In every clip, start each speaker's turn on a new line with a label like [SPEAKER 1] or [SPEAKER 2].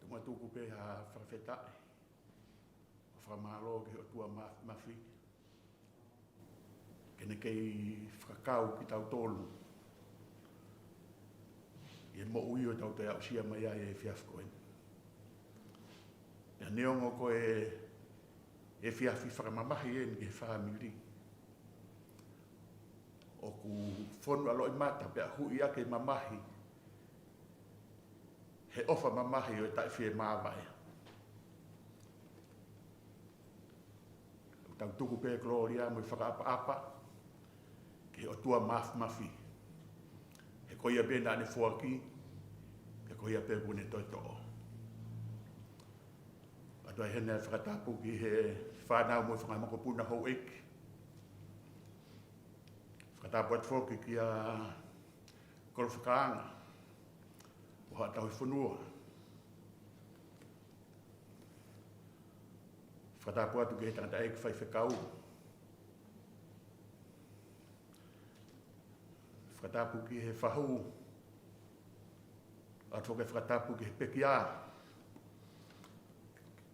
[SPEAKER 1] Tunga tuku pe ha whawhetai. O whamaro ke o tua mawhi. Kene kei whakakau ki tau tolu. I mo ui o tau te au sia mai ai e whiafkoen. Ia neongo ko e whiafi whakamamahi e ni ke whamiri. O ku whonu aloi mata pe a hui ake mamahi. He ofa mamahi o e tai whie mawai. Tau tuku pe gloria mo i whakaapa-apa. Ke o tua mafi. He koia pe na ne fuaki. He koia pe pune toi to'o. Atua hene whakatapu ki he whanau mo i whakamako puna hou eki. Whakatapu at fuaki ki a kolwhakaanga. O hatau i whanua. Whakatapu atu ki he tangata eki whai whekau. Whakatapu ki he whahu. Atu ke whakatapu ki he pekia.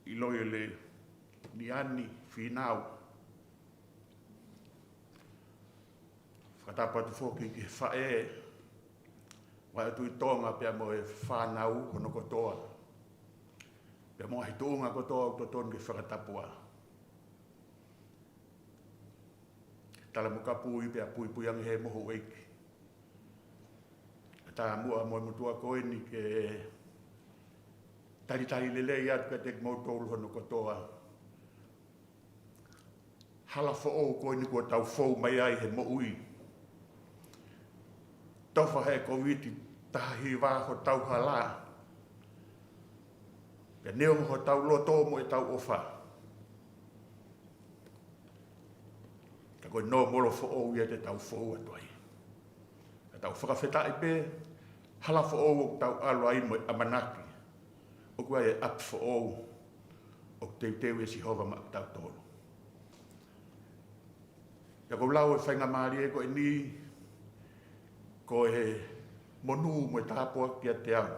[SPEAKER 1] I loio le niani whinau. Whakatapu atu whoki ki he whae. Wai atu i tonga pia mo e whanau hono kotoa. Pia mo hi tuunga kotoa o toton ki whakatapua. Tala muka pui pia pui angi he moho eiki. Tā mua mo mutua koe ni ke tari lele atu ka tek mau tolu hono kotoa. Hala fo'o koe ni kua tau fou mai ai he mo ui. Tofa he koviti tahi waho tau hala. Pia neo ho tau loto mo e tau ofa. Ka koe no molo fo'o ia te tau fou atu ai. Ka tau whakawhetai pe. Hala fo'o tau alo ai mo amanaki. O kua e ap fo'o. O teu e si hova ma tau tolu. Ia kou lau e whainga maari e ko e ni. Ko e monu mo e tāpua ki a te au.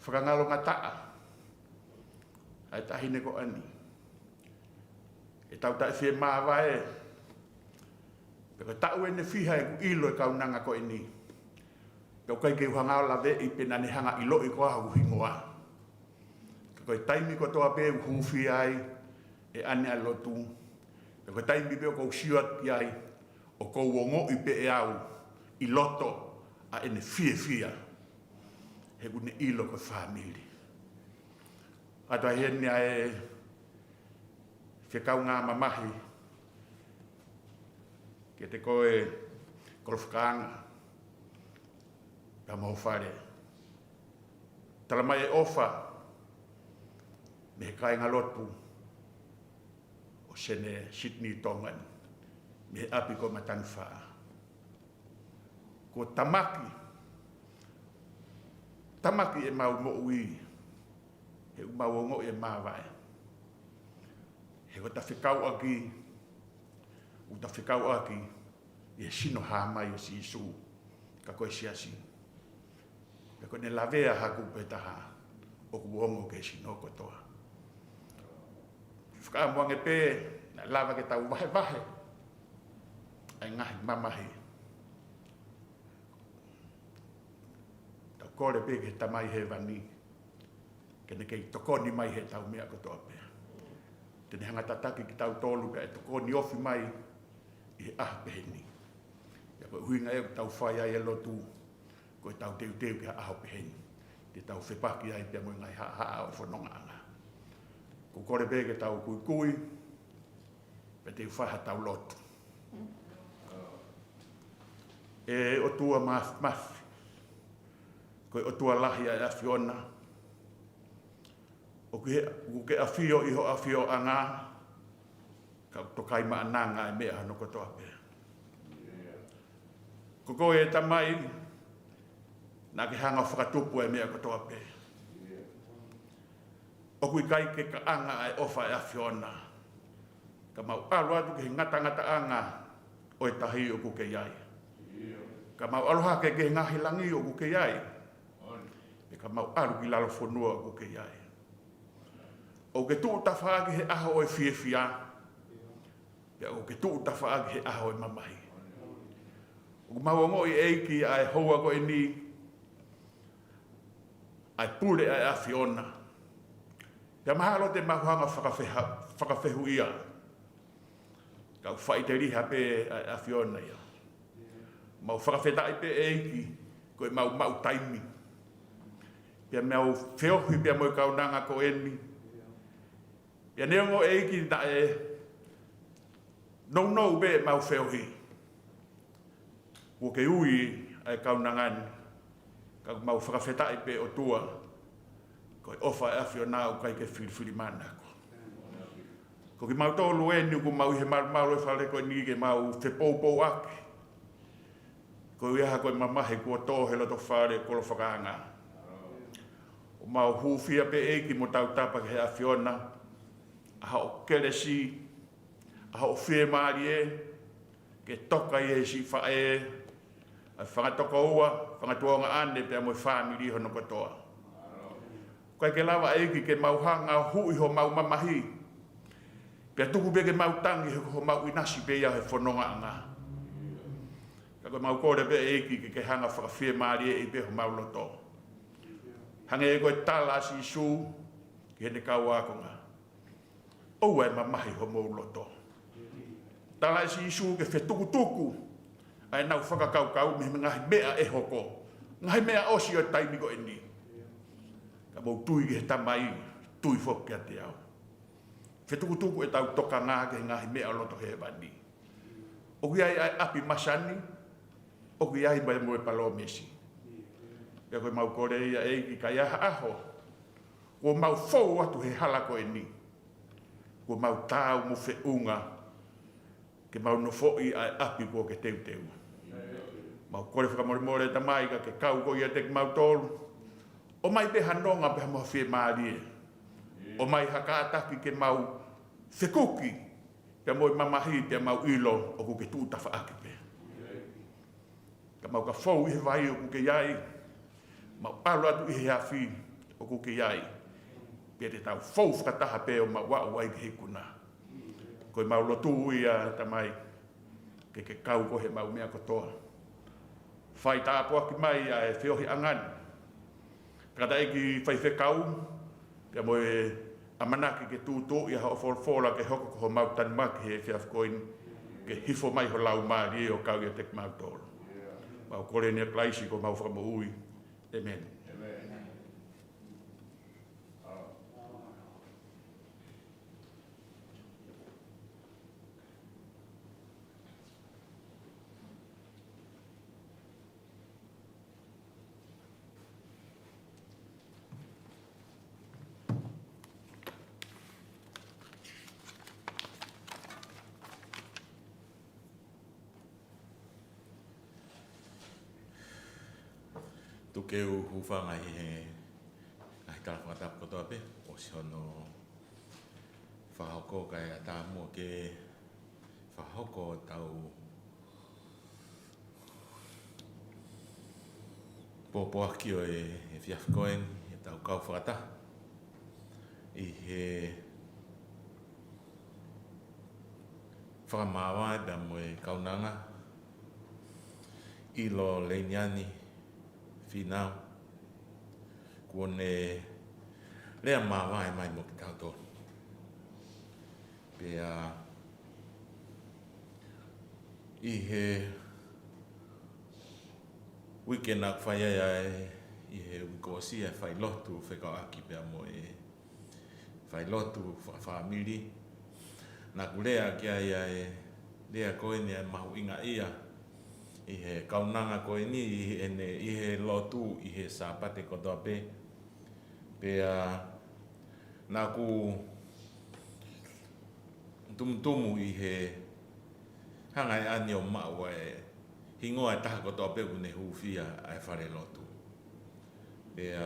[SPEAKER 1] Whakangalo ngā taa. Ai tahine ko ani. E tau tai whie māwa e. Peka tau e ne whiha e ku ilo e kaunanga ko e ni. Kau kai ke uhangao la ve i pena ne hanga ilo i koa hu hingoa. Koe taimi ko toa pe huwhi ai e ane alotu. Koe taimi pe o kou siwat ki ai o kou wongo i pe e au i loto a ene whia. He kune ilo koe whamiri. Atua hene ai whekau ngā mamahi. Ke te koe kolwhakaanga. Ka mau whare. Tala mai e ofa. Me he kai ngā lotu. O sene Sydney Tongan. Me he api ko matanwha. Ko tamaki. Tamaki e mau mo ui. He umau ongo e mawai. He ko ta whikau aki. U ta whikau aki. E sino hāmai o si isu. Ka koe siasi. Ka koe ne lavea haku pe taha. O ku ongo ke sino kotoa. Whakamuange pe. Na lava ke tau wahe. Ai ngahi mamahi. Tau kore pe ke tamai he wani. Kene kei tokoni mai he tau mea kotoa pe. Tene hanga tataki ki tau tolu ka e tokoni ofi mai. I he peheni. Ia koe huinga e tau whai ai e lotu. Koe tau teu ki aho peheni. Te tau whepaki ai pia mo ngai haa o whanonga anga. Ko kore pe ke tau kui. Pe te whaha tau lotu. E o tua mafi. Koe o tua lahi ai awhiona. O ke awhio iho awhio anga. Ka tokai maananga e mea hano kotoa pea. Ko koe e tamai. Nā ke hanga whakatupu e mea kotoa pea. O kui kai ke ka anga e ofa e awhiona. Ka mau alu atu ke ngata anga. O e tahi o kuke iai. Ka mau aloha ke ngahi langi o kuke iai. ka mau alu ki lalo fonua ko ke iai. O ke tu ta whaaki he aho e fia. Ia o ke tu ta whaaki he aho e mamahi. O mawango i eiki ai hoa ko e ni. Ai pule ai awhiona. Ia mahalo te mahuanga whakawhehu ia. Kau whai te riha pe ai awhiona ia. Mau whakawhetai pe eiki ko e mau taimi. Pia mau whiohi pia mo kaunanga ko eni. Pia neongo eiki na e no be mau whiohi. Ko ke ui ai kaunangani. Kau mau whakawhetai pe o tua. Ko e ofa e awhio kai ke whiri mana ko. Ko ki mau tolu eni ko mau he maru e whale ko ni ke mau whepopou ake. Ko ia ko mamahe ko tohe lo to whare ko lo whakaanga. Mau hufia pe eiki mo tau tapa ke hea whiona, aha o keresi, aha o whie maari e, ke toka i e si whae, a whangatoka ua, whangatuonga ane pe a moi whamiri hono katoa. Koe ke lawa eiki ke mau hanga hui ho mau mamahi, pe a tuku pe ke mau tangi ho mau inasi pe ia he whanonga anga. Kako mau kore pe eiki ke hanga whakawhie maari e i pe ho mau loto. Hange e koe tala si su, ki hene kau akonga. Oua e mamahi ho mou loto. Tala si su ke whetukutuku, ai nau whakakau me ngahi mea e hoko. Ngahi mea osi o taimi ko eni. Ka mou tui ki he tamai, tui whoki a te au. Whetukutuku e tau toka ngā ke ngahi mea loto he wani. Oki ai api masani, oki ai mai mo e palomesi. Ia koe mau kore ia eiki kai aha aho. Ko mau fou atu he hala ko e ni. Ko mau tau mo fe unga. Ke mau no foi ai api ko ke teu. Mau kore whakamore tamai ka ke kau ko ia te mau tolu. O mai pe hanonga pe hamo whie maari e. O mai hakaataki ke mau whekuki. Pe moi mamahi pe mau ilo o ku ke tūtawha aki pe. Ka mau ka fou i he vai o ku ke iai. Ma palo atu i he awhi o kuke iai. Pia te tau fau whakataha pe o ma wau ai he kuna. Koe mau lotu ui a tamai. Ke kau ko he mau mea kotoa. Whai tā apua ki mai a e whiohi angan. Kata eki whai whekau. Pia mo e amanaki ke tūtō i a hao whorwhora ke hoko ko ho mau tanmaki he whiafkoin. Ke hifo mai ho lau maari e o kau i a tek mau tōru. Mau kore nea klaisi ko mau whakamo ui. Amen.
[SPEAKER 2] Tuke u hufanga he ai tala whakatapa kotoa pe o si hono whahoko kai a tā mua ke whahoko tau pōpoaki o e whiafkoen e tau kau whakata i he whakamawa e pia mo e kaunanga i lo leiniani Finau, kuone lea mawai mai mo ki tau tō. Pea i he weekend ak whai ai i he wikosi e whai lotu whekau aki pea mo e whai lotu whaamiri. Nā ku lea ki ai e lea koe ni e mahu inga ia. I he kaunanga koe ni i he lotu i he sāpate kotoa pe. Pea nā ku tumutumu i he hangai ani o mau e hingoa e taha kotoa pe kune huwhia ai whare lotu. Pea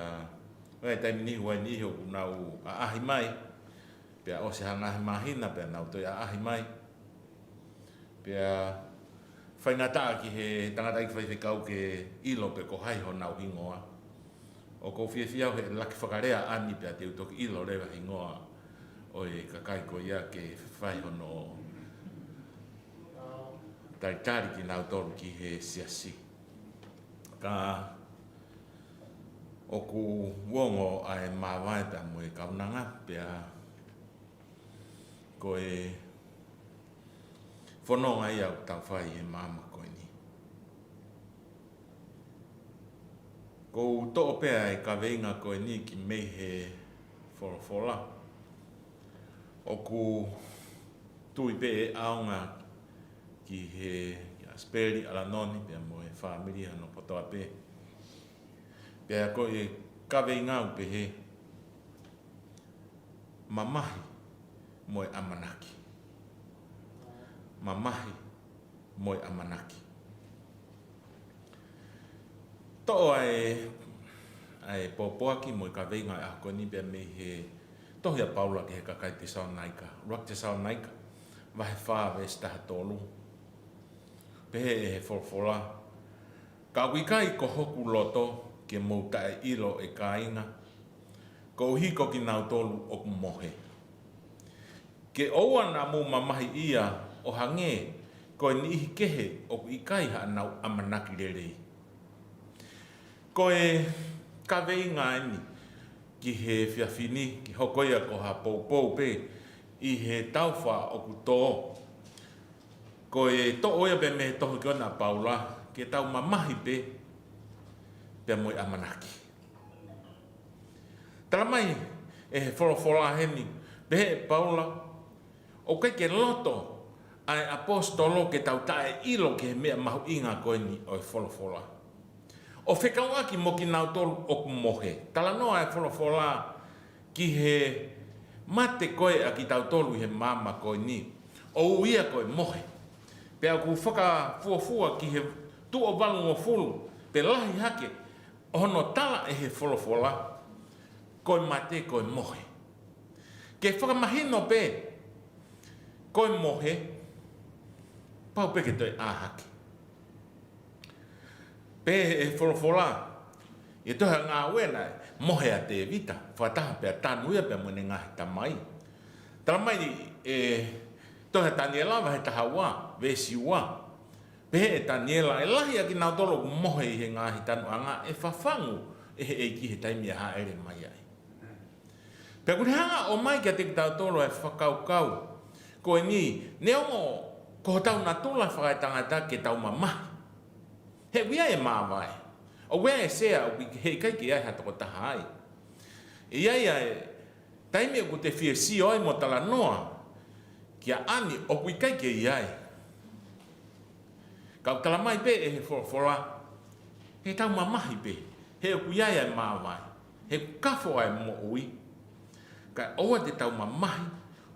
[SPEAKER 2] wai taimi nihu ai nihi o kunau a ahi mai. Pea o se hanga ahi mahina pea nau toi a ahi mai. Pea whaingata ki he tangata ki whaiwhikau ke ilo pe ko hai ho nau hingoa. o ko fia he laki whakarea ani pia te utoki ilo rewa hingoa o e kakai ko ia ke whai hono taritari ki nau toru ki he siasi. Ka o ku wongo ai mawai pia mo e kaunanga pia ko e whanonga ia o tau whai he mama ko ni. Ko to'o pia e ka veinga ko ni ki mei he wholofola. O ku tui pe e aunga ki he asperi ala noni pia mo e whamiri hano potoa pe. Pia ko e ka veinga upe he mamahi mo e amanaki. Mamahi mo e amanaki. To'o ai popoaki mo i ka veinga e ako ni pia me he tohia paula ki he kakai te sao naika. Ruak te sao naika. Wahe whawe staha tolu. Pehe e he wholwhola. Ka wikai ko hoku loto ke mouta e ilo e kainga. Ko hiko ki nau tolu o mohe. Ke oua na mou mamahi ia o hange ko ni ihi kehe o ikai ha nau amanaki rerei. Ko e kawei ngāini ki he whiawhini ki hokoia ko ha poupou pe i he tauwha o ku tō. Ko e to oia pe me tohu ki ona paula ke tau mamahi pe pe moi amanaki. Tala mai e he wholawhola heni pe he paula o kai ke loto ai apostolo ke tau tae ilo ke he mea mahu inga koe ni o e wholawhola. O whekauā ki mo ki nau tolu o ku mohe. Tala noa e wholawhola ki he mate koe a ki tau tolu he mama koe ni. O uia koe mohe. Pea ku whaka fuafua ki he tu o walu o fulu. Pe lahi hake. Ono tala e he wholawhola. Koe mate koe mohe. Ke whakamahino pe. Koe mohe. Pau peke toi āhake. Pe e wholawhola. E toha ngā wena mohe a te vita. Whataha pea tānuia pea mwene ngahi tamai. Tala mai e toha Daniela he taha wā. Vesi wā. Pe e Daniela e lahi a ki nau tolo mohe i he ngahi tanu anga. E whawhangu e he eiki he taimi a ha ere mai ai. Pea kune hanga o mai kia te ki tau tolo e whakaukau. Ko e ni, ne ongo ko tau na tula whakaitangata ke tau mamahi. He wia e mawai. O wea e sea o he kai ki ai hatoko taha ai. E iai ai, taimi o ku te whie si oi mo tala noa. Kia ani o kui kai ki iai. Kau tala mai pe e he wholawhola. He tau mamahi pe. He o ku iai ai mawai. He kafo ai mo ui. Kai oa te tau mamahi.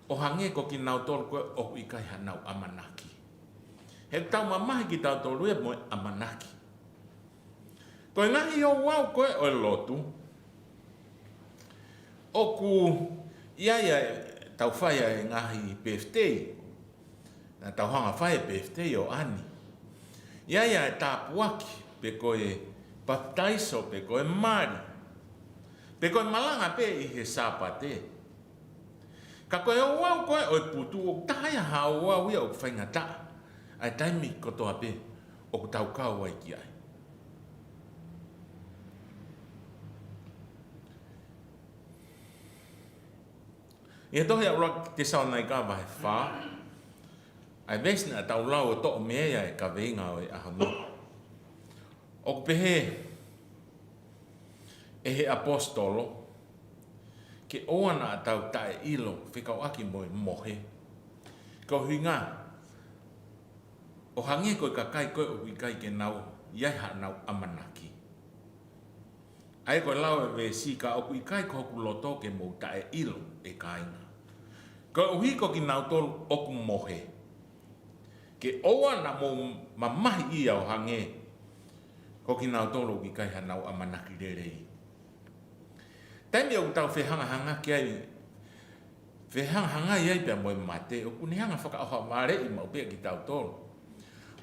[SPEAKER 2] O hange ko ki nau tolu koe o kui kai hanau amanaki. He tau mamahi ki tau tolu e mo amanaki. Koe ngahi o wau koe o lotu. O ku iaia tau whaia e ngahi birthday. Na tau hanga whaia birthday o ani. Iaia e tāpuaki pe koe baptaiso pe koe mari. Pe koe malanga pe i he sāpate. Ka koe o wau koe o putu o tahaya hao wau ia o whainga taa. Ai taimi kotoa pe o ku tau kau ai ki ai. Ia tohi au rak te sao nai ka wahe wha. Ai vesna tau lau o to'o mea e ka veinga o e ahano. O ku pehe e he apostolo ke oana a tau tae ilo whikau aki moe mohe. Kau hinga o hange koe ka kai koe o wikai ke nau iai ha nau amanaki. Ai koe lau e we si ka oku ikai ko hoku loto ke mou tae ilo e kainga. Koe o hiko ki nau tolu oku mohe. Ke oa na mou mamahi ia o hange ko ki nau tolu ki kai ha nau amanaki rerei. Taimi o tau whehanga hanga ki ai. Whehanga hanga iai pia moe mate. O kuni hanga whaka oha mare i mau pia ki tau tolu.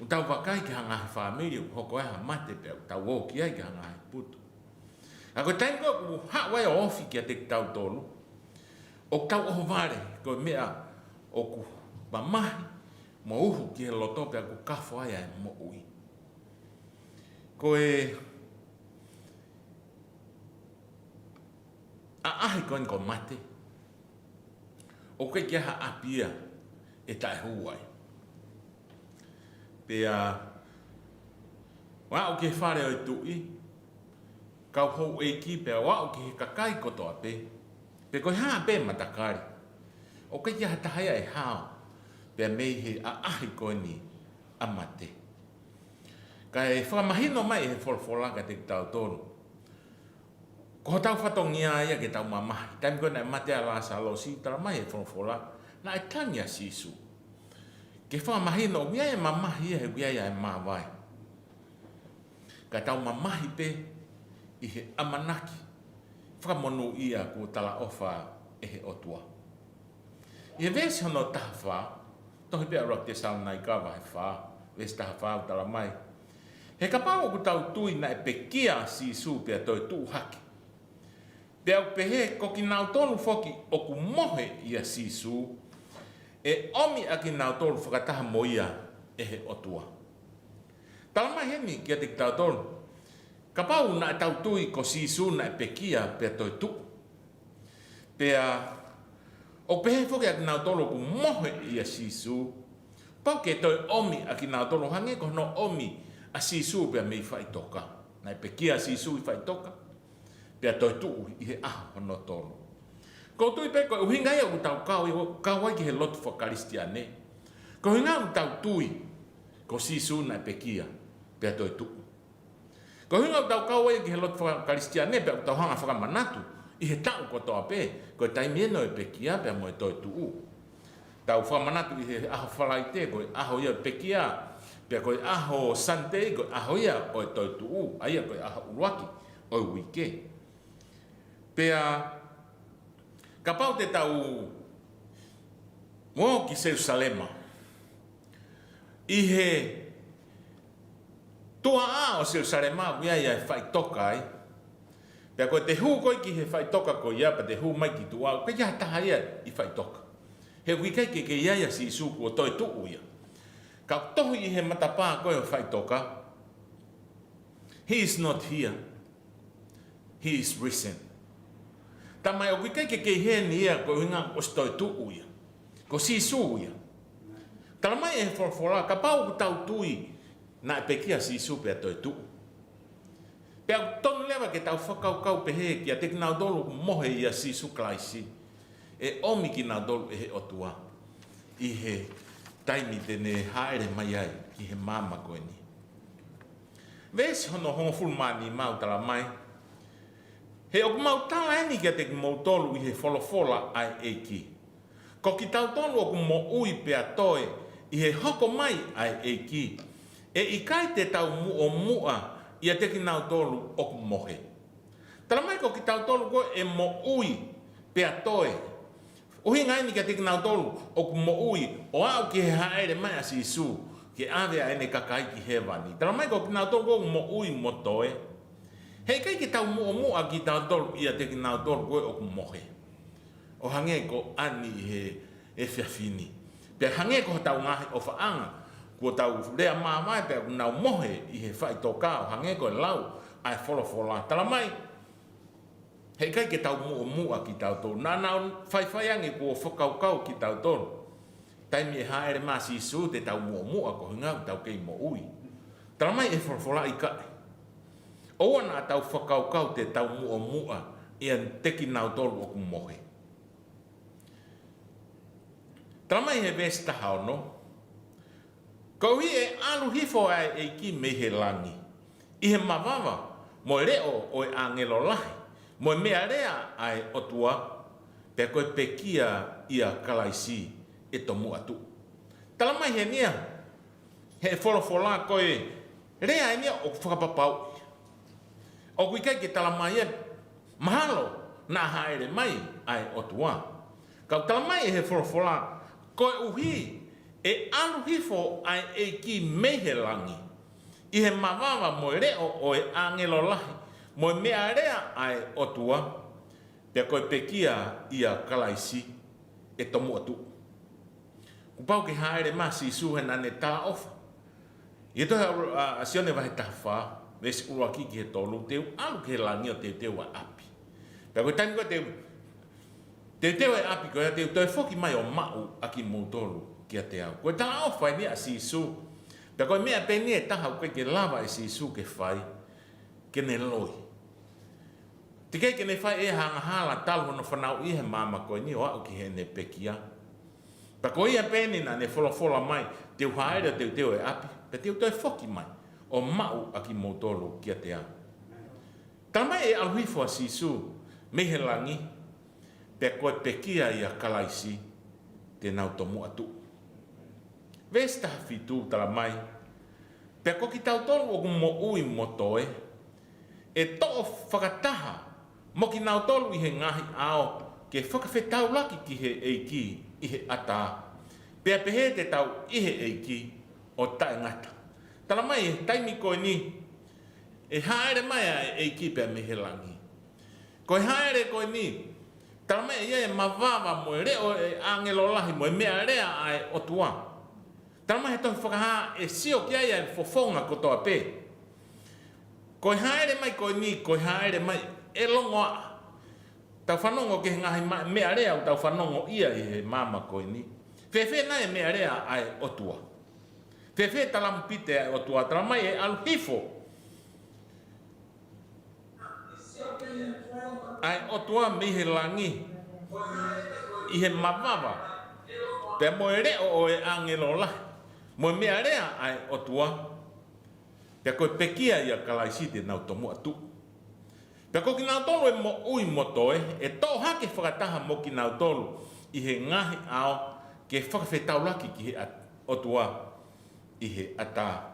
[SPEAKER 2] O tau wakai ki hanga hai whamiri o hoko eha mate pia o tau o ki ai ki hanga hai putu. A koe taimi koe ku hawai o ofi kia te tau tolu. O tau o vare koe mea o ku mamahi mo uhu ki he loto pia ku kafo ai ai mo ui. Koe a ahi koe ko mate. O koe kia ha apia e tae huai. Pea wa o ke whare o i tui. Kau hou e ki pea wa o ke he kakai kotoa pe. Pe koe haa pe matakari. O koe kia hatahaya e hao. Pea mei he a ahi koe ni amate. Ka e whakamahino mai he wholawholaka te tau tonu. Ko tau whatongia ia ke tau mamahi. Taimi koe nai mate a la salo si tala mai he wholawholaka. Na e tania sisu. Ke whakamahino wia e mamahi ia he wia ia e mawai. Ka tau mamahi pe i he amanaki. Whakamonu ia ko tala ofa e he otua. I he vesi hono taha wha. Tohi pia rock te sao nai kawa he wha. Vesi taha wha o tala mai. He kapau ku tau tui na e pekia si su pia toi tuu haki. Pea u pehe ko ki nau tonu foki o ku mohe ia si su. E omi a ki nau tonu whakataha mo ia e he otua. Tala mai hemi kia te tau tonu. Kapau na e tau tui ko si su na e pekia pia toi tuu. Pea o pehe foki a ki nau tonu ku mohe ia si su. Pau ke toi omi a ki nau tonu hange ko no omi a si su pia mei whai toka. Na e pekia si su i whai toka. Pea toi tuu i he aho no tonu. Ko tui pe ko uhinga ia u tau kau ai ki he lotu whakaristiane. Ko uhinga u tau tui ko si su na e pekia pea toi tuu. Ko uhinga u tau kau ai ki he lotu whakaristiane pea u tau hanga whakamanatu i he tau ko toa pe. Ko taimieno e pekia pea mo e toi tuu. Tau whakamanatu i he aho whalaite ko aho ia pekia. Pea koe aho sante koe aho ia o e toi tuu. Aia koe aho uruaki o i wike. Pea kapau te tau mo ki Jerusalema. I he tua a o Jerusalema wia ia e whai toka ai. Pea koe te hu koe ki he whai toka ko ia pa te hu mai ki tua. Koe ia taha ia i whai toka. He wike ke ia ia si suku o toi tuu ia. Ka tohu i he matapā koe o whai toka. He is not here. He is risen. Tamai o wike ke he ni ia ko hinga o stoi tuu ia. Ko si su ia. Talamai e whorwhora ka pau ku tau tui na e pekia si su pia toi tuu. Pea tonu lewa ke tau whakaukau pehe kia te kinau dolu mohe ia si su klaisi. E omi ki nau dolu e he otua. I he taimi tene haere mai ai ki he mama koe ni. Vesi hono hongo fulmani mau tala mai. He oku mau tala eni kia te mau tolu i he wholofola ai eiki. Ko ki tau tolu oku mo ui pea toe i he hoko mai ai eiki. E i kai te tau mu o mua i a te ki nau tolu oku mohe. Tala mai ko ki tau tolu ko e mo ui pea toe. Uhi ngai ni kia te ki nau tolu oku mo ui o au ki he haere mai a si su ke awea ene kakai ki he wani. Tala mai ko ki nau tolu ko mo ui mo toe. Hei kai ki tau mua ki tau tolu ia te ki nau tolu koe oku mohe. O hange ko ani he e whiawhini. Pea hange ko tau ngahi o whaanga. Kua tau rea maamai pea ku nau mohe i he whai toka o hange ko e lau ai wholofola. Tala mai, hei kai ki tau mua ki tau tolu. Nā nau whaiwhaiangi kua whakaukau ki tau tolu. Taimi e haere maa si su te tau mua ko hinga tau kei mo ui. Tala mai e wholofola i kai. Oua nā tau whakaukau te tau mua ian teki nau tolu o ku mohe. Tramai he vesta hauno. Ko hi e alu hifo ai e ki me he langi. I he mawawa mo reo o e angelo lahi. Mo mea rea ai otua pe koe pekia ia kalaisi e tomu atu. Talamai he nia he wholofola koe rea e nia o whakapapau. O kui kai ke talamai e mahalo na haere mai ai otua. Kau talamai he wholofola koe uhi e alu hifo ai e ki mehe langi. I he mawawa mo reo o e angelo lahi. Mo mea rea ai otua, pe koe pekia ia kalaisi e tomu atu. Kupau ke haere ma si suhena ne tā ofa. I tohe a sione wahe tawha, vesi urua kiki he tolu, teu alu ke langi o teu a api. Pe koe taimi koe teu e api koe teu toi foki mai o mau aki moutolu kia te au. Koe tā ofa e nia si su. Pe koe mea pe nia taha koe ke lava e si su ke whai, ke ne loi. Te kei ke ne whai e hanga hala talu hono whanau i he mama koe ni o au ki he ne pekia. Pa koe ia penina ne whola mai, teu haere teu e api, pe teu toi foki mai, o mau aki moutolu kia te au. Tamai e aluhifo a sisu, mehe langi, pe koe pekia ia kalaisi, te nau tomu atu. Vesta fitu tala mai, pe koe ki tau tolu o mo ui motoe, e to'o whakataha, mo ki nau tolu i he ngahi ao, ke whakawhetau laki ki he eiki, i he ata. Pea pehe te tau i he eiki, o tae ngata. Tala mai, taimi koe ni, e haere mai a eiki pea mehe langi. Koe haere koe ni, tala mai e mawava mo e reo e angelo lahi mo e mea rea ai o tua. Tala mai he tohi whakaha e sio ki ai e fofonga kotoa pe. Koe haere mai koe ni, koe haere mai e longo a. Tau whanongo ke ngahi mea rea o tau whanongo ia i he mama koe ni. Whewhe na e mea rea ai o tua. Whewhe talamu pite ai o tua, tala mai e aluhifo. Ai o tua mihe langi, i he mawava. Pea mo e reo o e angelo lahi. Mo e mea rea ai o tua. Pea koe pekia ia kalaisi te nau tomu atu. Pea ko ki nau tolu e mo ui motoe, e tō hake whakataha mo ki nau tolu i he ngahi ao ke whakawhetau laki ki he otua i he ata.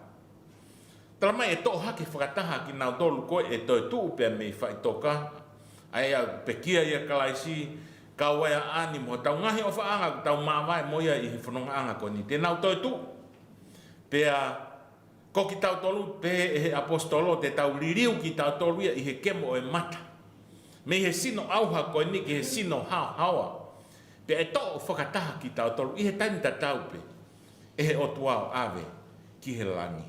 [SPEAKER 2] Tala mai e tō hake whakataha ki nau tolu koe e toi tuu pia me whai toka, ai au pekia ia kalaisi, kau wai ani mo tau ngahi o whaanga, tau mawai mo ia i he whanonga anga koe ni, te nau toi tuu. Pea ko ki tau tolu pe e he apostolo te tau ririu ki tau tolu ia i he kemo e mata. Me he sino auha koe ni ki he sino hawa. Pe e tō whakataha ki tau tolu i he taimi ta tau pe. E he otuao ave ki he langi.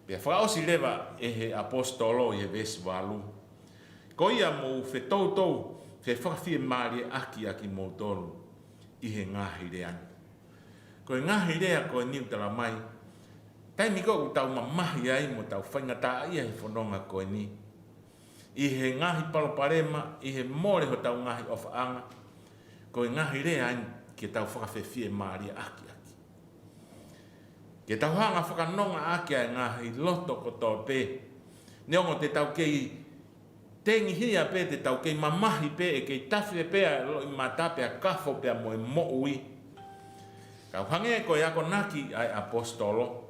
[SPEAKER 2] Pe whakaosi lewa e he apostolo i he vesi walu. Ko ia mo whetou tou whe whakawhie maari aki mou tolu i he ngahi reani. Ko e ngahi rea koe niu tala mai. Taimi ko tau mamahi ai mo tau whaingata ia he whanonga koe ni. I he ngahi paloparema, i he more ho tau ngahi o whaanga. Ko e ngahi rea ai ke tau whakawhewhie maari aki. Ke tau hanga whakanonga aki ai ngahi loto koto pe. Neongo te tau kei tengi hia pe, te tau kei mamahi pe, e kei tawhie pe a lo i mata pe a kafo pe a mo e mo ui. Kau hange ko e ako naki ai apostolo.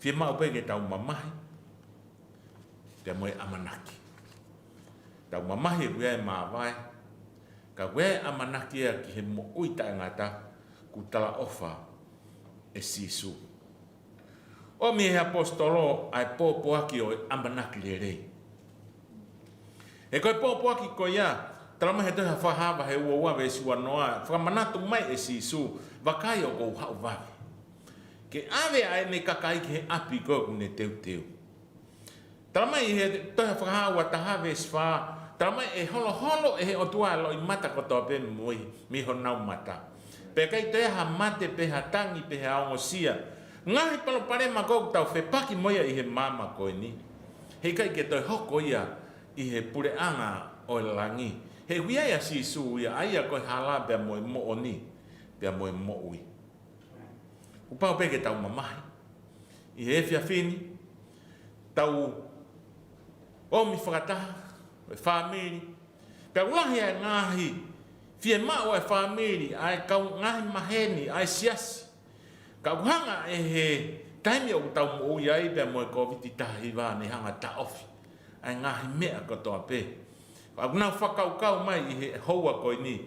[SPEAKER 2] Fie mau pe ke tau mamahi, te moe amanaki. Tau mamahi e wea e mawai, ka wea e amanaki ea ki he mo uita e ngata, ku tala ofa e sisu. O mi he apostolo ai pōpoaki o e amanaki le rei. E koe pōpoaki ko ia, talama he toha whahawa he ua we si wanoa, whakamanatu mai e sisu, wakai o kou hau wawe. Ke ave ai ne kakai ke he api ko ne teu. Talamai he toha whakahawa tahawe swa, talamai e holo e he otua lo i mata kotoa pe moi, mi ho nau mata. Pe kai toha mate pe ha tangi pe ha ongo sia. Ngahi palo pare ma kou tau whepaki moia i he mama koe ni. He kai ke toi hoko ia i he pureanga o langi. He huia ia sisu ia aia koe hala pe moe mo oni, pe moe mo ui. Upau peke tau mamahi. I he whiawhini, tau omi whakataha, e whamiri. Pea ulahi ai ngahi, whie mao ai whamiri, ai kau ngahi maheni, ai siasi. Kau hanga e he taimi o tau mo ui ai, pea moe koviti tahi wāne hanga ta ofi. Ai ngahi mea katoa pe. Kau nau whakaukau mai i he houa koe ni,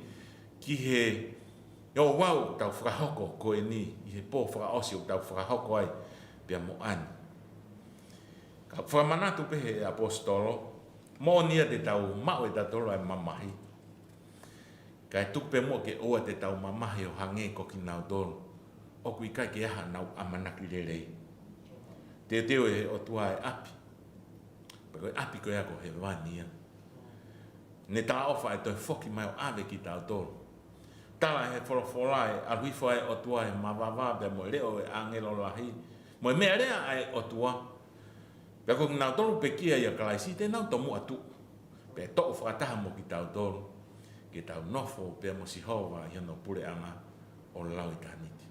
[SPEAKER 2] ki he o wau tau whakahoko koe ni, i he pō whakaosi o tau whakahoko ai, pia mo ani. Ka whamanatu pehe e apostolo, mo nia te tau mau e tatolo e mamahi. Ka e tupe mo ke oa te tau mamahi o hange ko ki nau tolo. O kui kai ke aha nau amanaki rerei. Te teo e o tua e api. Pero e api ko e ako he wania. Ne ta ofa e toi foki mai o ave ki tau tolo. Tala he whorofora e aruifa e o tua e mawawā pe mo reo e angelo lahi. Mo e mea rea ai o tua. Pea ko nau tolu pe kia ia kalaisi te nau tomu atu. Pea toko whakataha mo ki tau tolu. Ke tau nofo pea mo si hova i hono pure anga o lau i taniti.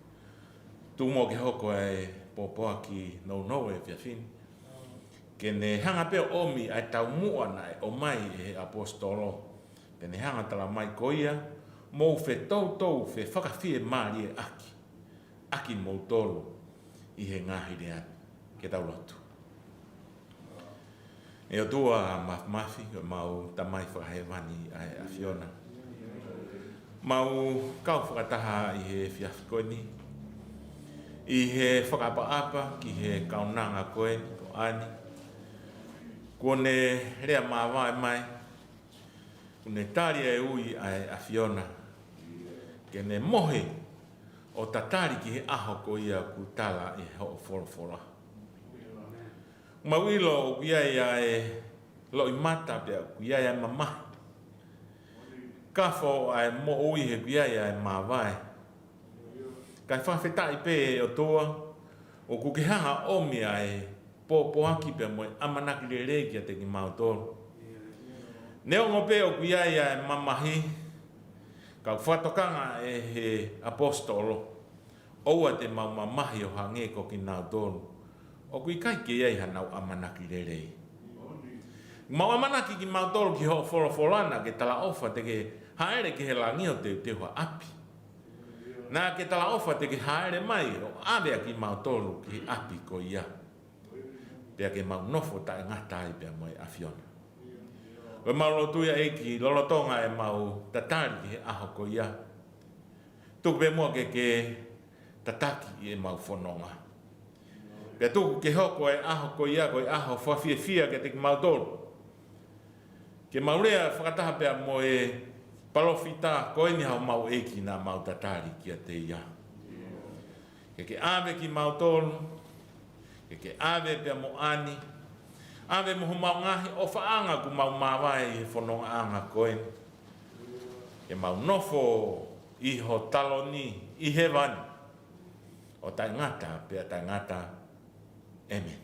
[SPEAKER 2] Tu mo ke hoko e popoa ki no e fiafini. Ke ne hanga pea omi ai tau mua na e o mai e apostolo. Pe ne hanga tala mai koia. Mo fe tau fe whakawhie maari e aki. Aki mo tolu i he ngahi rea ke tau lotu. E o tua mafi o mau tamai whakahewani a Fiona. Mau kau whakataha i he fiafikoini. I he whakaapa-apa ki he kaunanga koe ko ani. Kone rea mawa e mai. Kone taria e ui a Fiona. Kene mohe o tatari ki he aho ko ia ku tala i ho whorofora. Mawilo o kuia ia e lo i mata pia kuia ia mamahi. Kafo ai mo ui he kuia ia e mawai. Kai whawhetai pe o toa o kukehanga omi ai poaki pia mo amanaki rere kia te ki mautoro. Neo ngope o kuia ia e mamahi. Ka whatokanga e he apostolo. Oua te mau mamahi o hange ko ki nau tolu. O kui kai ke iei hanau amanaki rerei. Mau amanaki ki mau tolu ki ho whoroforana ke tala ofa te ke haere ke he langio te hoa api. Nā ke tala ofa te ke haere mai o awea ki mau tolu ki api ko ia. Pea ke mau nofo tae ngatai pea moe a Fiona. We mau lotuia e ki lolotonga e mau tatari ki he aho ko ia. Tuku pe mua ke tataki e mau whanonga. Pea tuku ke hoko e aho ko ia ko e aho whawhiawhia ke te ki mau tolu. Ke mau rea whakataha pea mo e palofita ko e ni hao mau eki nā mau tatari ki a te ia. Ke ave ki mau tolu. Ke ave pea mo ani. Ave mo mau ngahi o whaanga ku mau mawai e whanonga anga koe. Ke mau nofo i ho taloni i he wani. O tai ngata pea tai ngata. Amen.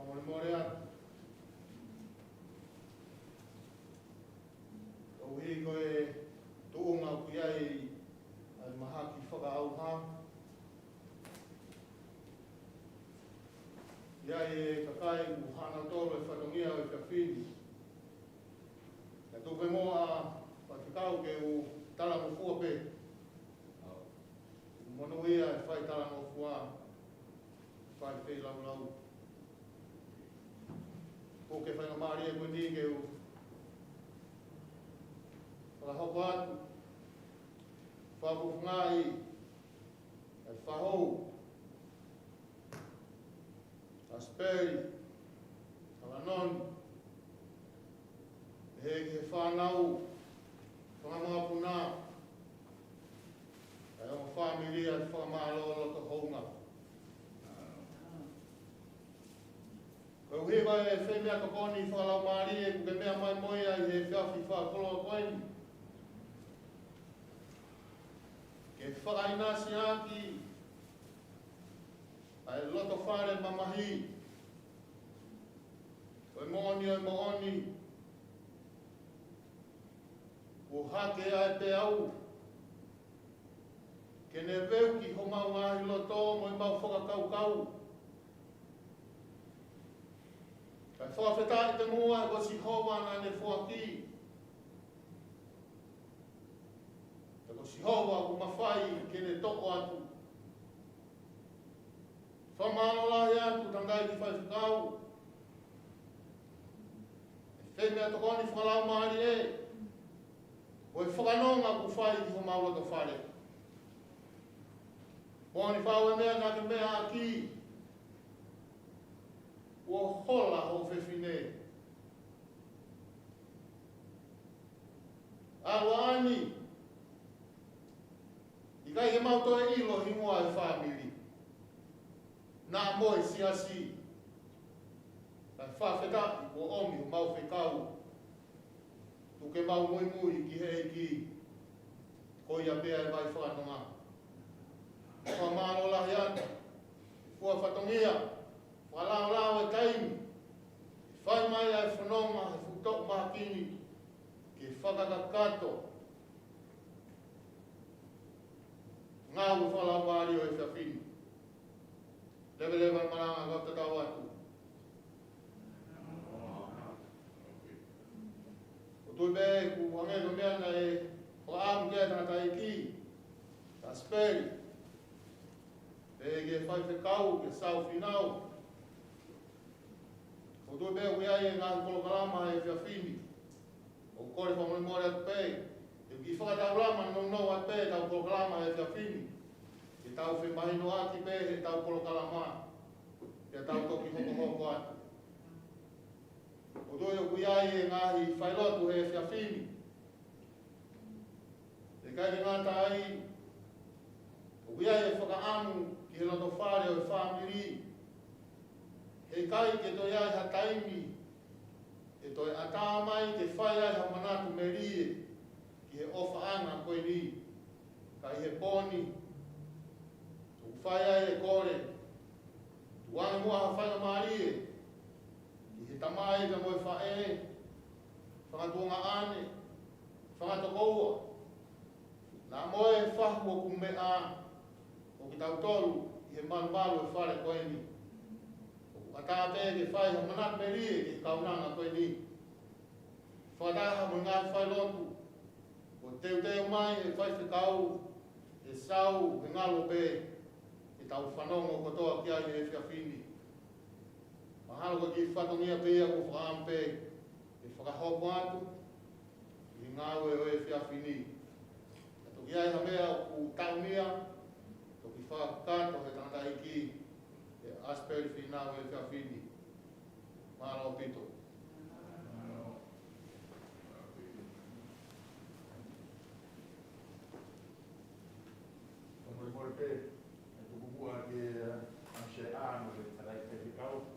[SPEAKER 3] Mamore more atu. O hi koe tuunga ku iai ai mahaki whakaauha. Iai e kakai ku hana toro e whatongia o i kawhini. E tupe moa whatikau ke u tala mo fua pe. Mono ia e whai tala mo fua. Whai pe lau lau. Ko ke whainga maari e kundi ke u whakahoko atu. Whakufungai e whahou. Asperi, Alanoni, he ke whanau, whangamanga puna, e o whamiri a whakamalo to hounga. Ko hewa e whemea kakoni whalau maari e kuke mea mai moia i he whiawhi whakolo koeni. Ke whakainasi aki, ai loto whare mamahi. Oi mooni. O hake ai te au. Ke ne veu ki ho mau ngahi loto mo i mau whakakau. Kai whawhetai te mua ko si howana ne whaki. Te ko si howa ku mawhai ke ne toko atu. Whamano lahi atu tangai ki whaiwhikau. E whenea tokoni whakalau maari e. O e whakanonga ku whai ki ho mauro to whare. Mōni whau e mea ngā ke mea aki. O hola ho whewhine. Aroani. I kai he mauto e ilo hingoa e whamiri. Nā moe siasi. Kai whawhetaki o omi o mau whekau. Tuke mau mui ki he ki. Koi a pea e vai whanonga. Whamaro lahi anta. Kua whatongia. Whalao e taimi. Whai mai ai whanonga e whutok mahakini. Ke whakakakato. Ngā u whalau maari o e whiawhini. Lewe maranga gata tau atu. O tui be ku wangego meana e whaamu kia tangata i ki. Ta speri. E ge whai whekau, ke sau whinau. O tui be ku iai e ngāhi kolokalama e whiawhini. O kore whamore atu pei. E ki whakatau lama nong atu pei tau kolokalama e whiawhini. E tau whemahino ati pe he tau kolokalama. E tau toki hoko atu. O doi o kuiai e ngahi whailotu he whiawhini. E kai ki ngāta ai. O kuiai e whakaamu ki he loto whare o e whamiri. He kai ke toi ai ha taimi. E toi atamai ke whai ai ha manatu merie. Ki he ofa anga koe ni. Kai he poni. Whai ai e kore. Tuanga mua ha whainga maari e. I he tamai ka moe whae. Whangatuanga ane. Whangatokoua. Nā moe whahua ku mea. O ki tau tolu. I he malu e whare koe ni. O atape ke whai ha manat me rie ki kaunanga koe ni. Whataha mo ngā whai lotu. O teu mai e whai whikau. E sau e ngalo pe. Tau whanongo kotoa ki ai e whiawhini. Mahalo ko ki whatongia pēia ko whaampe. E whakahoko atu. I ngāwe o e whiawhini. Ato ki ai ha mea ku taunia. To ki whakakato he tangata iki. E asperi whinau e whiawhini. Mahalo pito. Mori pe. Buat dia masyarakat boleh tarik ke kau,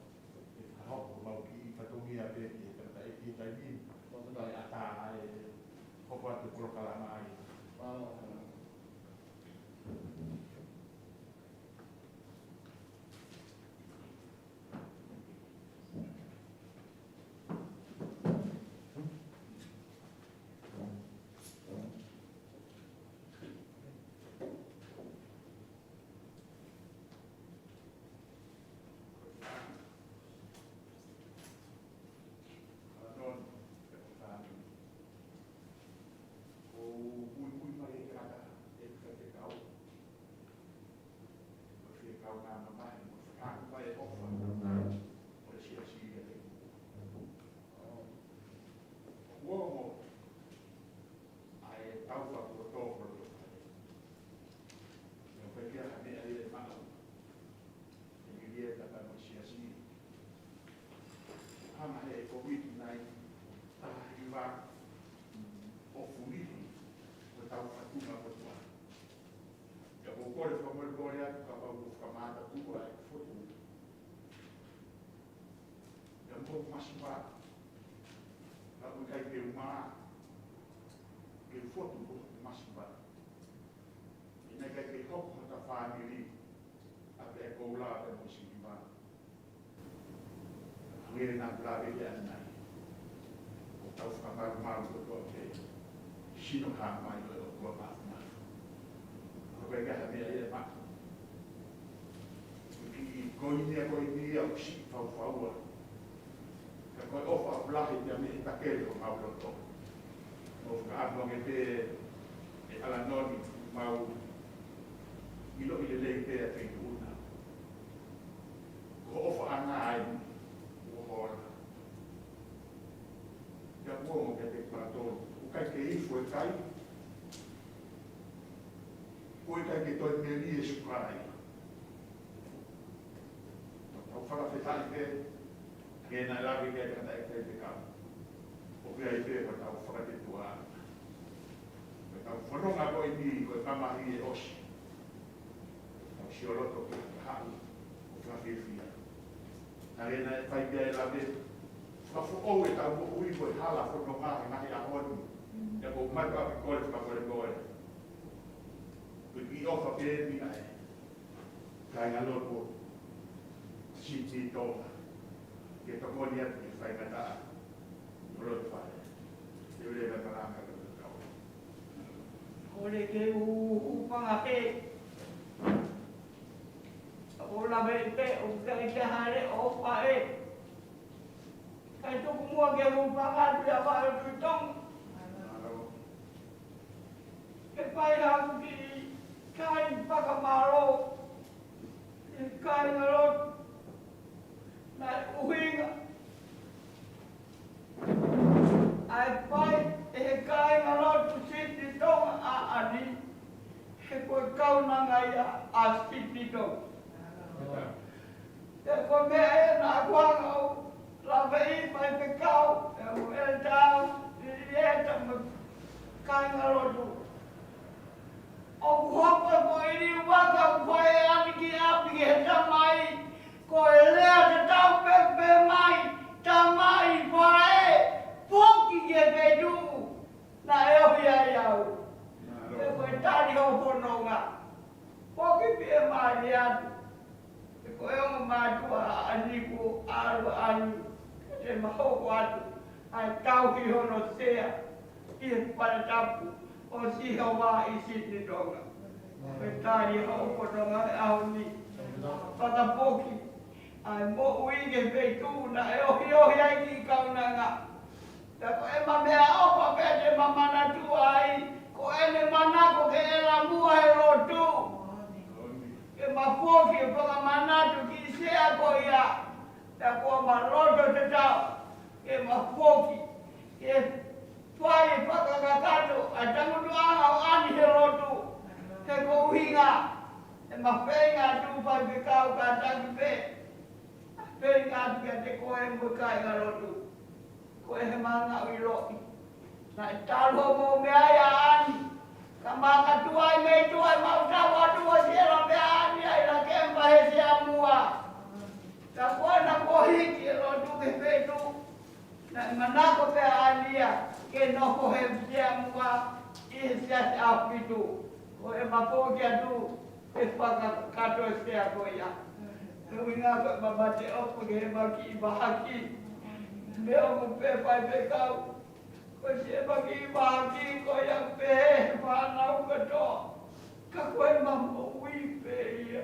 [SPEAKER 3] hok mau ki patungi apa ki kata iki tadi, kalau ada hok tu prokalama ai.
[SPEAKER 1] hanga e COVID nai iwa o funili o tau fatunga o tua. Ia ko kore whamore atu ka pau ka mata tua e fotu. Ia mo masuwa ka ukai ke uma ke fotu ko masuwa. Ina kai ke hoko ta family a te koula a te musima. Ngere na blave ya nai. O tau whakaru maru o te sino ka mai o tua pātuna. Ko kai kaha mea e maka. Ki koini au si fau faua. Ka koi ofa blahe te ame takere o mauloto. O whakaapno ke te e ala noni mau ilo i le te a te una. Ko ofa anga ai o hora. Ia uomo ke te kurato. Ukai ke ifo e kai. Ui kai ke toi meri e sukai. Tau whakawhetai te. Ke na lawe ke te kata e te te kau. O kia i te tau whakatetua. Tau whanonga ko i ni ko e kamahi e osi. Si o loto ki haru o whawhiwhia. Nā rena e whaipia e lawe. Whafu ou e tau mo ui ko e hala whono ngahi ngahi a honu. Ia ko maipa api kore whakore kore. Kui ki ofa pe e mina e. Kai ngā loto si tonga. Ke tokoni atu ki whaingata a. O loto whare. Te ure me paranga ka kau.
[SPEAKER 4] Kore ke upanga pe. Ola vete o kai te hare o pae. Kai tuku mua ke upanga pia whae tuitong. Ke pai haku ki kai whakamaro. Ke kai ngarot. Nai uhinga. Ai pai e he kai ngarot tu siti tonga a ani. He koe kaunanga ia a siti tonga. Te ko mea e nā kuanga o lawe i mai pe kau, e o e tau, i e ta me kainga rotu. O kuhopa ko i ni waka koe ani ki api he tamai, ko e lea te tau pepe mai, tamai koe, poki ke petu, na e ohi ai au. Te koe tari ho pononga, poki pia mai ni atu. Ko e o mātua aniku aru ani, te mahoko atu, ai tau ki hono sea, i e paratapu, o siha wā i Sydney tonga. Me tāri hauko tonga e au ni, whakapoki, ai mo uige peitu na e ohi ai ki kaunanga. Te ko e mamea opa pe te mamana tua ai, ko e ne manako ke e la mua e rotu. Ke mapoki e whakamanatu ki sea ko ia. Te kua maroto te tau. Ke mapoki. Ke whai whakakakato. A tangutu anga o ani he rotu. Ke ko uhinga. E mawhenga tupai pe kau ka tangi pe. Whenga atu kia te koe mwe kai ka rotu. Koe he manga ui roi. Na e talo mo mea ia ani. Ka maka tuai mei tuai mautawa tua siera mea ani ai la kempa he sea mua. Ka koe na kohiki e rotu ke petu. Na manako pe ania ke noko he sea mua i he sea se apitu. Ko e mapoki atu e whakakato e sea ko ia. Nui ngā koe mamate opo ke he maki i mahaki. Mea mo pe pai pe kau. Ko se bagi bagi ko yang pe whanau kato. Ka koe mamo ui pe ia.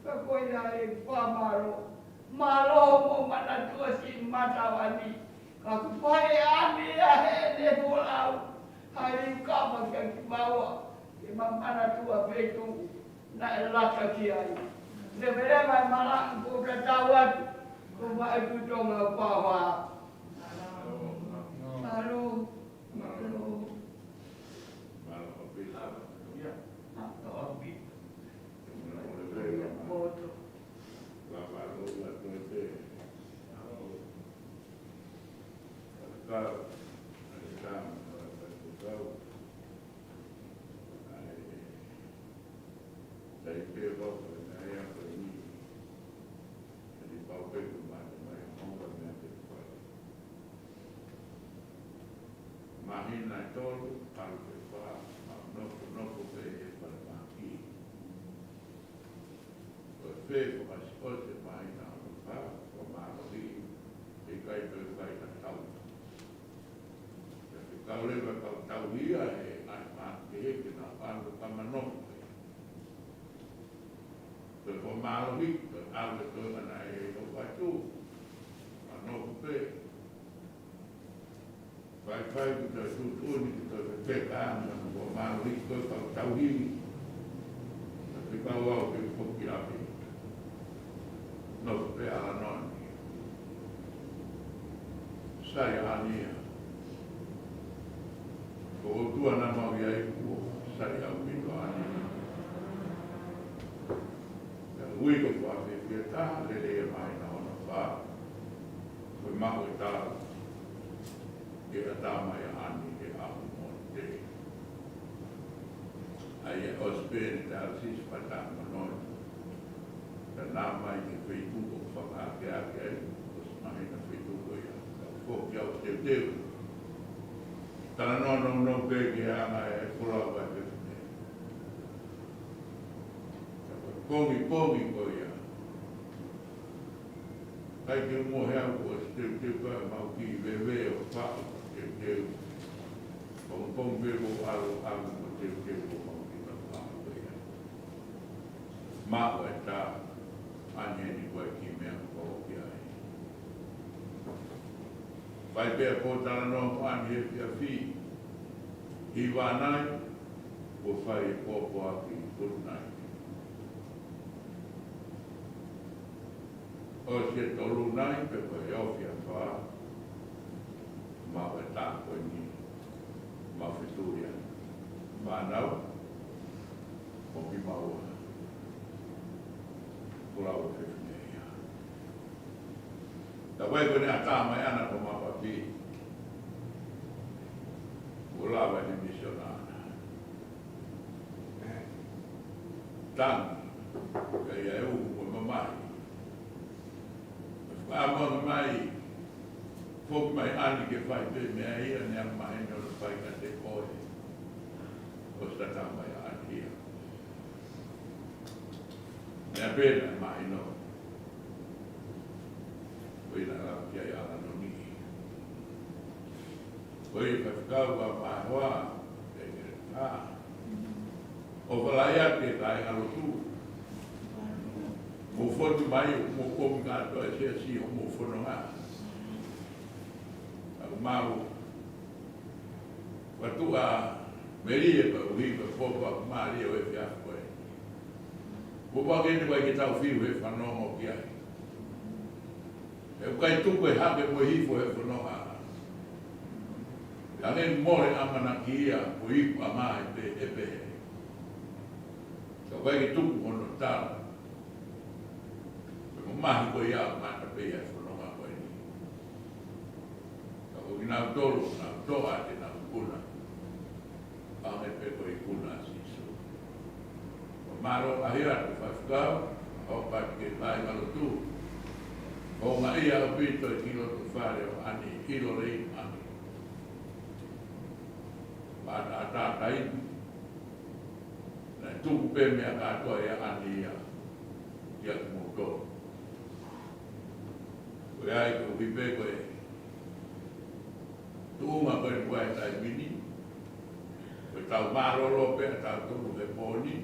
[SPEAKER 4] Ka koe ia e whamaro. Malo mo mana tua si matawani. Ka kupai ani a he ne pulau. Hai ukama kia ki maua. Ke mamana tua pe tu. Na e lata ki ai. Ne vere mai malang ko katawat. Ko mai tu tonga pawa. Malu, malu.
[SPEAKER 1] Malu api lava. Ya.
[SPEAKER 4] Atau api.
[SPEAKER 1] Foto.
[SPEAKER 4] Foto.
[SPEAKER 1] Lava lu la tu te. whakau, ai tāma, ai whakau. Dai pia wauka, nai apa ni. Jadi pau peku mata, mai honga mea te whai. Mahina i tolu, paru te wha, noko pe e para maki. Koe whe whakasi o te mahina o wha, o mahari, e kai pe kai na tau. Te kau lewa kau tau hia e ai maki heke na whandu kamanoko. Te ko mahari, te awe toa na e o watu, anoko pe. Vai ku te tūtūni ki te kāna ko mahari koe kau tauhiri. Te kau au ke whoki api. No pe ala noni. Sai ania. Ko o tua na mawi ai kuo, sai au pito ania. Te ui ko kua pe pia tā, lele e mai na ona wha. Koe mahu e tāu. E a tāma e ani e ahu mōni te. Ai e ospene te asis patama noi. Te nā mai te whituko whakake ake e, os mahi na whituko ia. Ka whoki au te teo. Tana no pe ke anga e kulau ai pe whine. Ka kongi ko ia. Kai ke mo hea ko te pa mau ki vewe o whao. Pong bebo alo ko te mau ki na whao ia. Mao e tā anieni koe ki mea ko ki ai. Pai pia ko tala no ani e pia whi. I wānai, ko whai e pōpō aki i kurunai. O se tolu nai pe koe eofia wha. Mau e tā koe ni. Mau whituria. Wānau, o ki maua. Kulau e whiwhinea. Ta wai koe ni a tā mai ana ko mapapi. Ulawa ni misionana. Tangi, kai e u ko mamai. Whamona mai, fok mai ani ke whai pe mea ia ni ang mai no le whai ka te koe. O stata mai ani ia. Nea pena mai no. Wina la kia i ala no ni. Koe ka whakau wa mai hoa, e kere tā. O whalai ake kai alo tū. Mo fotu mai mo komi ka to e si o mo fono nga. Au mau. Watu a meri e pa ui pa popa mari o e fia koe. Popa kene koe ki tau fiu e whanongo ki ai. E ukai tuku e hake po hifo e whanonga. Ane more amana ki ia po hifu a mai pe e pe. Ka koe ki tuku ono tala. Mahi ko ia mata pe ia whanonga koe ni. Ka koe nau tolo, nau toa te nau kuna. Ame pe koe kuna siso. Ko maro ahira te whafukau, hau pati ke lai malo tu. Ko ngā ia o pito e kilo tu whare o ani, kilo rei ani. Mata atatai. Nai tuku pe mea katoa ia ani ia. Ia kumoto. Koe ai ko wipe koe tuunga koe koe tai mini. Koe tau maroro pe tau turu he pōni.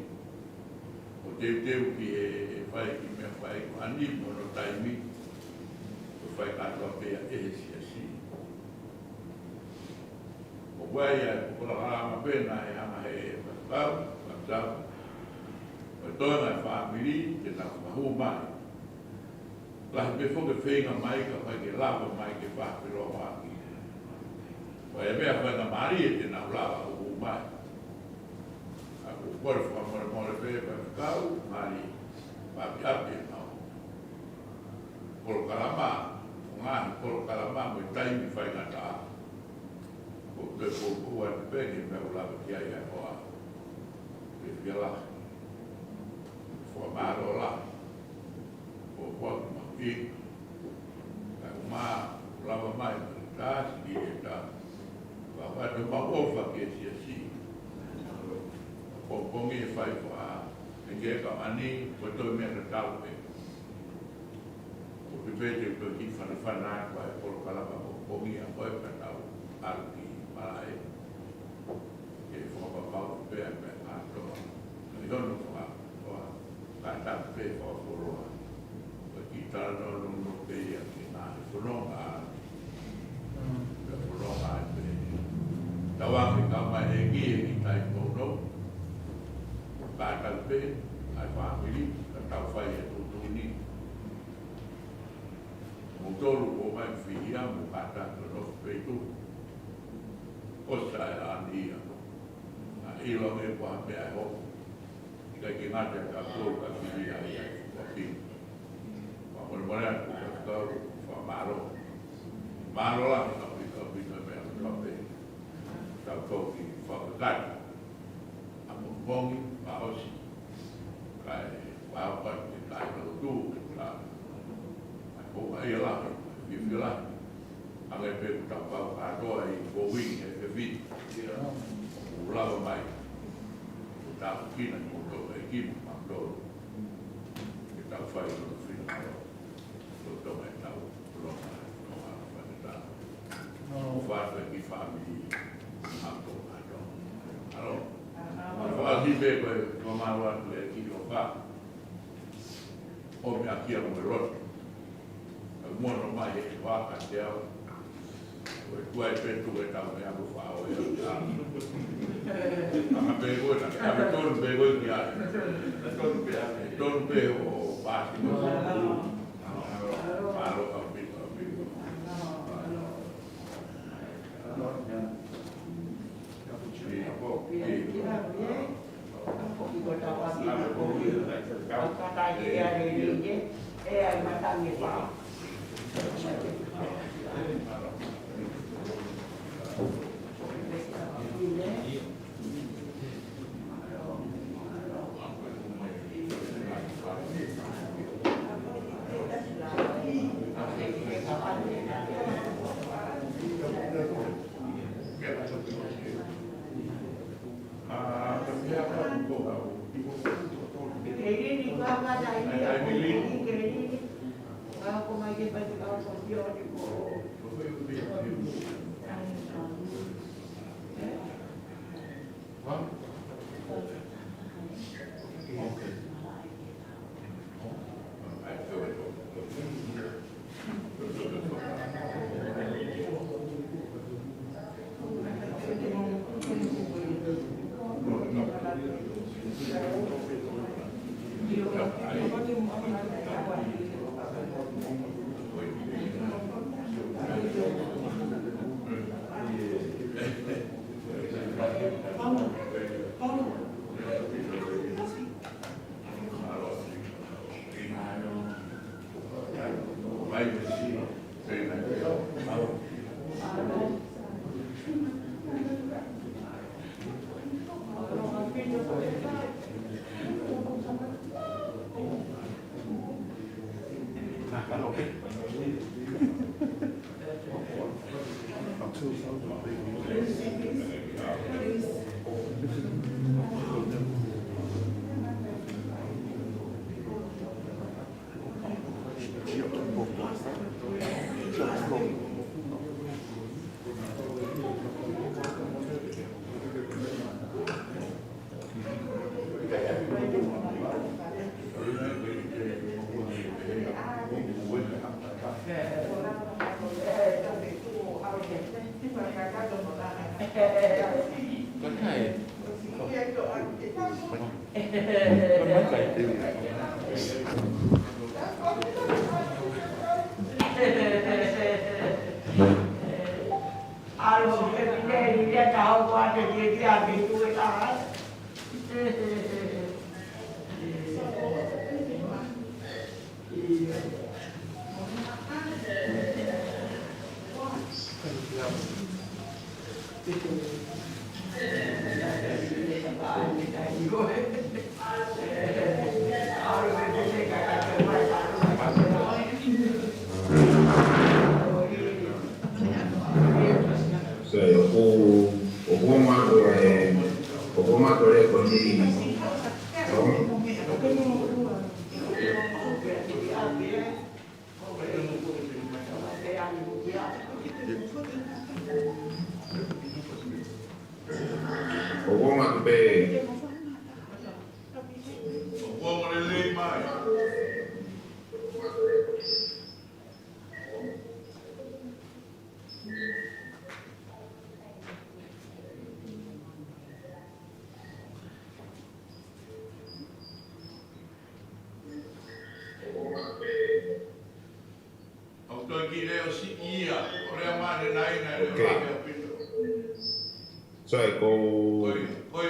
[SPEAKER 1] O teu ki e whai ki mea whai ko ani mono tai mi. Koe whai katoa pe a e si a si. O wai ai kukula harama pena e ama he e whakau, whakau. Koe toenga e whaamiri te nau mahu mai. Lahi me whoke whenga mai ka whai ke lava mai ke whakiro waki. Wai e mea whai ka mari e te nau lava o mai. Ako kore whamore more whea whai kau, mari whapi api e mau. Koro kalama, ngahi koro kalama mo i taimi whai ngata a. te po ua te pene me ula ki ai ai hoa. Te whiala. Fua maro la. O kwa ki. Ka uma lava mai ta si e ta. Wa wa te ma ofa ke si. O pongi e fai fa. E ke ka ani ko to me na tau pe. O te vete ko ki fa na kwa e por kala ba pongi a ko e pa tau. Alki mai. Ke fo ba ba pe pe a to. Ni dono fa. Ka ta pe fo ro. Ko ki ta no pe ya ki na fo no a. Fo no a pe. Tawang ka mai e ki ni tai ko no. Ka ta pe ai family ka ta fai e tu ni. Mo tolu o mai fia mo ka ta no pe tu. Osa ani ia. A ilo me kwa pe ai ho. Ika ki ngate ka ko ka fia ia ka pi. Wa mo mora ka ka fa maro. Maro la ka pi ka me ka pe. Ta ko ki fa ka. A mo bongi pa osi. Kai wa pa ki kai no tu la. Ko ai la ki la. Anga pe ta pa a do ai ko wi e vi lava mai ta kina ko to e ki ma do e ta fai no fino to mai ta lo no fa ta no fa ki family a to alo fa di be ko ma wa le ki lo fa o mi aquí a mo ro mo no mai e wa ka te Kuai petu e tau me amu whao e au. Anga pego e nake, ame tonu pego e ki ai. Tonu pego o pāti mo. Pāro au pito, au pito.
[SPEAKER 5] So o mato le ko ni o mato be
[SPEAKER 1] O mo le le mai. O to ki le o si ia, o le amare nai na le o pito.
[SPEAKER 5] so ko
[SPEAKER 1] Oi,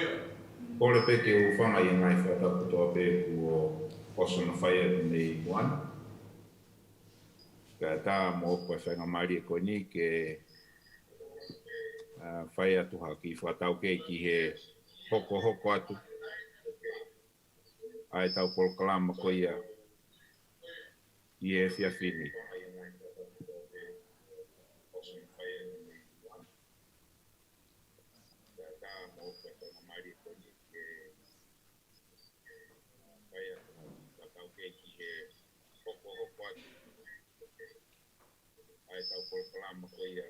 [SPEAKER 5] o le pe ke o fanga i ngai fa ta to be o oso na fire ni one ka ta mo ko fa nga mari ko ni ke fire tu ha ki fa ta ke ki he hoko atu ai tau por klama ko ia e fia fini ai tau por klama ko ia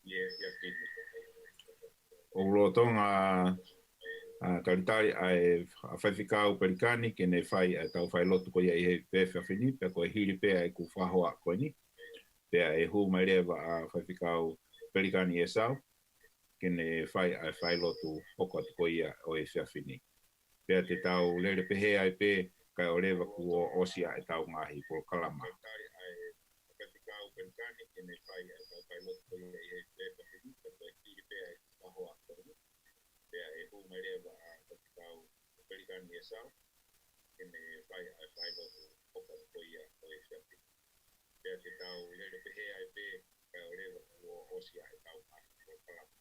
[SPEAKER 5] e fia fini o lo tonga taritari ai whaiwhikau perikani ke ne whai tau whai lotu ko ia i he pewha whini, pe ko e hiri pēa e ku whahoa koe ni. Pēa e hū mai rewa a whaiwhikau perikani e sau, ke ne whai ai whai lotu hoko atu ko ia o e whea whini. Pēa te tau lere pehe ai pē, kai o rewa ku o osia e tau ngahi po kalama. Whaiwhikau perikani ke ne whai ai tau whai lotu ko ia i he pewha whini, pe ko e hiri pēa e ku whahoa koe ni. Pea e hū mai rewa a whakikau perikani e sau, ke ne whai ai whai lotu hoka ko ia o e whiapi. Pea te tau lere pehe ai pē, kai o rewa ku o osia e tau mahi o kalama.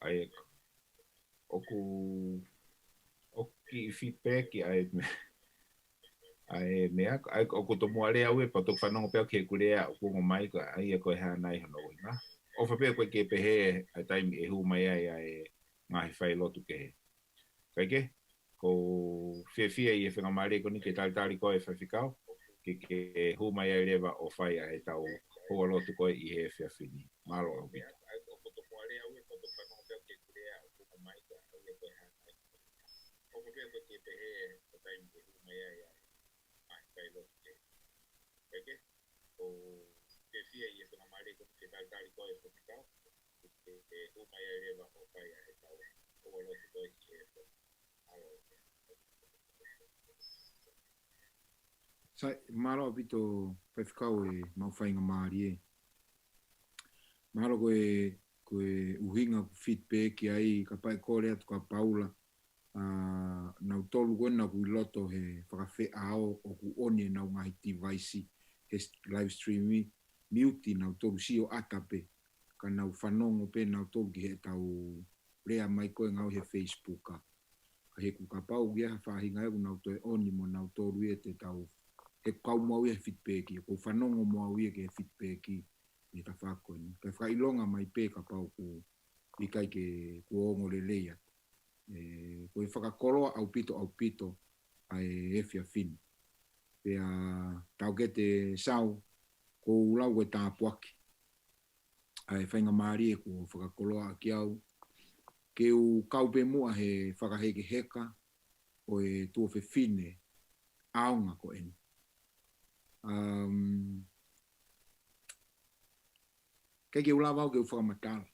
[SPEAKER 5] Ai oki feedback ai mea, ai oku to moare au e patok whanongo pēo ke kurea o kungo mai ko ai e koe hanai hono ina. O whapea koe ke pehe a taimi e hu mai ai ngahi whai lotu ke he. Kaike, ko whiawhia i e whangamare ko ni ke talitari koe e whawhikau, ke hu mai ai rewa o whai ai tau hoa lotu koe i he whiawhini. Malo au bita. O whapea koe ke pehe a taimi e hu mai ai ngahi whai lotu ke he. Kaike, ko whiawhia i e whangamare ko ni ke talitari koe e whawhikau, ke hu mai ai rewa o whai ai tau hoa lotu koe i he whiawhini.
[SPEAKER 6] Sai, maro apito whaiwhikau e mau whainga maari e. Maro koe uhinga ku feedback ki ai ka pai kore atu ka paula. Nau tolu koe na ku iloto he whakawhi ao o ku one nau ngahi device he live streami miuti nau tolu si o atape. Ka nau whanongo pe nau tolu ki he tau rea mai koe ngau he Facebook ka. Ka he ku ka pau kia whahinga e ku nau toe oni mo nau tolu e te tau he kau mau e feedback ko whanongo mau e ke feedback i ta whako ni. Ka whailonga mai pe ka pau ku i kai ke kuongo le leia. Ko i whakakoroa au pito ai e fia fin. Pea tau ke te sau ko ulau e tāpuaki. Ai whainga maari e ko whakakoroa ki au. Ke u kaupe mua he whakaheke heka o e tua whiwhine aonga ko eni. Kei ke ula wau ke u whakamatala.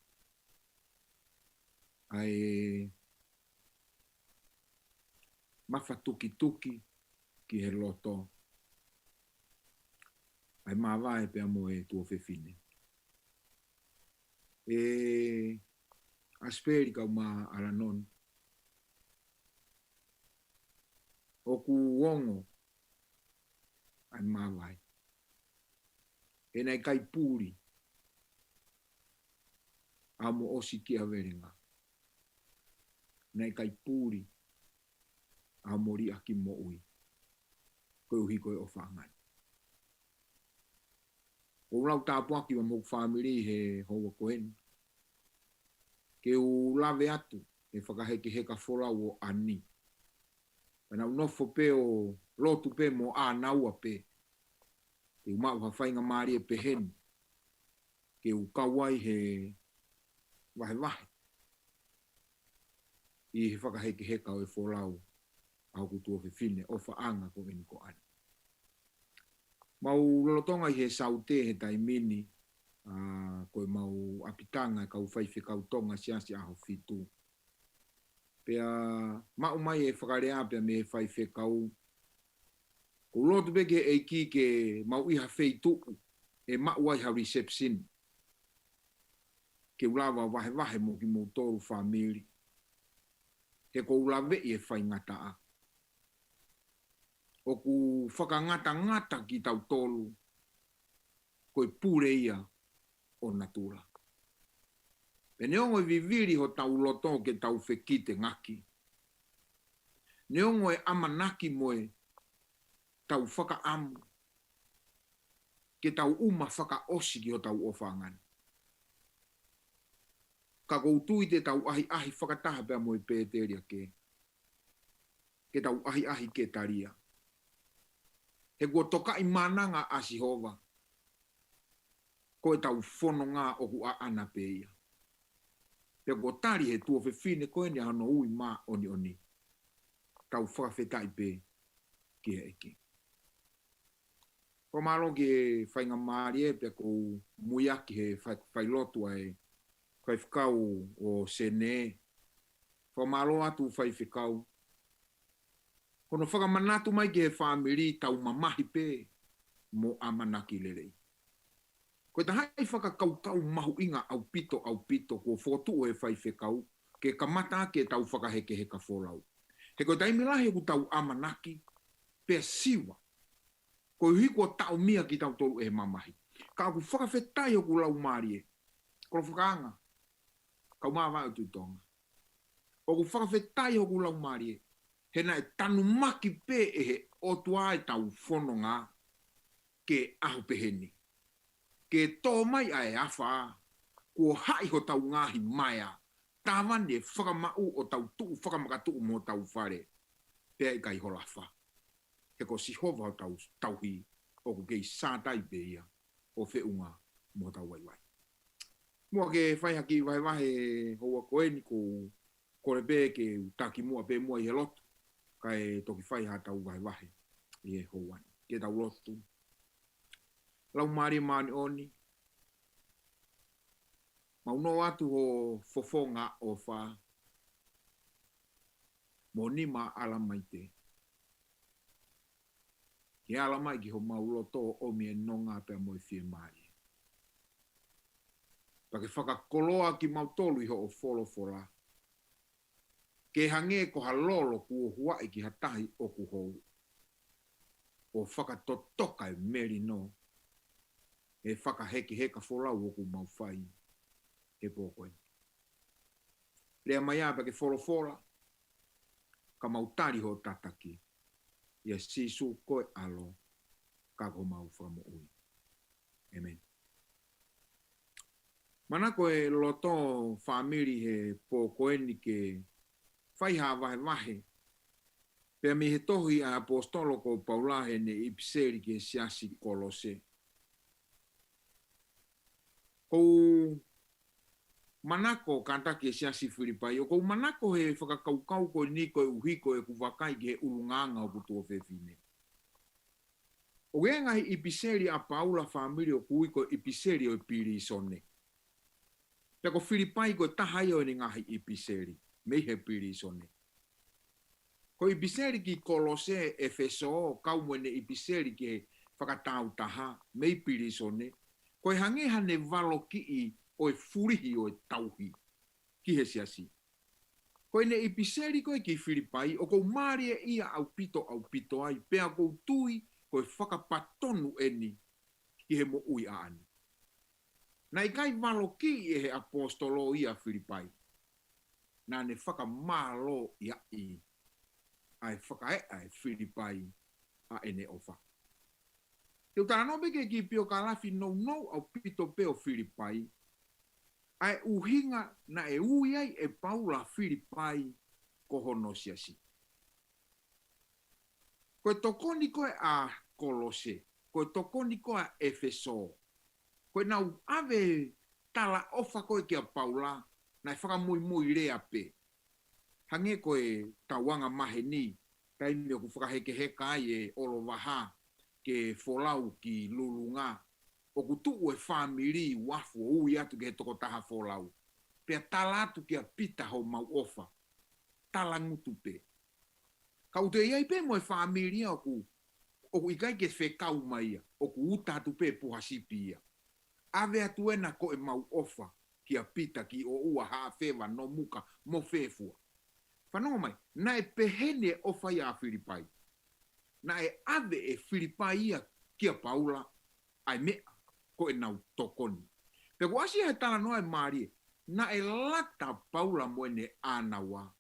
[SPEAKER 6] Ai mawha tuki ki he loto. Ai mawai pe amo e tua whiwhine. Asperi kau ma aranon. O ku wongo ai mawai. e nei kai pūri a mo osi ki a verenga. Nei kai pūri a mori a ki mo ui. Koe uhi koe o whaangani. O lau tāpua ki wa mok whamiri he hoa koen. Ke u lawe atu e whakaheke heka whola o ani. Pana unofo pe o lotu pe mo a naua pe. Ke u maa whawhainga maari e pehen. Ke u kawai he wahe wahe. I he whakaheke heka o e wholau. Au kutua whiwhine o whaanga ko eni ko ani. Mau lolotonga i he saute he taimini. Koe mau apitanga kau whaiwhi kau tonga siasi aho fitu. Pea mau mai e whakarea pea me whaiwhi kau. Ko lotu peke e ki ke mau iha wheitu e mau ai ha reception. Ke ulawa wahe wahe mo ki mo toru whamiri. Ke ko ulawe i e whaingata a. O ku whakangata ki tau tolu. Koe pure ia o natura. Pe neongo e viviri ho tau loto ke tau whekite ngaki. Neongo e amanaki moe tau whakaamu. Ke tau uma whakaosi ki ho tau ofangani. Ka koutui te tau ahi whakataha pia moe pēteria ke. Ke tau ahi ke taria. He kua toka i mananga a Sihova. Koe tau whono ngā oku a ana peia. Pe kua tari he tua whiwhine koe ni hano ui mā oni. Tau whakawhetai pe ki he eki. Ko malo ke whainga maari e pe kou muiaki he whailotu ai whaifkau o sene. Ko malo atu whaifkau. Kono whakamanatu mai ke he whamiri tau mamahi pe mo amanaki lerei. Koe tahai whakakaukau mahu inga au pito ko whotu o he whaifekau ke kamata ke tau whakaheke heka wholau. He koe taimilahi ku tau amanaki pe siwa. Koe hiko tau mia ki tau tolu e mamahi. Ka aku whakawhetai o ku lau maari e. Kono whakaanga. Kau mawa o tutonga. O ku whakawhetai o ku lau maari e. He na e tanu maki pe e he otua e tau whono ngā ke ahu peheni. Ke tō mai a e awha, ko hai ho tau ngahi maia, tāwane whakamau o tau tuu whakamakatu mo tau whare, pea i kai hola wha. He ko Sihova o tau tauhi, o ku kei sātai peia, o whiunga mo tau waiwai. Mua ke whaihaki waiwahe hoa koeni ko kore pe ke taki mua pe mua i he lotu, kai toki whaiha tau waiwahe i he hoani, ke tau lotu. Lau maari maani oni. Mauno atu ho fofonga o wha. Mo nima alamai te. Ke alamai ki ho mauloto o mie nonga pe mo i fie maari. Pake whakakoloa ki mautolu i ho o wholofola. Ke hange ko halolo ku o huai ki hatahi o ku hou. O whakatotoka e meri no. E whakaheke heka wholau o ku mauwhai e pōkoe. Lea mai apa ke wholofola, ka mautari ho tataki, ia sisu koe alo, ka ko mau whamo ui. Amen. Mana koe loto whamiri he pōkoe ni ke whaiha wahe, pea mi he tohi a apostolo ko Paulahe ne ipiseri ke siasi kolose. Kou manako kanta ke siasi Filipai, o kou manako he whakakaukau ko niko e uhiko e kuwakai ke he urunganga o kutua whewhine. O ngai ipiseri a Paula whamiri o kuiko ipiseri o piri sone. Peko Filipai ko tahai o ni ngahi ipiseri, mei he piri sone. Ko ipiseri ki kolose Efeso, kau mwene ipiseri ke whakatau taha, mei piri sone. Koe hangeha ne walo ki i o e furihi o e tauhi. Ki he siasi. Koe ne ipiseri koe ki Filipai, o kou maari e ia au pito ai, pea kou tui koe whakapatonu eni i he mo ui a ani. Na i kai malo ki i he apostolo ia Filipai. Na ne whaka malo ia i ai whakae ai Filipai a ene ofa. Te utara no beke ki pio ka lafi no au pito peo Filipai. Ai uhinga na e ui ai e Paula Filipai ko hono siasi. Koe tokoni koe a Kolose, koe tokoni koe a Efeso, koe nau ave tala ofa koe kia Paula, na e whakamui rea pe. Hange koe tawanga mahe ni, kai mea ku whakaheke heka ai e olo waha, ke folau ki lulunga, o ku tuu e whamiri wafu o ui atu ke he toko taha folau. Pea tala atu kia pita ho mau ofa, tala ngutu pe. Kau te iai pe mo e whamiri o ku ikai ke whekau mai, o ku uta atu pe puhasipi ia. Ave atu ena ko e mau ofa, kia pita ki o ua haa whewa no muka mo whewhua. Whanonga mai, na e pehene ofa ia Filipai. Na e ave e Filipai ia kia Paula, ai mea ko e nau tokoni. Pe ku asi hai tala noa e Marie, na e lata Paula mo ene anawa,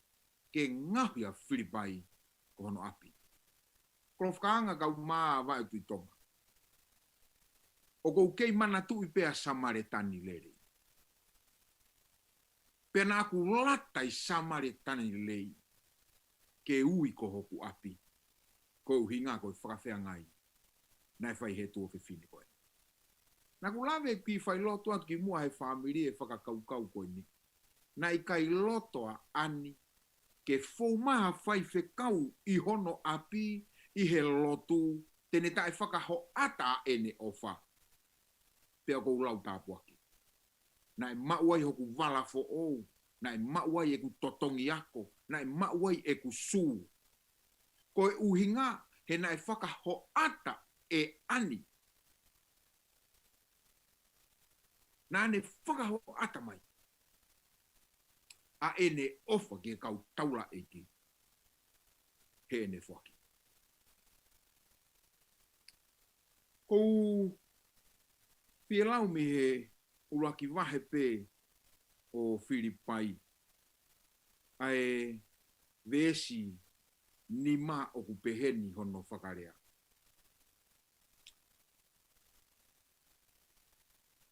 [SPEAKER 6] ke ngahia Filipai ko hono api. Kono whakaanga kau maa vai tui tonga. O kou kei mana tui pea Samaritani lere. Pena aku latai Samaritani lei, ke ui ko hoku api, ko uhinga ko whakawhea ngai, nai whai he tuo whiwhini koe. Nā ku lawe ki whai loto atu ki mua he whamiri e whakakaukau koe ni, nai kai loto a ani, ke whaumaha whai whekau i hono api, i he lotu, tene tae whakaho ata ene ofa. Pea kou lau tāpuaki. Nai mauai hoku wala fo ou, nai mauai e ku totongi ako, nai mauai e ku sū. Koe uhinga, he nai whakaho ata e ani. Nā ne whakaho ata mai. A ene ofa ke kau taula e ki. He ene whaki. Kou whielau mi he uraki wahe pē o Filipai. Ai vesi ni mā o ku peheni hono whakarea.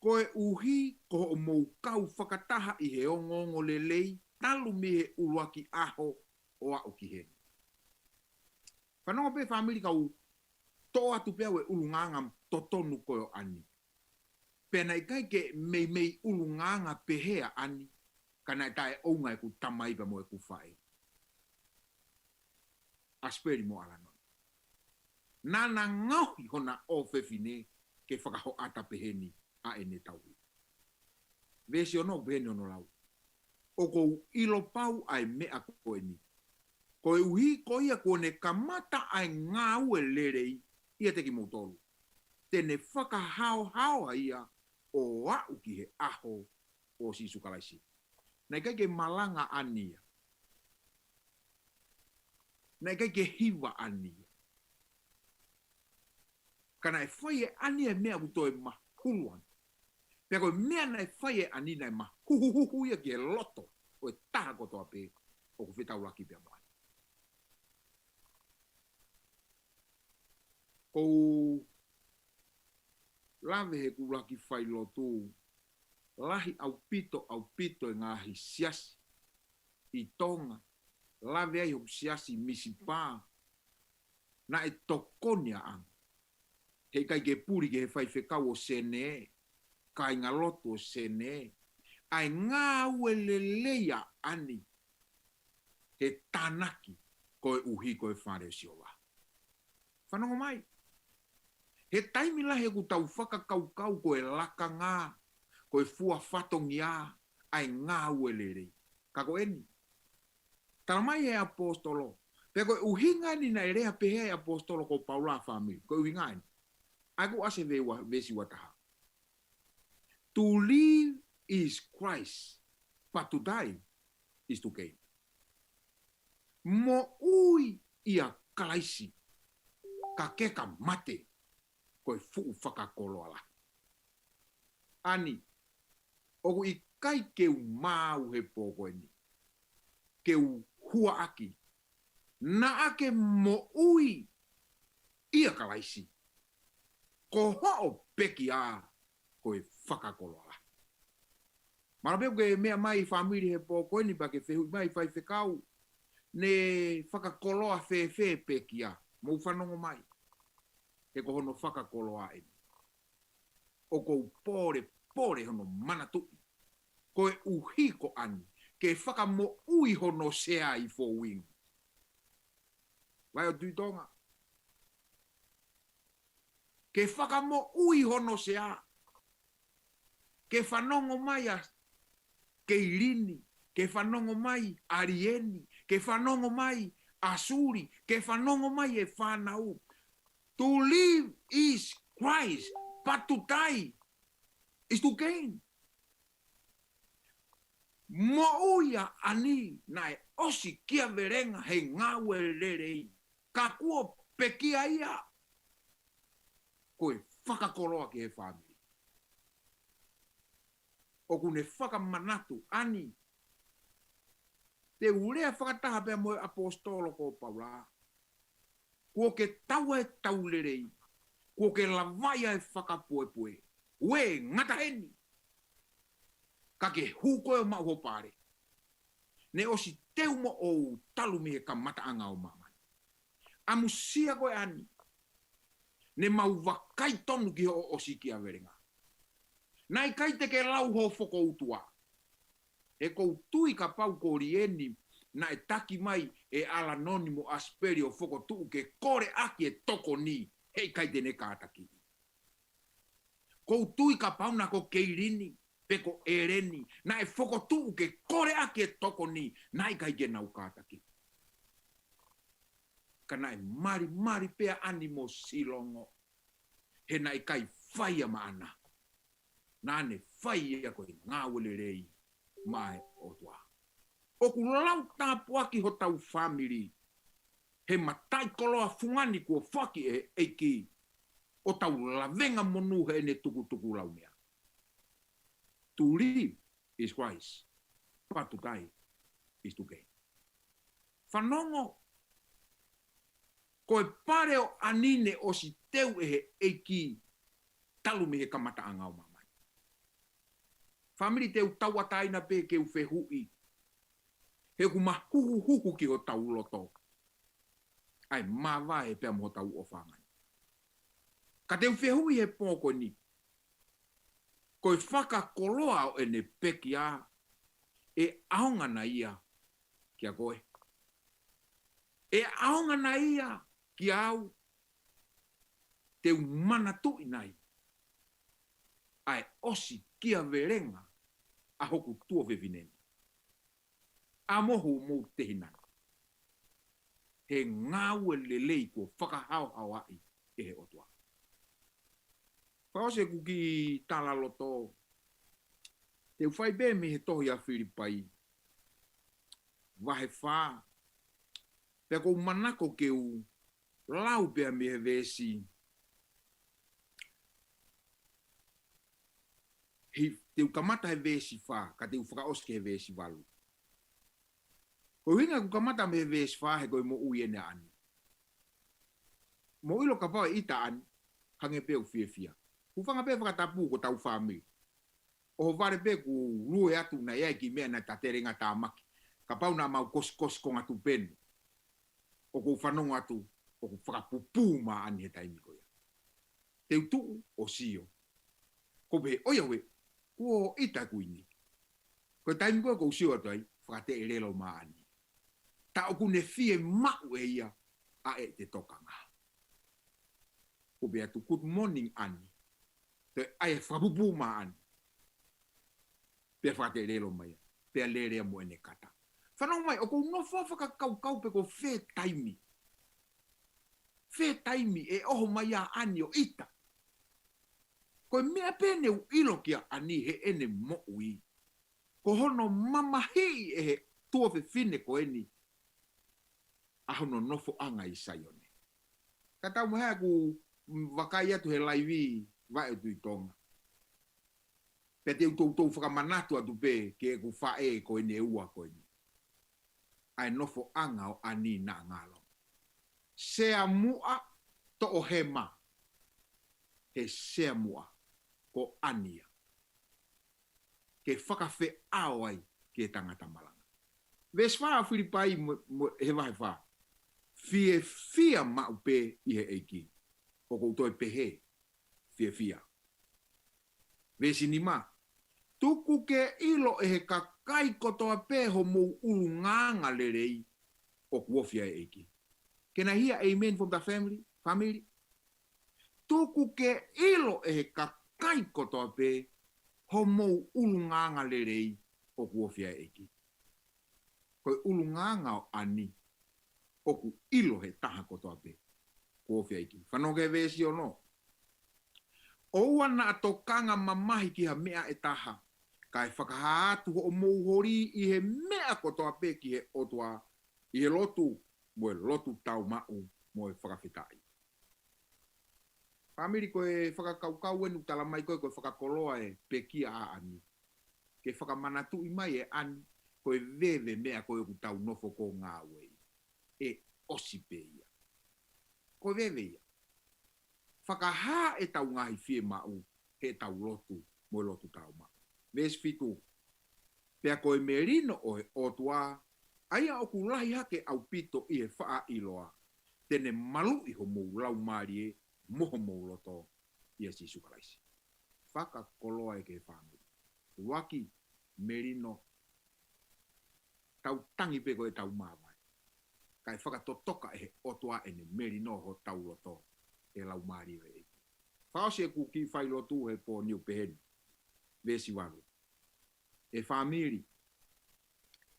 [SPEAKER 6] Koe uhi ko o mou kau whakataha i he ongongo lelei, talu mi he uruaki aho o a uki he. Whanonga pe whamiri kau tō atu pia we ulunganga totonu koe o ani. Pena i kai ke mei ulunganga pehea ani, kana i tae ounga e ku tamaipa mo e ku whae. Asperi mo ala non. Nana ngauhi hona o whewhine ke whakaho ata peheni a ene tauhi. Vesi ono peheni ono lau. O kou ilo pau ai mea koe ni. Koe uhi ko ia kone kamata ai ngā ue lerei ia teki moutolu. Tene whakahao ia o au ki he aho o si sukalaisi. Nei kai ke malanga ania. Nei kai ke hiwa ania. Kana e whai e ania mea uto e mahuluan. Pea koe mea nei whai e ani nei mahuhuhu ia ki e loto o e taha kotoa pe o ku whetau laki pea mai. Kou lawe he ku laki whai lotu, lahi au pito e ngahi siasi, i tonga, lawe ai hoku siasi misi pā, na e tokonia ang. He kai ke puri ke he whai whekau o sene, kai ngā loto o sene, ai ngā ue leleia ani, he tanaki koe uhi koe whare siowa. Whanongo mai. He taimi la he ku tau whakakaukau koe laka ngā, koe fua whatongi a, ai ngā uelere. Kako eni. Tala mai he apostolo. Pea koe uhinga ni na erea pehe he apostolo ko Paula whamiri. Koe uhinga ni. Ai ku ase vesi wataha. To live is Christ, but to die is to gain. Mo ui ia kalaisi, ka keka mate, koe fuu whakakolo ala. Ani, oku I kai keu mau he pōko ni. Keu hua aki. Na ake mo ui ia kalaisi. Ko ho'o peki a koe whakakolo ala. Marapeo ke mea mai family he pōko ni pa ke whehui mai whai whekau. Ne whakakoloa whewhe peki a. Mou whanongo mai. He ko hono whakakoloa e. O kou pore hono manatu. Koe uhiko ani. Ke whakamo ui hono sea I fōwingu. Vai o tuitonga. Ke whakamo ui hono sea. Ke whanongo mai a Keirini. Ke whanongo mai Arieni. Ke whanongo mai Asuri. Ke whanongo mai e whanau. To live is Christ. But to die is to gain. Mo uia ani nai osi kia verenga he ngawe lerei. Ka kua pekia ia. Koe whakakoloa ki he family. O kune whakamanatu ani. Te urea whakataha pia moe apostolo ko Paula. Kua ke tau e tau lerei. Kua ke lavaia e whakapuepue. We ngata heni. Ka ke huko e mau hopare. Ne osi teu mo o talumi he ka mata anga o mamai. Amusia koe ani. Ne mau wakai tonu ki ho osi ki a verenga. Nai kai te ke lau ho foko utua. E kou tui ka pau ko rieni na e taki mai e alanonimo asperio foko tuu ke kore aki e toko ni. Hei kai te ne kātaki. Kou tui ka pau na ko keirini. Peko ereni, na e whokotu ke kore ake toko ni, na i kai genau kātaki. Ka na e mari pea animo silongo, he na i kai whaia maana. Na ne whaia koe ngāwele rei, mai o tua. Oku lau tāpuaki ho tau family, he matai koloa fungani kua whaki e eiki, o tau lavenga monu he ne tuku lau mea. To live is Christ, but to die is to gain. Whanongo, koe pareo anine o si teu e he eiki talumi he kamata anga o mamai. Family teu tau ataina pe ke u whehui. He ku mahuhu ki o tau loto. Ai mawa e pia mo tau o whangai. Ka teu whehui he pōko ni. Koe whakakoloa o ene peki a e aonga na ia ki a koe. E aonga na ia ki au te manatu inai. Ai osi kia verenga a hoku tua vevineni. A mohu mou te hinana. He ngāwe lelei ko whakahau hawai e he otua. Paose kuki tala loto. Te whai be me he tohi a Whiripai. Wahe whā. Pea kou manako ke u lau pea me he vesi. Te u kamata he vesi whā, ka te u whakaoske he vesi walu. Ko hinga ku kamata me he vesi whā he koe mo ui ene ani. Mo ilo ka pao ita ani, hange pe u fia. Ku whanga pe whakatapu ko tau whāmi. O vare pe ku rue atu na iai ki mea na taterenga tā maki. Ka pau na mau kos ko ngatu penu. O ku whanongo atu, o ku whakapupu ma ani he taimi ko ia. Te utu o sio. Ko pe oia we, kuo ita kuini. Ko taimi ko sio atu ai, whakate e relo ma ani. Ta o ku ne fie mau e ia, a e te tokanga. Ko pe atu good morning ani. Te ai whapupu ma ani. Pea whakate relo mai. Pea lerea mo ene kata. Whanau mai, o kou no whakakau pe ko whē taimi. Whē taimi e oho mai a ani o ita. Ko mea pene u ilo kia ani he ene mo ui. Ko hono mamahi e he tua whine ko eni. A hono nofo anga I saione. Ka tau mea ku wakai atu he laivi vai tu i tonga. Pe te utou whakamanatu atu pe ke ku whae ko ene ua ko ene. Ai nofo anga o ani na ngalo. Sea mua to o he ma. He sea mua ko ania. Ke whakawhe awai ke tangata malanga. Ves wha Filipai he vai wha. Fia mau pe i he eiki. O koutou pe he. Fia. Vesi ni ma. Tuku ke ilo e he kakai kotoa pe ho mou ulunganga lerei o kuofia e eiki. Can I hear amen from the family? Tuku ke ilo e he kakai kotoa pe ho mou ulunganga lerei o kuofia e eiki. Koe ulunganga o ani o ku ilo he taha kotoa pe kuofia e eiki. Whanoke vesi o no. Oua na atokanga mamahi ki ha mea e taha. Kai whakahaatu ho mouhori i he mea kotoa pe ki he otua i he lotu mo lotu tau mau mo e whakawhitai. Pamiri koe whakakaukau enu tala mai koe whakakoloa e pe kia a ani. Ke whakamanatu i mai e ani koe vewe mea koe ku tau nofo ko ngā wei. E osipe ia. Koe vewe ia. Whakaha e tau ngahi fie mau he tau lotu mo lotu tau mau. Ves fitu. Pea koe merino o he otua aia o kulahi hake au pito i he wha iloa. Tene malu i ho mou lau marie moho mou loto i e sisu karaisi. Whaka koloa e ke whangu. Waki merino tau tangi pe koe tau mawai. Kai whaka totoka e he otua ene merino ho tau loto e lau marie o e. Whaose ku ki whai lotu he po niu peheni. Vesi waru. E whamiri,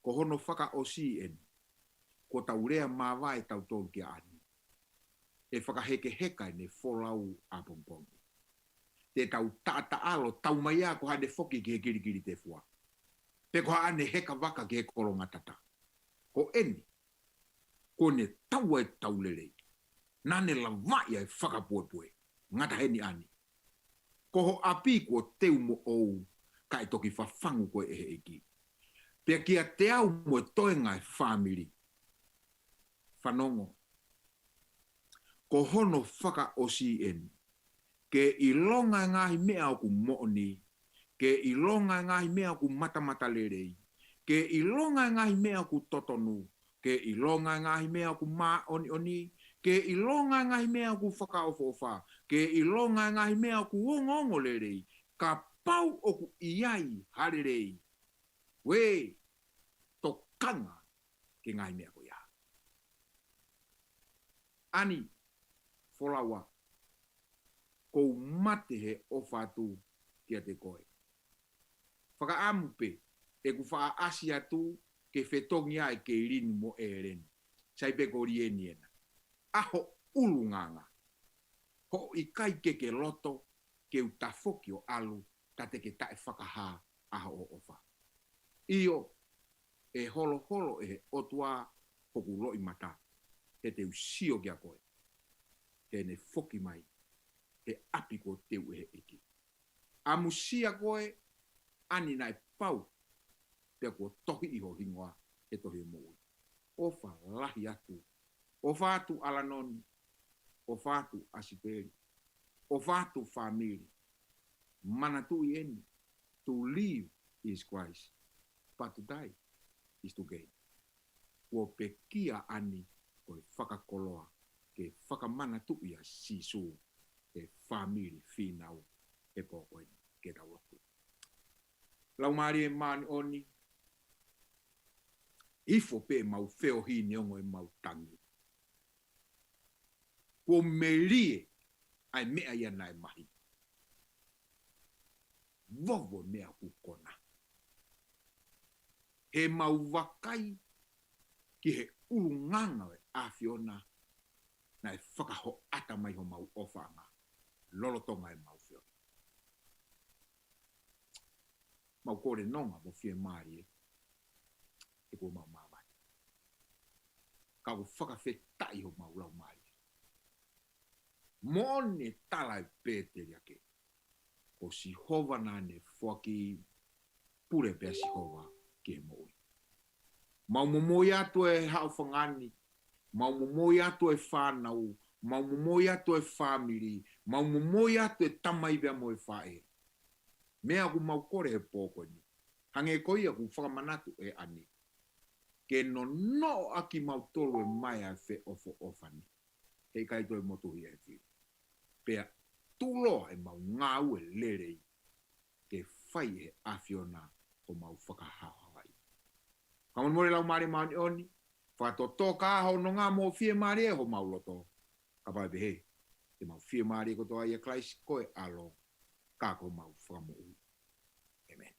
[SPEAKER 6] ko hono whaka o si en, ko tau rea mawai tau tōru ki ani. E whakaheke heka ne wholau a pongpongi. Te tau tata alo, tau mai a ko hane whoki ki he kirikiri te fua. Te ko hane heka waka ki he koronga tata. Ko eni, ko ne tau e tau lerei. Nane la vai e whakapuepue, ngata heni ani. Ko ho api ko teu mo ou, kai toki whawhangu koe e he eki. Pea kia te au mo toenga e whamiri. Whanongo. Ko hono whaka o si en. Ke i longa ngahi mea o ku mooni. Ke i longa ngahi mea o ku matamata lerei. Ke i longa ngahi mea o ku totonu. Ke i longa ngahi mea o ku maa oni. Ke i longa ngahi mea o ku whaka ofa. Ke i longa ngahi mea o ku ongongo lerei. Ka pau o ku iai harerei. We, tokanga ke ngai mea ko ia. Ani, folawa, kou mate he ofatu kia te koe. Whaka amupe, e ku wha asia tu ke whetongi ai ke irini mo e reni. Saipe ko rieni ena. Aho ulunganga. Ho i kai ke loto ke utafoki o alu tate ke tae whakaha aho o ofa. Io e holo e otua hoku loi mata he te usio kia koe. He ne foki mai he api ko teu e eki. Amusia koe ani nai pau te ko tohi iho hingoa e tohi moui. Ofa lahi atu. Ofa atu alanoni. Ofa atu asiperi. Ofa atu family. Mana tu ieni. To live is Christ. But to die is to gain. Ko pekia ani ko whakakoloa ke whakamana tu ia sisu e family finau e pōkoe ke tauloku. Lau maari e maani oni ifo pe mau feo hi neongo e mau tangi. Ko melie ai mea ia nai mahi. Vovo mea kukona. He mau wakai ki he ulunganga e awhiona na e whakaho ata mai ho mau ofanga. Lolotonga e mau whio. Mau kore nonga mo whie maari e ko mau mawai. Ka ko whakawhetai ho mau lau maari. Mone talai pēteri ake. Ko si hova nane fuaki pure pea si hova ke moi. Mau momoi atu e hao whangani, mau momoi atu e whanau, mau momoi atu e family, mau momoi atu e tamai bea mo e whae. Mea ku mau kore e pōko ni. Hange koia ku whakamanatu e ani. Ke no aki mau tolu e mai a fe ofo ofani. Hei kai toi motuhi e whiri. Pea tulo e mau ngau e lerei. Ke whai e awhiona o mau whakahawai. Kaman mori lau maari maani oni. Whatoto ka aho no ngā mo fie maari e ho mau loto. Ka pai behe. Te mau fie maari e kotoa ia klaisi koe alo. Ka ko mau whamo ui. Amen.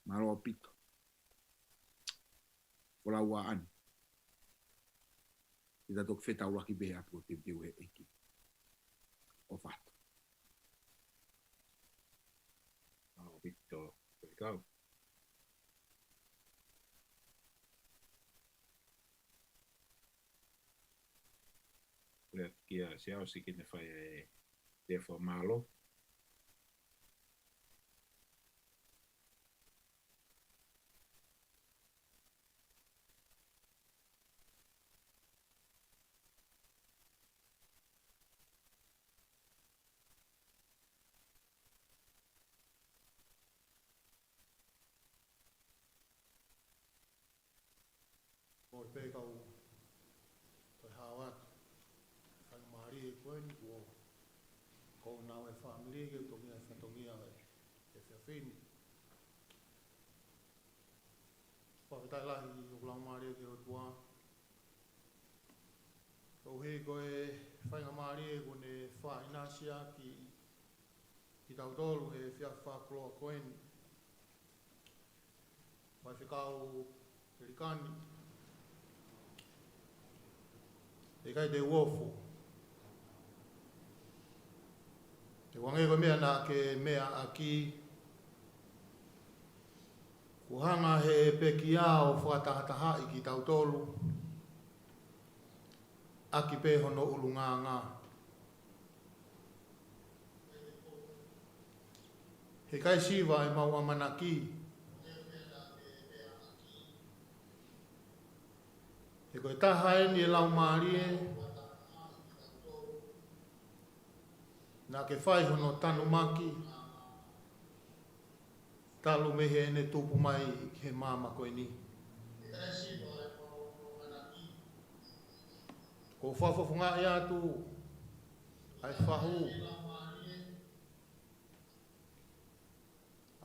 [SPEAKER 6] Maro pito. Ola ua ani. Ita tok feta uraki behe apu te teu he eki. O fato.
[SPEAKER 5] Maro pito. Kau. Lea kia se au si kine whai e te wha malo.
[SPEAKER 3] Mo te kau toi hawat kan mari e koe ni o ko nau e family ke tongia e whiawhini. Whakatai lahi o kulau mari ke o tua. Kau he koe whainga mari e kone wha inasia ki tautolu he whiawhakloa koe ni. Wai whikau Perikani. E kai te uofo. Te wangego mea na ke mea aki. Kuhanga he peki ao whakatahataha i ki tautolu. Aki pe hono ulu ngā. He kai siwa e mau amanaki. He koe taha e ni e lau maari e. Nā ke whai hono tanu maki. Talu mehe ene tupu mai he māma koe ni. Ko whawhawhunga i atu. Ai whahu.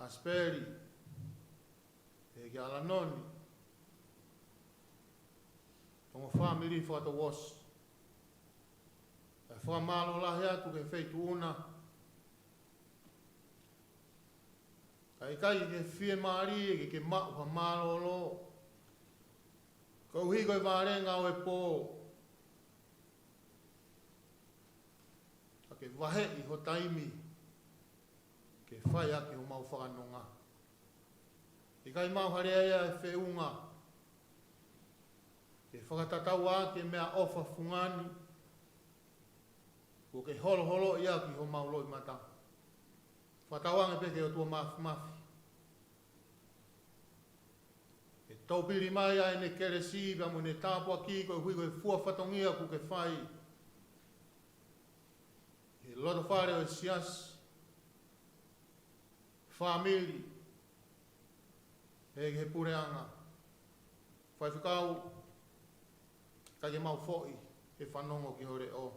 [SPEAKER 3] Asperi. He ki ala noni. Tonga family whata was. Ai whamalo lahi atu ke wheitu una. Ai kai ke whie maari ke mau ha malolo. Kau hi koe vārenga o e pō. A ke wahe i ho taimi. Ke whai ake ho mau whakanonga. I kai mau harea ia e whiunga. Ke whakatatau ake mea ofa fungani. Ko ke holo holo ia ki ho mau loi mata. Whatawange peke o tua mafi. E taupiri mai ai ne kere siba mo ne tāpua ki koe hui koe fua whatongia ku ke whai. E loto whare o sias. Family. E he pureanga. Whai whikau. Ka ke mau fōi. E whanongo ki hore o.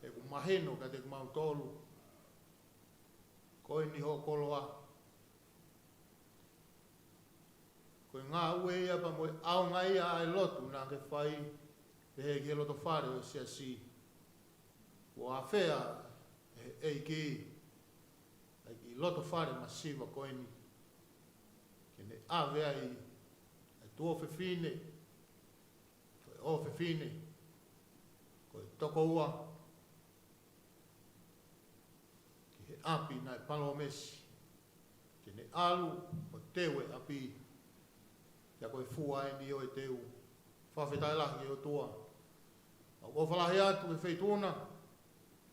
[SPEAKER 3] E ku maheno ka te ku mau tolu. Koe ni ho koloa. Koe ngā ue ia pa moe au ngai a e lotu nā ke whai. Te he ke loto whare o sia si. O a whea e ki. Ai ki loto whare masiva koe ni. Ke ne awe ai. Ai tuo whiwhine. Koe o whiwhine. Koe toko ua. Api nai palo mesi. Ke ne alu o tewe api. Ia koe fua e ni o e teu. whawhetai lahi o toa. O whalahi atu e whaituna,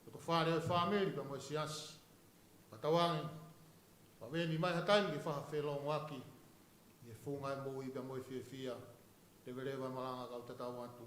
[SPEAKER 3] o to whare o whameri ka moe siasi. Patawangi, whaweni mai hataimi ki whaha whelongo aki, i e whungai mo i ka moe whia, te verewa malanga kau tatau atu.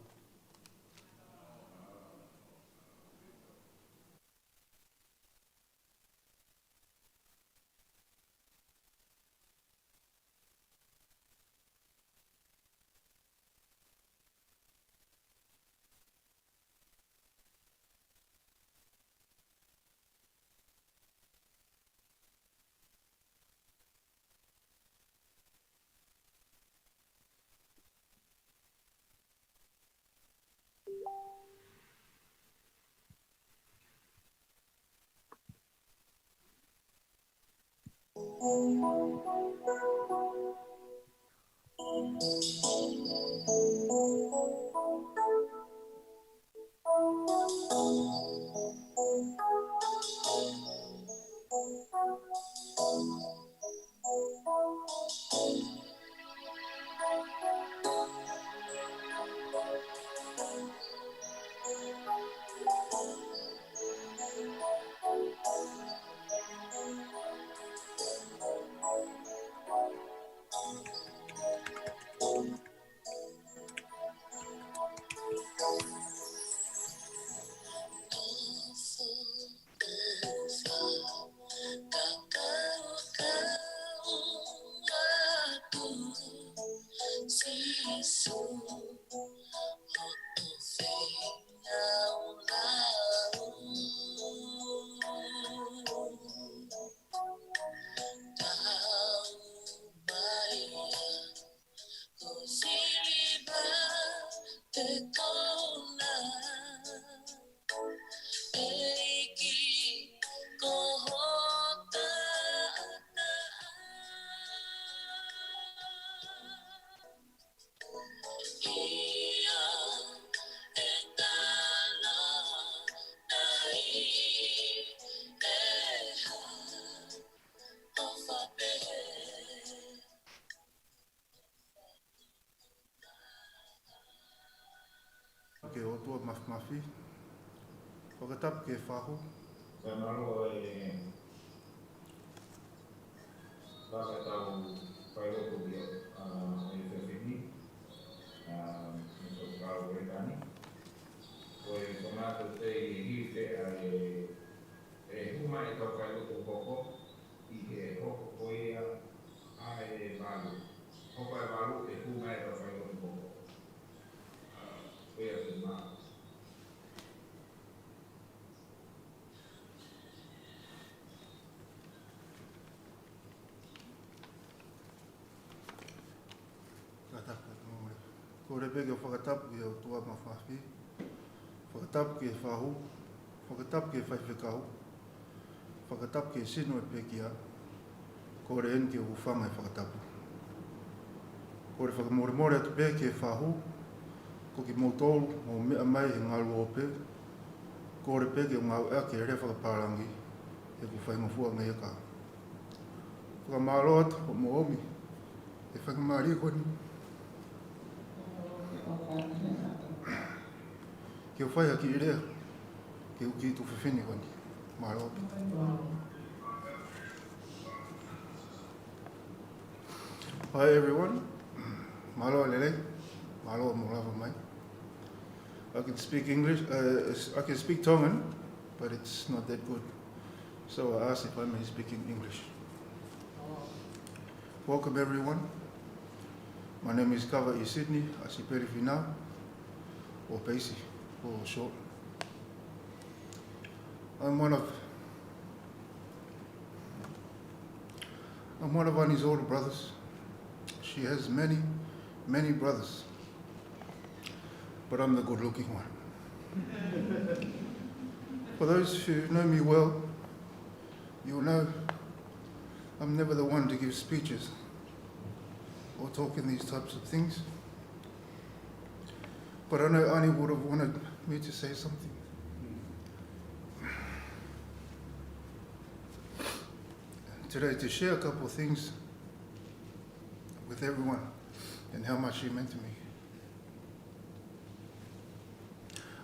[SPEAKER 7] Ke o tua mafi, whakatap ke whahu.
[SPEAKER 5] Ka maro e whakatau whairoto ki e whewhini, so karo Perekani. Ko e whangato te i hirte e huma e tau whairoto koko, i ke hoko koea a e walu. Hoko e walu e huma e tau whairoto koko. Koea te maa.
[SPEAKER 7] Ko repe ke whakatap ke o tua mawhafi, whakatap ke whahu, whakatap ke whaiwhekau, whakatap ke sino e pekia, ko re en ke uwhanga e whakatapu. Ko re whakamoremore atu pe ke whahu, ko ki motolu o mea mai e ngalu ope, ko re pe ke o ngau ea ke re whakaparangi e ku whaingofua ngai aka. Whakamaro atu o moomi, e whakamari koni. Ke whai aki i rea, ke uki tu whiwhini koni, maro opi. Hi everyone, malo lele, malo mo mai. I can speak English, I can speak Tongan, but it's not that good. So I asked if I may speak in English. Welcome everyone. My name is Kava I Sydney, Asiperi Fina, or Pacey, for short. I'm one of Ani's older brothers. She has many, many brothers, but I'm the good-looking one. For those who know me well, you'll know I'm never the one to give speeches or talk in these types of things. But I know Ani would have wanted me to say something. Today to share a couple of things with everyone and how much she meant to me.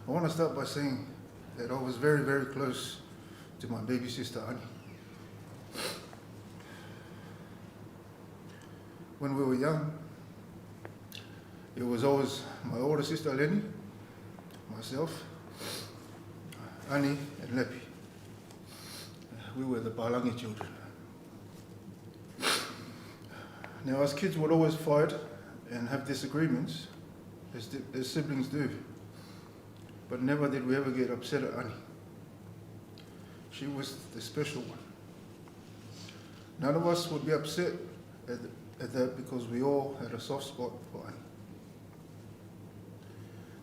[SPEAKER 7] I want to start by saying that I was very, very close to my baby sister, Ani. When we were young, it was always my older sister, Lenny, myself, Ani, and Lepi. We were the Palangi children. Now, as kids would always fight and have disagreements, as siblings do. But never did we ever get upset at Ani. She was the special one. None of us would be upset at that because we all had a soft spot for Ani.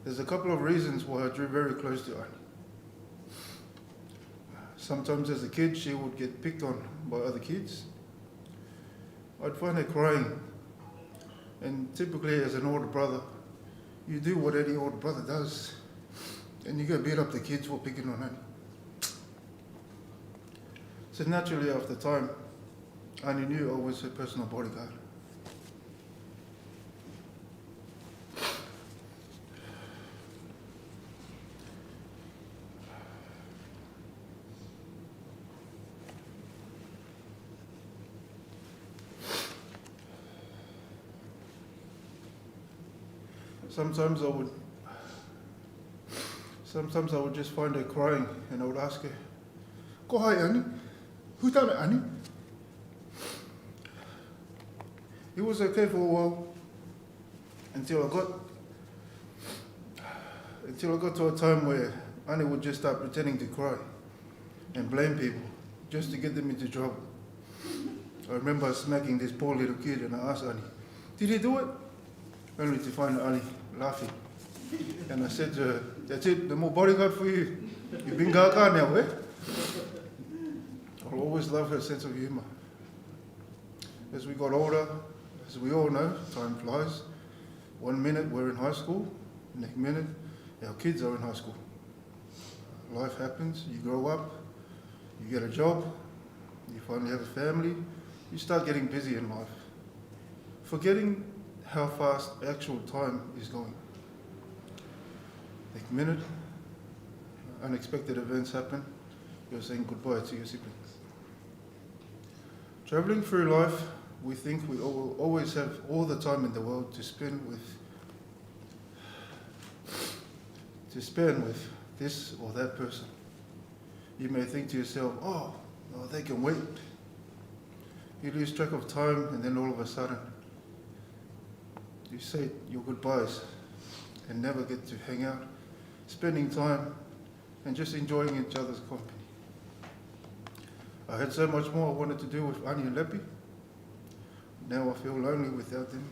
[SPEAKER 7] There's a couple of reasons why I drew very close to Ani. Sometimes as a kid, she would get picked on by other kids. I'd find her crying. And typically as an older brother, you do what any older brother does. And you go beat up the kids for picking on Ani. So naturally after time, Ani knew I was her personal bodyguard. Sometimes I would just find her crying and I would ask her, "Ko hai Ani? Hu tana Ani?" It was okay for a while until I got to a time where Ani would just start pretending to cry and blame people just to get them into trouble. I remember smacking this poor little kid and I asked Ani, "Did he do it?" Only to find Ani laughing. And I said to her, "That's it, no more bodyguard for you. You've been gaga now, eh?" I'll always love her sense of humour. As we got older, as we all know, time flies. 1 minute we're in high school, next minute our kids are in high school. Life happens, you grow up, you get a job, you finally have a family, you start getting busy in life, forgetting how fast actual time is going. Next minute, unexpected events happen, you're saying goodbye to your siblings. Traveling through life, we think we always have all the time in the world to spend with this or that person. You may think to yourself, oh, they can wait. You lose track of time and then all of a sudden, you say your goodbyes and never get to hang out, spending time and just enjoying each other's company. I had so much more I wanted to do with Ani and Lepi. Now I feel lonely without them.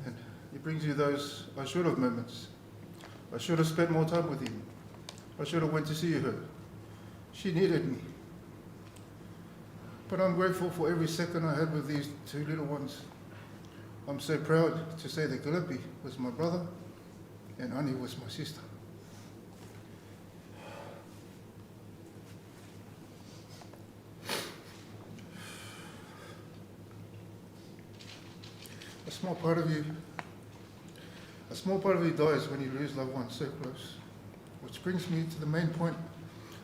[SPEAKER 7] And it brings you those I should have moments. I should have spent more time with him. I should have went to see her. She needed me. But I'm grateful for every second I had with these two little ones. I'm so proud to say that Lepi was my brother and Ani was my sister. A small part of you dies when you lose loved ones so close. Which brings me to the main point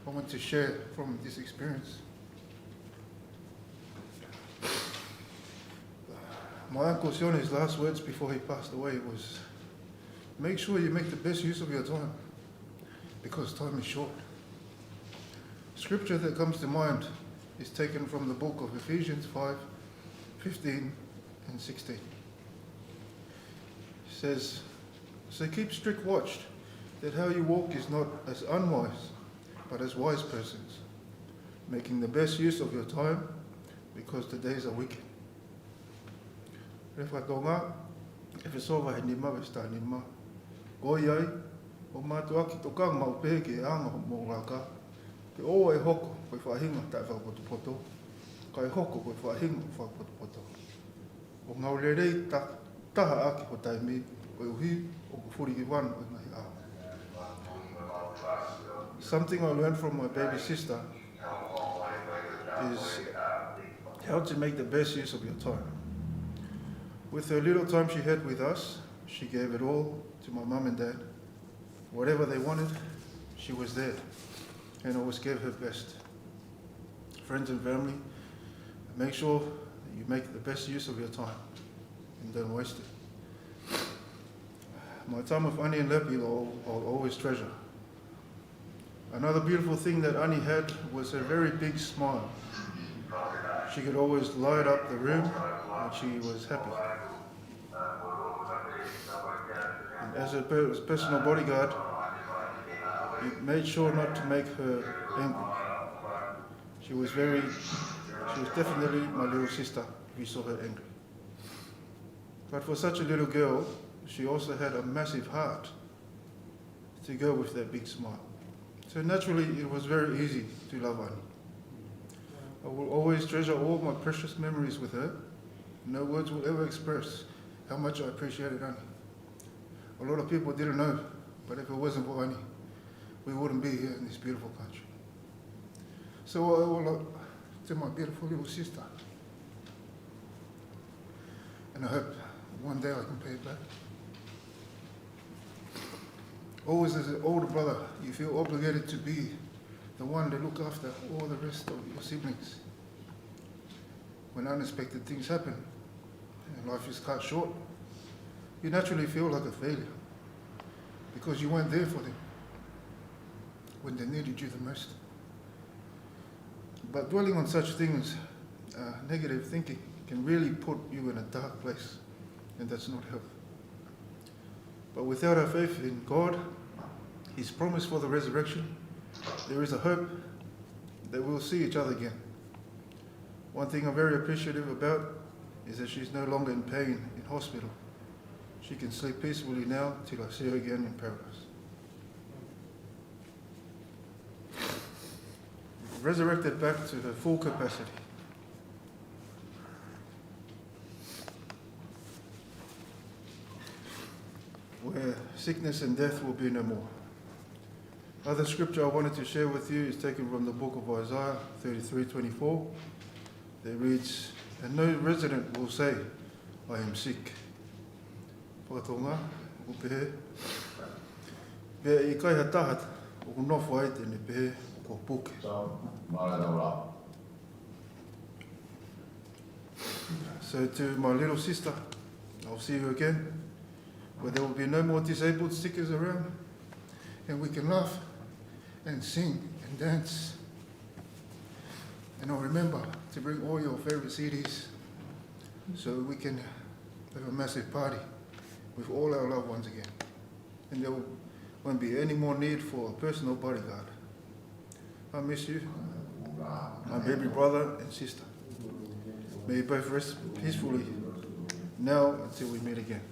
[SPEAKER 7] I want to share from this experience. My Uncle Sione's last words before he passed away was, make sure you make the best use of your time, because time is short. Scripture that comes to mind is taken from the book of Ephesians 5:15 and 16. It says, so keep strict watch that how you walk is not as unwise, but as wise persons, making the best use of your time, because the days are wicked. Refa tonga, e whesova he nima westa nima. Ko iai, o mātua ki tokang mau pehe ke anga mō raka. Ke o e hoko koe whahinga tai whakapoto. Ka e hoko koe whahinga whakapoto. O ngau rerei taha aki ho taimi, o uhi o kufuri ki wan o ngai a. Something I learned from my baby sister is how to make the best use of your time. With the little time she had with us, she gave it all to my mum and dad. Whatever they wanted, she was there and always gave her best. Friends and family, make sure that you make the best use of your time and don't waste it. My time with Ani and Lepi I'll always treasure. Another beautiful thing that Ani had was her very big smile. She could always light up the room when she was happy. And as her personal bodyguard, he made sure not to make her angry. She was definitely my little sister if you saw her angry. But for such a little girl, she also had a massive heart to go with that big smile. So naturally, it was very easy to love Ani. I will always treasure all my precious memories with her. No words will ever express how much I appreciated Ani. A lot of people didn't know, but if it wasn't for Ani, we wouldn't be here in this beautiful country. So I owe to my beautiful little sister. And I hope one day I can pay it back. Always as an older brother, you feel obligated to be the one to look after all the rest of your siblings. When unexpected things happen and life is cut short, you naturally feel like a failure because you weren't there for them when they needed you the most. But dwelling on such things, negative thinking, can really put you in a dark place, and that's not healthy. But without our faith in God, His promise for the resurrection, there is a hope that we'll see each other again. One thing I'm very appreciative about is that she's no longer in pain in hospital. She can sleep peacefully now till I see her again in paradise. Resurrected back to her full capacity. Where sickness and death will be no more. Other scripture I wanted to share with you is taken from the book of Isaiah 33:24. That reads, "And no resident will say, I am sick." Whakatonga, o pehe. Pea I kai hatahat, o nofo ai tene pehe, o puke. So to my little sister, I'll see you again, where there will be no more disabled stickers around, and we can laugh and sing and dance. And I'll remember to bring all your favorite CDs so we can have a massive party with all our loved ones again. And there won't be any more need for a personal bodyguard. I miss you, my baby brother and sister. May you both rest peacefully now until we meet again.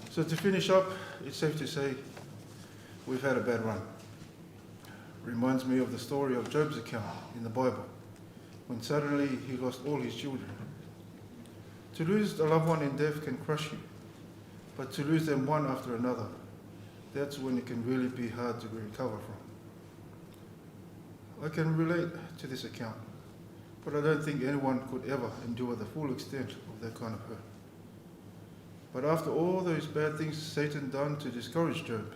[SPEAKER 7] So to finish up, it's safe to say we've had a bad run. Reminds me of the story of Job's account in the Bible, when suddenly he lost all his children. To lose a loved one in death can crush you, but to lose them one after another, that's when it can really be hard to recover from. I can relate to this account, but I don't think anyone could ever endure the full extent of that kind of hurt. But after all those bad things Satan done to discourage Job,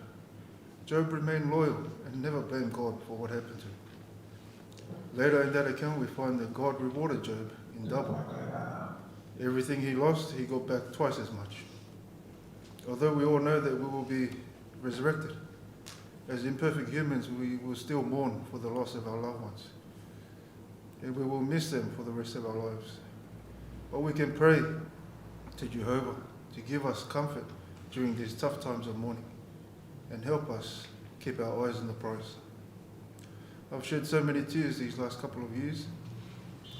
[SPEAKER 7] Job remained loyal and never blamed God for what happened to him. Later in that account, we find that God rewarded Job in double. Everything he lost, he got back twice as much. Although we all know that we will be resurrected, as imperfect humans, we will still mourn for the loss of our loved ones. And we will miss them for the rest of our lives. But we can pray to Jehovah to give us comfort during these tough times of mourning and help us keep our eyes on the prize. I've shed so many tears these last couple of years.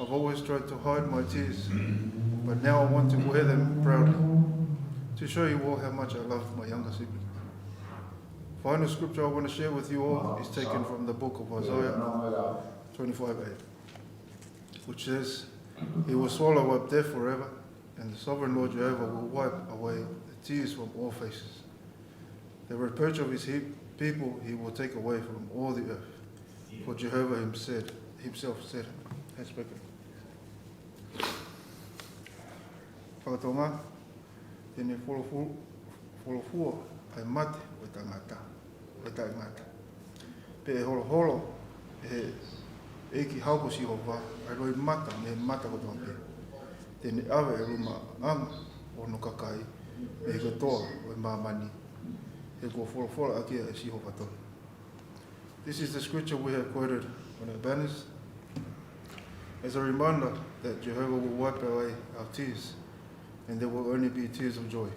[SPEAKER 7] I've always tried to hide my tears, but now I want to wear them proudly to show you all how much I love my younger siblings. Final scripture I want to share with you all is taken from the book of Isaiah 25:8, which says, "He will swallow up death forever, and the sovereign Lord Jehovah will wipe away the tears from all faces. The reproach of his people he will take away from all the earth. For Jehovah himself said, has spoken." Whakatonga, tēnei wholofua ai mate o tangata, o tangata. Pe e holo holo, e ki hauko si hova, ai roi mata, me mata ko tōpe. Tēne awe e ruma anga o no kakai, me he katoa o e mamani. He ko folo folo akia e si hova tōna. This is the scripture we have quoted on our banners as a reminder that Jehovah will wipe away our tears and there will only be tears of joy.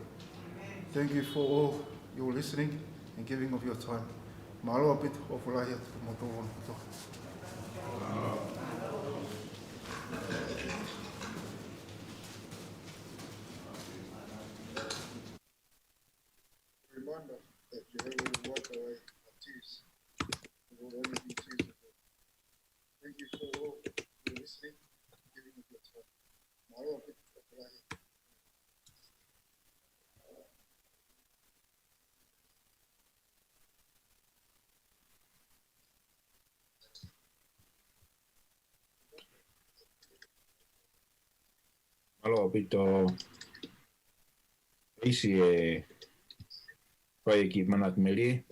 [SPEAKER 7] Thank you for all your listening and giving of your time. Mahalo apit o fulahi atu mo tō ono. Reminder that Jehovah will wipe away our tears. There will only be tears of joy. Thank you for all your listening and giving of your time. Mahalo apit o fulahi atu.
[SPEAKER 5] Malo pito isi e pai ki manat meli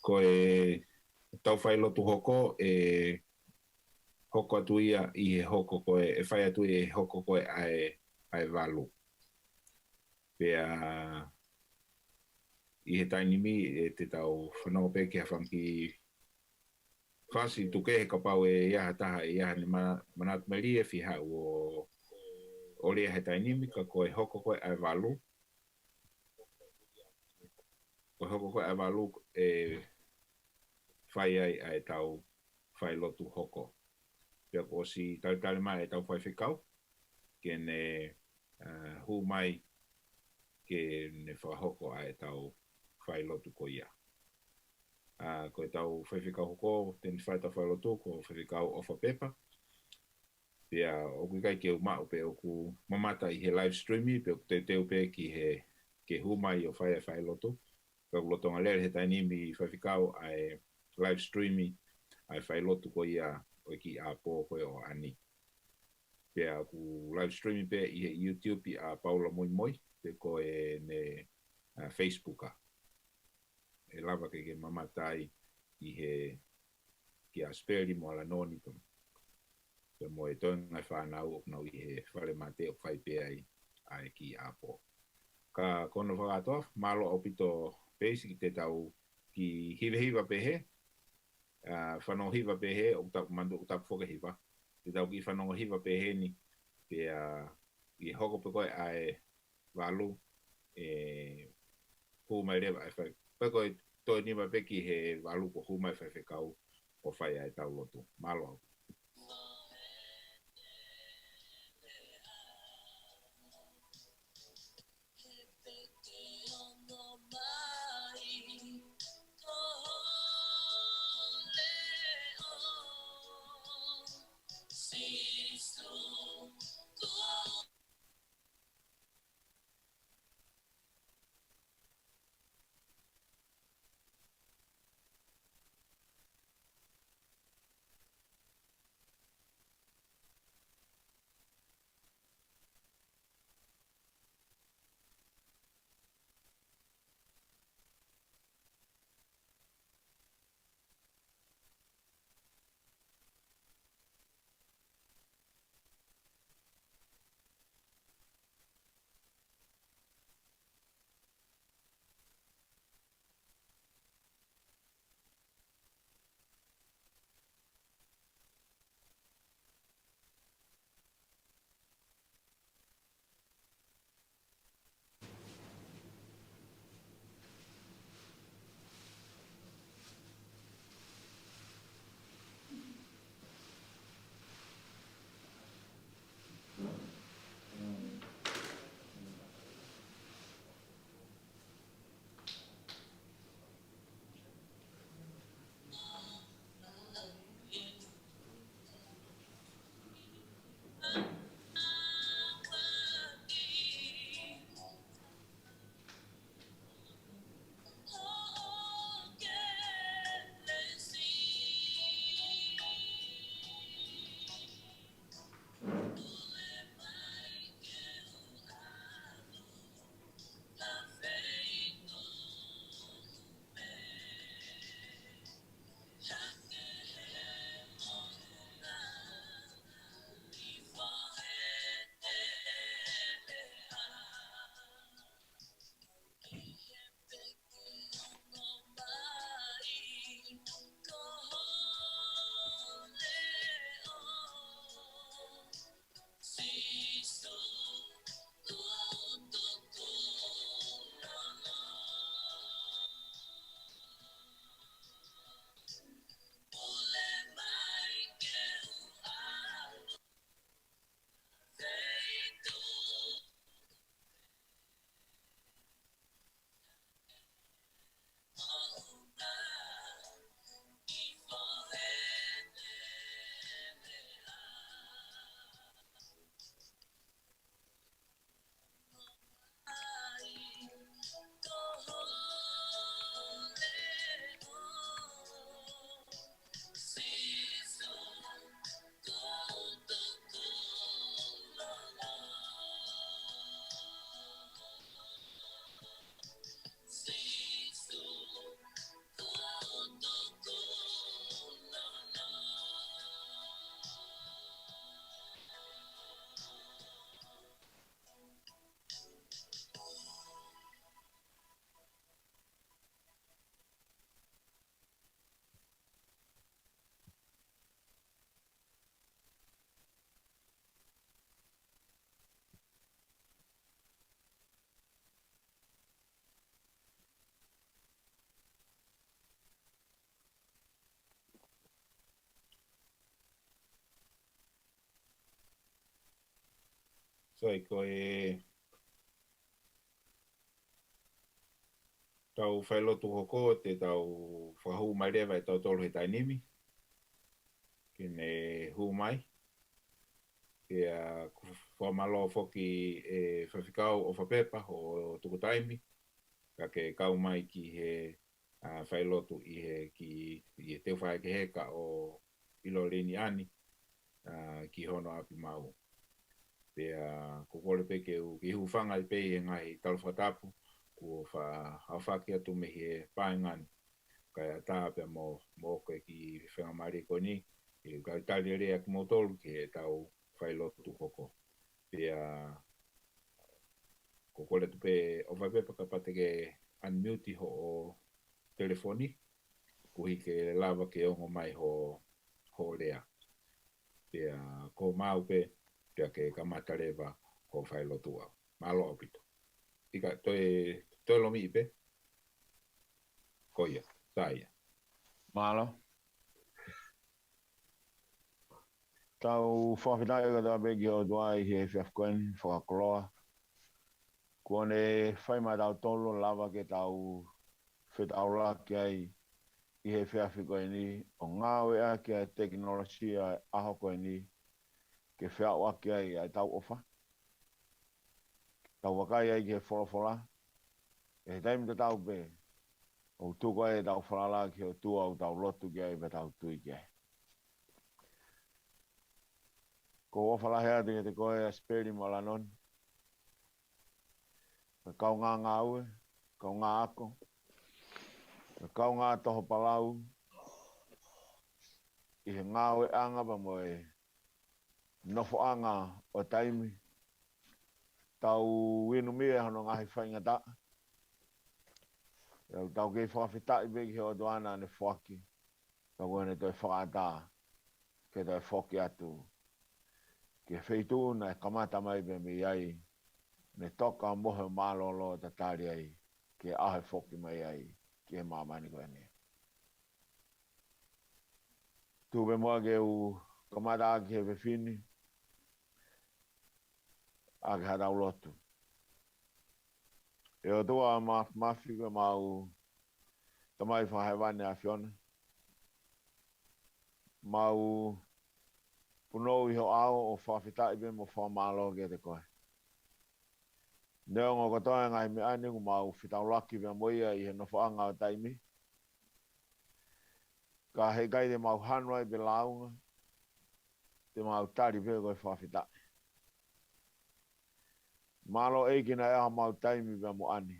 [SPEAKER 5] ko e tau whai lotu hoko e hoko atu ia i he hoko ko e whai atu i he hoko ko e ai walu. Pea i he tainimi e te tau whanau pe ki hawhanki whasi tuke he kapau e iaha taha e iaha ni manat meli e whiha o lea he tainimi ka koe hoko koe ai walu. Koe hoko koe ai walu e whai ai tau whai lotu hoko. Pea ko si tale mai e tau whai whikau ke ne hu mai ke ne whahoko ai tau whai lotu ko ia. Koe tau whai whikau hoko, ten whai tau whai lotu ko whai whikau ofa pepa. Pea o kui kai ke umau pe o ku mamata i he live streami pe o te teu pe ki he ke humai o whai loto. Ka lotonga lere he tainimi i whaiwhikau ai live streami ai whai loto ko ia o ki a pō koe o ani. Pea ku live streami pe i he YouTube i a Paula Moi pe ko e ne Facebooka. E lava ke mamatai i he ki a speri mo ala noni tonu. Mo e tonga whanau o nau i he whare mate o whai pe ai ki apo. Ka kono whakatoa, malo o pito peisi ki te tau ki hiwa pehe, whanau hiwa pehe o taku mandu o taku whoka hiwa. Te tau ki whanau hiwa pehe ni, pe i hoko pe koe ai walu, hūmai rewa ai whai. Pe koe toi niwa peki he walu ko hūmai whai whekau o whai ai tau lotu. Malo au. So i ko e tau whailotu hoko te tau whahu mai rewa e tau tolu he tainimi. Kene hu mai. Kia whamalo foki e whawhikau o whapepa o tuku taimi. Ka ke kau mai ki he whailotu i he ki he teo whae ke heka o ilo lini ani ki hono api mau. Pea kokole pe ke ki hufanga i pe i ngai talwhatapu ko hawhaki atu me he paengani. Kai ata pe mo ke ki whenga mari ko ni i kai tali rea ki motolu ki he tau whailotu hoko. Pea kokole tu pe o whaipepa ka pate ke unmute ho o telefoni. Kuhi ke lava ke ongo mai ho rea. Pea ko mau pe pea ke kamata rewa ho whailotu au. Malo opito. Ika toi lomi ipe. Koia, saia.
[SPEAKER 8] Malo. Tau whawhitai ka tā peki o tuai he whiafkoen whakakoloa. Kone whaimai tau tolo lava ke tau whitaura ki ai i he whiawhikoe ni o ngāwe a ki ai teknologia aho koe ni ke whiaua ki ai ai tau ofa. Tau wakai ai ki he wholawhola. E he taimi te tau pe. O tuko e tau whalala ki o tua o tau lotu ki ai pe tau tui ki ai. Ko wawhala hea te koe a speri mo lanon. Kau ngā ngāue, kau ngā ako. Kau ngā toho palau. I he ngāue anga pa mo e nofo anga o taimi. Tau winu mie hano ngahi whainga ta. Tau kei whawhita i beki he o doana ne whaki. Tau koe toi whakata. Ke toi whoki atu. Ke wheitu na kamata mai pe mi ai. Ne toka mohe malolo ta tari ai. Ke ahe whoki mai ai. Ke mamani koe ni. Tūpe mua ke u kamata aki he whewhini. Ake hatau lotu. E o tua mafi koe mau tamai whahewane a whiona. Mau punou iho ao o whawhitai pe mo whamalo ke te koe. Neo ngō katoa ngai me ane ngu mau whitau laki pe moia i he nofanga o taimi. Ka hei kai te mau hanwai pe launga. Te mau tari pe koe whawhitai. Malo eiki na ea mau taimi pe mo ane.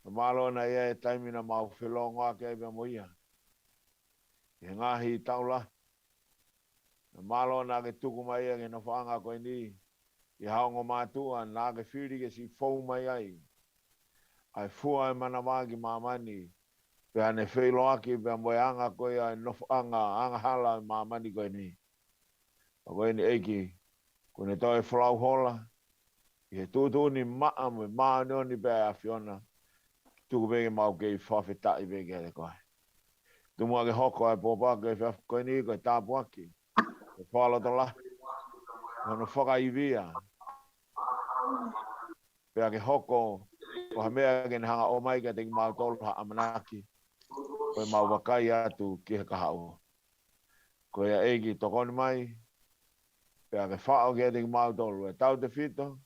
[SPEAKER 8] Malo na ea e taimi na mau whilongoa ke pe moia. He ngahi taula. Malo na ke tuku mai e ke nofanga koe ni. I haongo mātua nā ke whiri ke si fau mai ai. Ai fua e mana wāki mamani. Pe ane whilo aki pe moe anga koe ai nofanga anga hala i mamani koe ni. A koe ni eiki. Kone toi whalau hola. I he tūtū ni maa me maa neoni pe a whiona. Tuku peke mau kei whawhitai peke e koe. Tumua ke hoko ai pōpā koe ni koe tāpu aki. Koe whaloto la. Kono whaka i via. Pea ke hoko. Ko ha mea ke hanga o mai ka teki mau tolu ha amanaki. Koe mau wakai atu ki he kahau. Koe a eiki tokoni mai. Pea ke whao ke teki mau tolu. E tau te whito.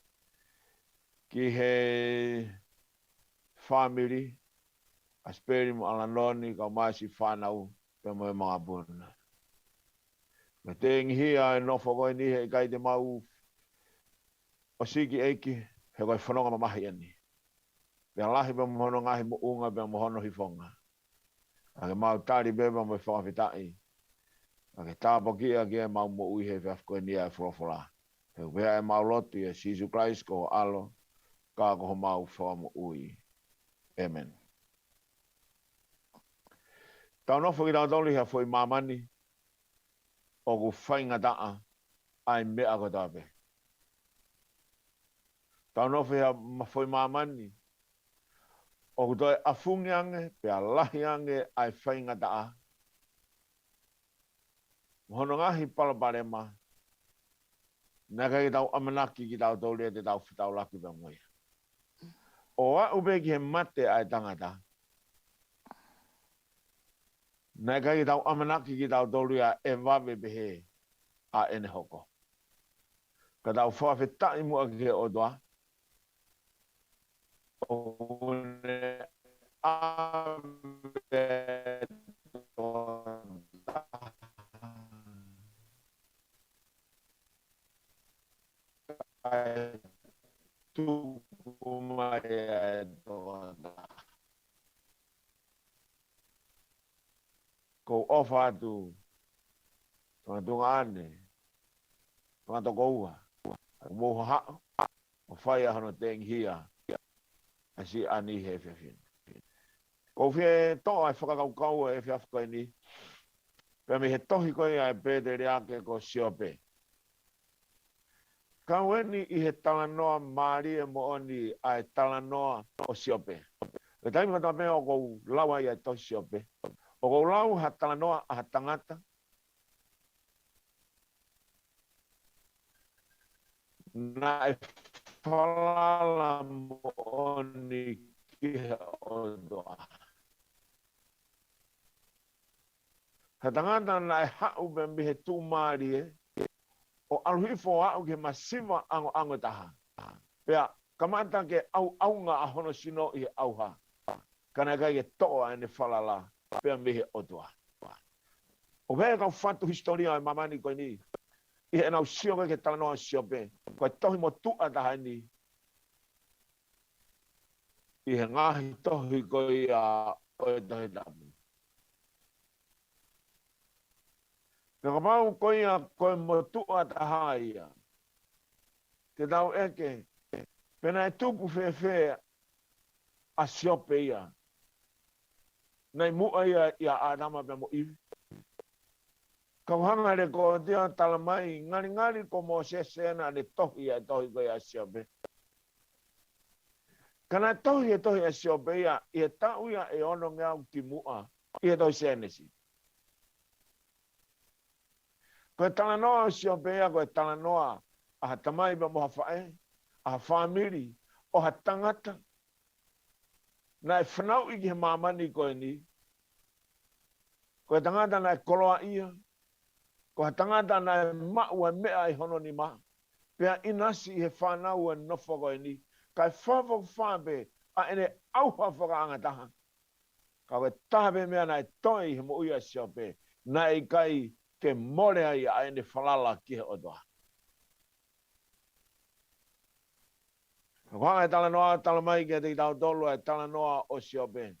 [SPEAKER 8] Ki he family. A speri mo alanoni ka mai si whanau. Pea mo e mga puna. Me te ingihia e nofo koe ni he kai te mau. O siki eiki. He koe whanonga mamahi ani. Pea lahi pe mo hono ngahi mo unga pe mo hono hifonga. Ake mau tari beba mo whawhitai. Ake tāpo kia kia mau mo ui he whiafkoe ni e whorofora. He wea e mau lotu e Jesus Christ ko alo. Ka ko mau whawa mo ui. Amen. Tau nofo ki tau toli hea fwoi mamani. O ku whainga taa. Ai mea ko tape. Tau nofo hea fwoi mamani. O ku toi afungi ange, pea lahi ange ai whainga taa. Mohono ngahi palaparema. Nā kai tau amanaki ki tau tōlea te tau whitau laki pa moia. O a upe ki he mate ai tangata. Nā kai tau amanaki ki tau tōlea e wawe behe a ene hoko. Ka tau whawhetai mua ki he otoa. O ne ave tōna. Ai tuku mai e tōna. Ko ofa atu. Tōna tunga ane. Tōna toko ua. Moho hao. O whai ahano tenghia. Asi ani he whiawhina. Ko whie toa e whakakaukau e whiawhikoe ni. Pea me he tohi koe ai pētere ake ko siope. Ka weni I he talanoa maari e mo oni ai talanoa o siope. E taimi mata me o kou lawa I ai tohi siope. O kou lau ha talanoa a ha tangata. Na e whalala mo oni ki he odoa. Ha tangata na e hau me mi he tū maari e. O aluhifo au ke masiva ango taha. Pea, kamata ke au ngā ahono sino I he auha. Kana kai ke toa ene whalala. Pea mihe otua. O vea kau whatu historia e mamani koe ni. I he nau sio ke talanoa siope. Koe tohi mo tua taha ni. I he ngahi tohi koe a oe tohi tamu. Ka mau koe a koe mo tua taha ia. Te tau eke. Pena e tupu whewhe a siope ia. Nei mua ia Adama pe mo iwi. Kau hanga re ko tia talamai. Ngari ko mo sesena ne tohi a tohi koe a siope. Kana tohi a siope ia. Ia tau ia e ono ngau ki mua. Ia tohi senesi. Koe talanoa siope ia koe talanoa. Aha tamai pa moha whae. Aha whamiri. O ha tangata. Na e whanau I ki he mamani koe ni. Koe tangata na e koloa ia. Koe tangata na e maua mea I hono ni ma. Pea inasi I he whanau e nofo koe ni. Kai whawau whape a ene auha whakaangataha. Ka koe tahape mea na e toi he mo uia siope. Na e kai ke more ai a ene whalala ki he otoa. Whanga e talanoa talamai ke te tau tolu e talanoa o siope.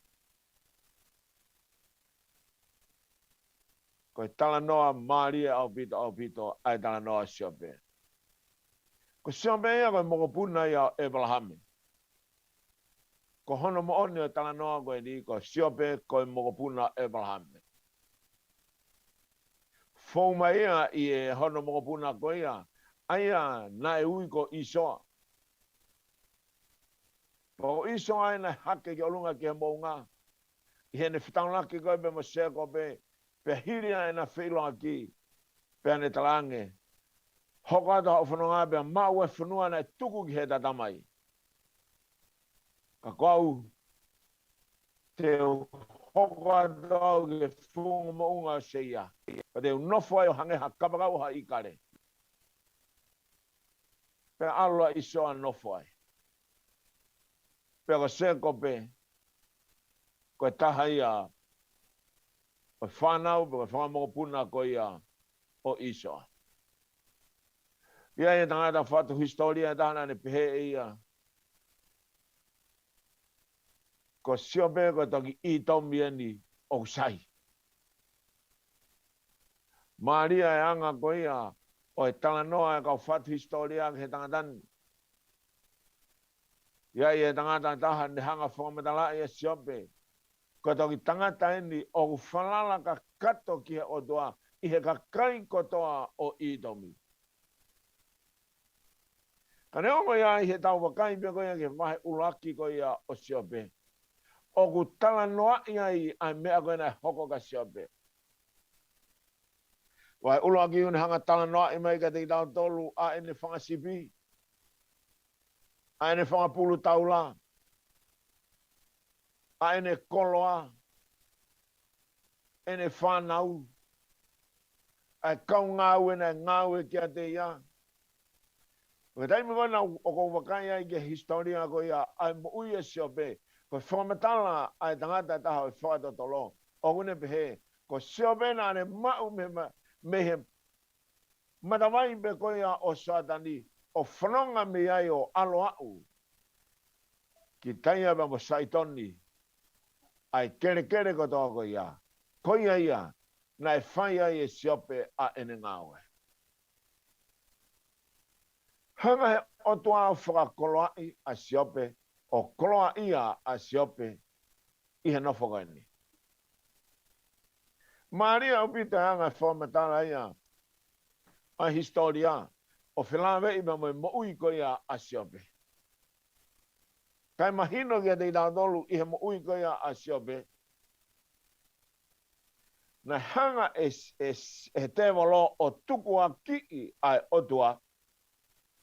[SPEAKER 8] Koe talanoa Maria au pito ai talanoa siope. Ko siope ia koe mokopuna ia Abrahame. Ko hono mo oni o talanoa koe ni ko siope koe mokopuna Abrahame. Fōuma ia I e hono mokopuna koe ia. Aia na e ui ko isoa. Ko iso ai na hake ki olunga ki he mounga. I hene whitaunaki koe pe mo seko pe. Pe hiri ai na whiloa ki. Pe ane talange. Hoko ato hau whanonga pe mau e whanua na tuku ki he tatamai. Ka kau. Te hoko ato au ki whunga mounga seia. Ka te unofo ai o hange ha kapakau ha ikare. Pe aloa iso a nofo ai. Pe ko seko pe. Ko taha ia. O whanau, pe ko whangamokopuna ko ia o iso. Ia e tangata whatu historia tahana ne pehe ia. Ko siope ko toki I taumieni o sai. Maria e anga ko ia. O e talanoa e kau whatu historia ke tangatani. Ia e tangata taha ne hanga whangamatala e siope. Ko toki tangata eni o whalala ka kato ki he otoa. I he ka kai kotoa o Idomi. Ka ne ongo ia I he tau wakai pia koia ke mahe ulaki koia o siope. O ku tala noa ia I a mea koina hoko ka siope. Wai ulo aki un hanga tala noa i mai ka te tau tolu a ene whanga sipi. A ene whanga pulu taula. A ene koloa. Ene whanau. A kau ngāu ene ngāu e kia te ia. Ko taimi wana o ko wakai ai ke historia ko ia ai mo uia siope. Ko whamatala ai tangata taha o whakatotolo. O une pehe. Ko siope na ne mau me he matawai be ko ia o satani. O whanonga me ai o alo au. Ki taia ba mo saitoni. Ai kere ko toa ko ia. Ko ia na e whai ai e siope a ene ngāwe. Hanga he o toa whakakoloa i a siope. O koloa ia a siope. I he nofogani. Maria o pita hanga whamatara ia. A historia. O whilawe i mo ui ko ia a siope. Kai mahino kia te daudolu i he mo ui ko ia a siope. Na hanga e te walo o tuku a ki ai otua.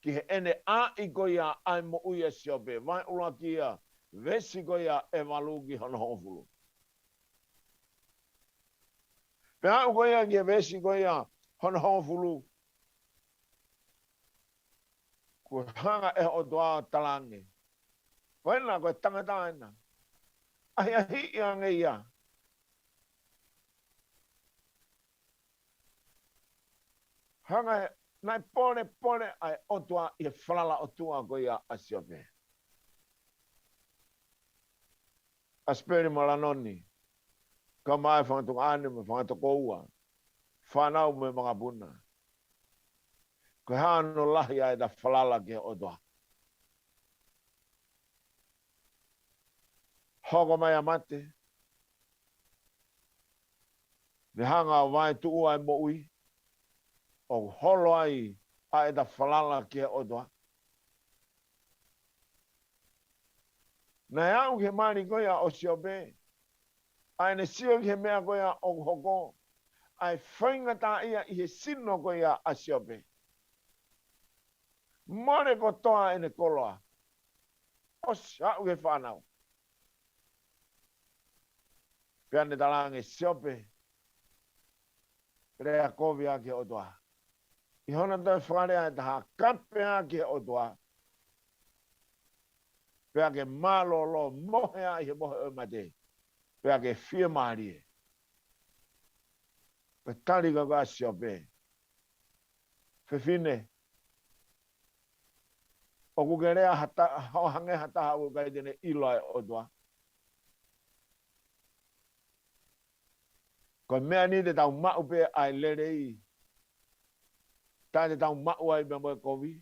[SPEAKER 8] Ki he ene a i ko ia ai mo ui a siope. Vai ula ki ia vesi ko ia e walu ki hono hofulu. Pea u ko ia ki e vesi ko ia hono hofulu. Ko hanga e otua talange. Ko ena ko tangata ena. Ai ahi ia nge ia. Hanga nai pone ai otua i whalala otua ko ia a siope. Asperi malanoni. Ka mai whangatuk ane me whangatuk oua. Whanau me mga buna. Ko hano lahi ai da whalala ke otua. Hoko mai amate. Me hanga vai tu ai mo ui. O holo ai a da whalala ke otua. Na iau ke mani koia o siope. Ai ne sio ke mea koia o hoko. Ai whaingata ia i he sino koia a siope. More ko toa ene koloa. O siau ke whanau. Pea ne talange siope. Rea kovia ke otua. I hona toi whakarea taha kapea ke otua. Pea ke malolo mohea i he mohe o mate. Pea ke fia marie. Pe tari ka kwa siope. Fefine. O kukerea hange hataha ukai tene iloa e otua. Ko mea ni te tau mau pe ai lerei. Tā te tau mau ai me moe kovi.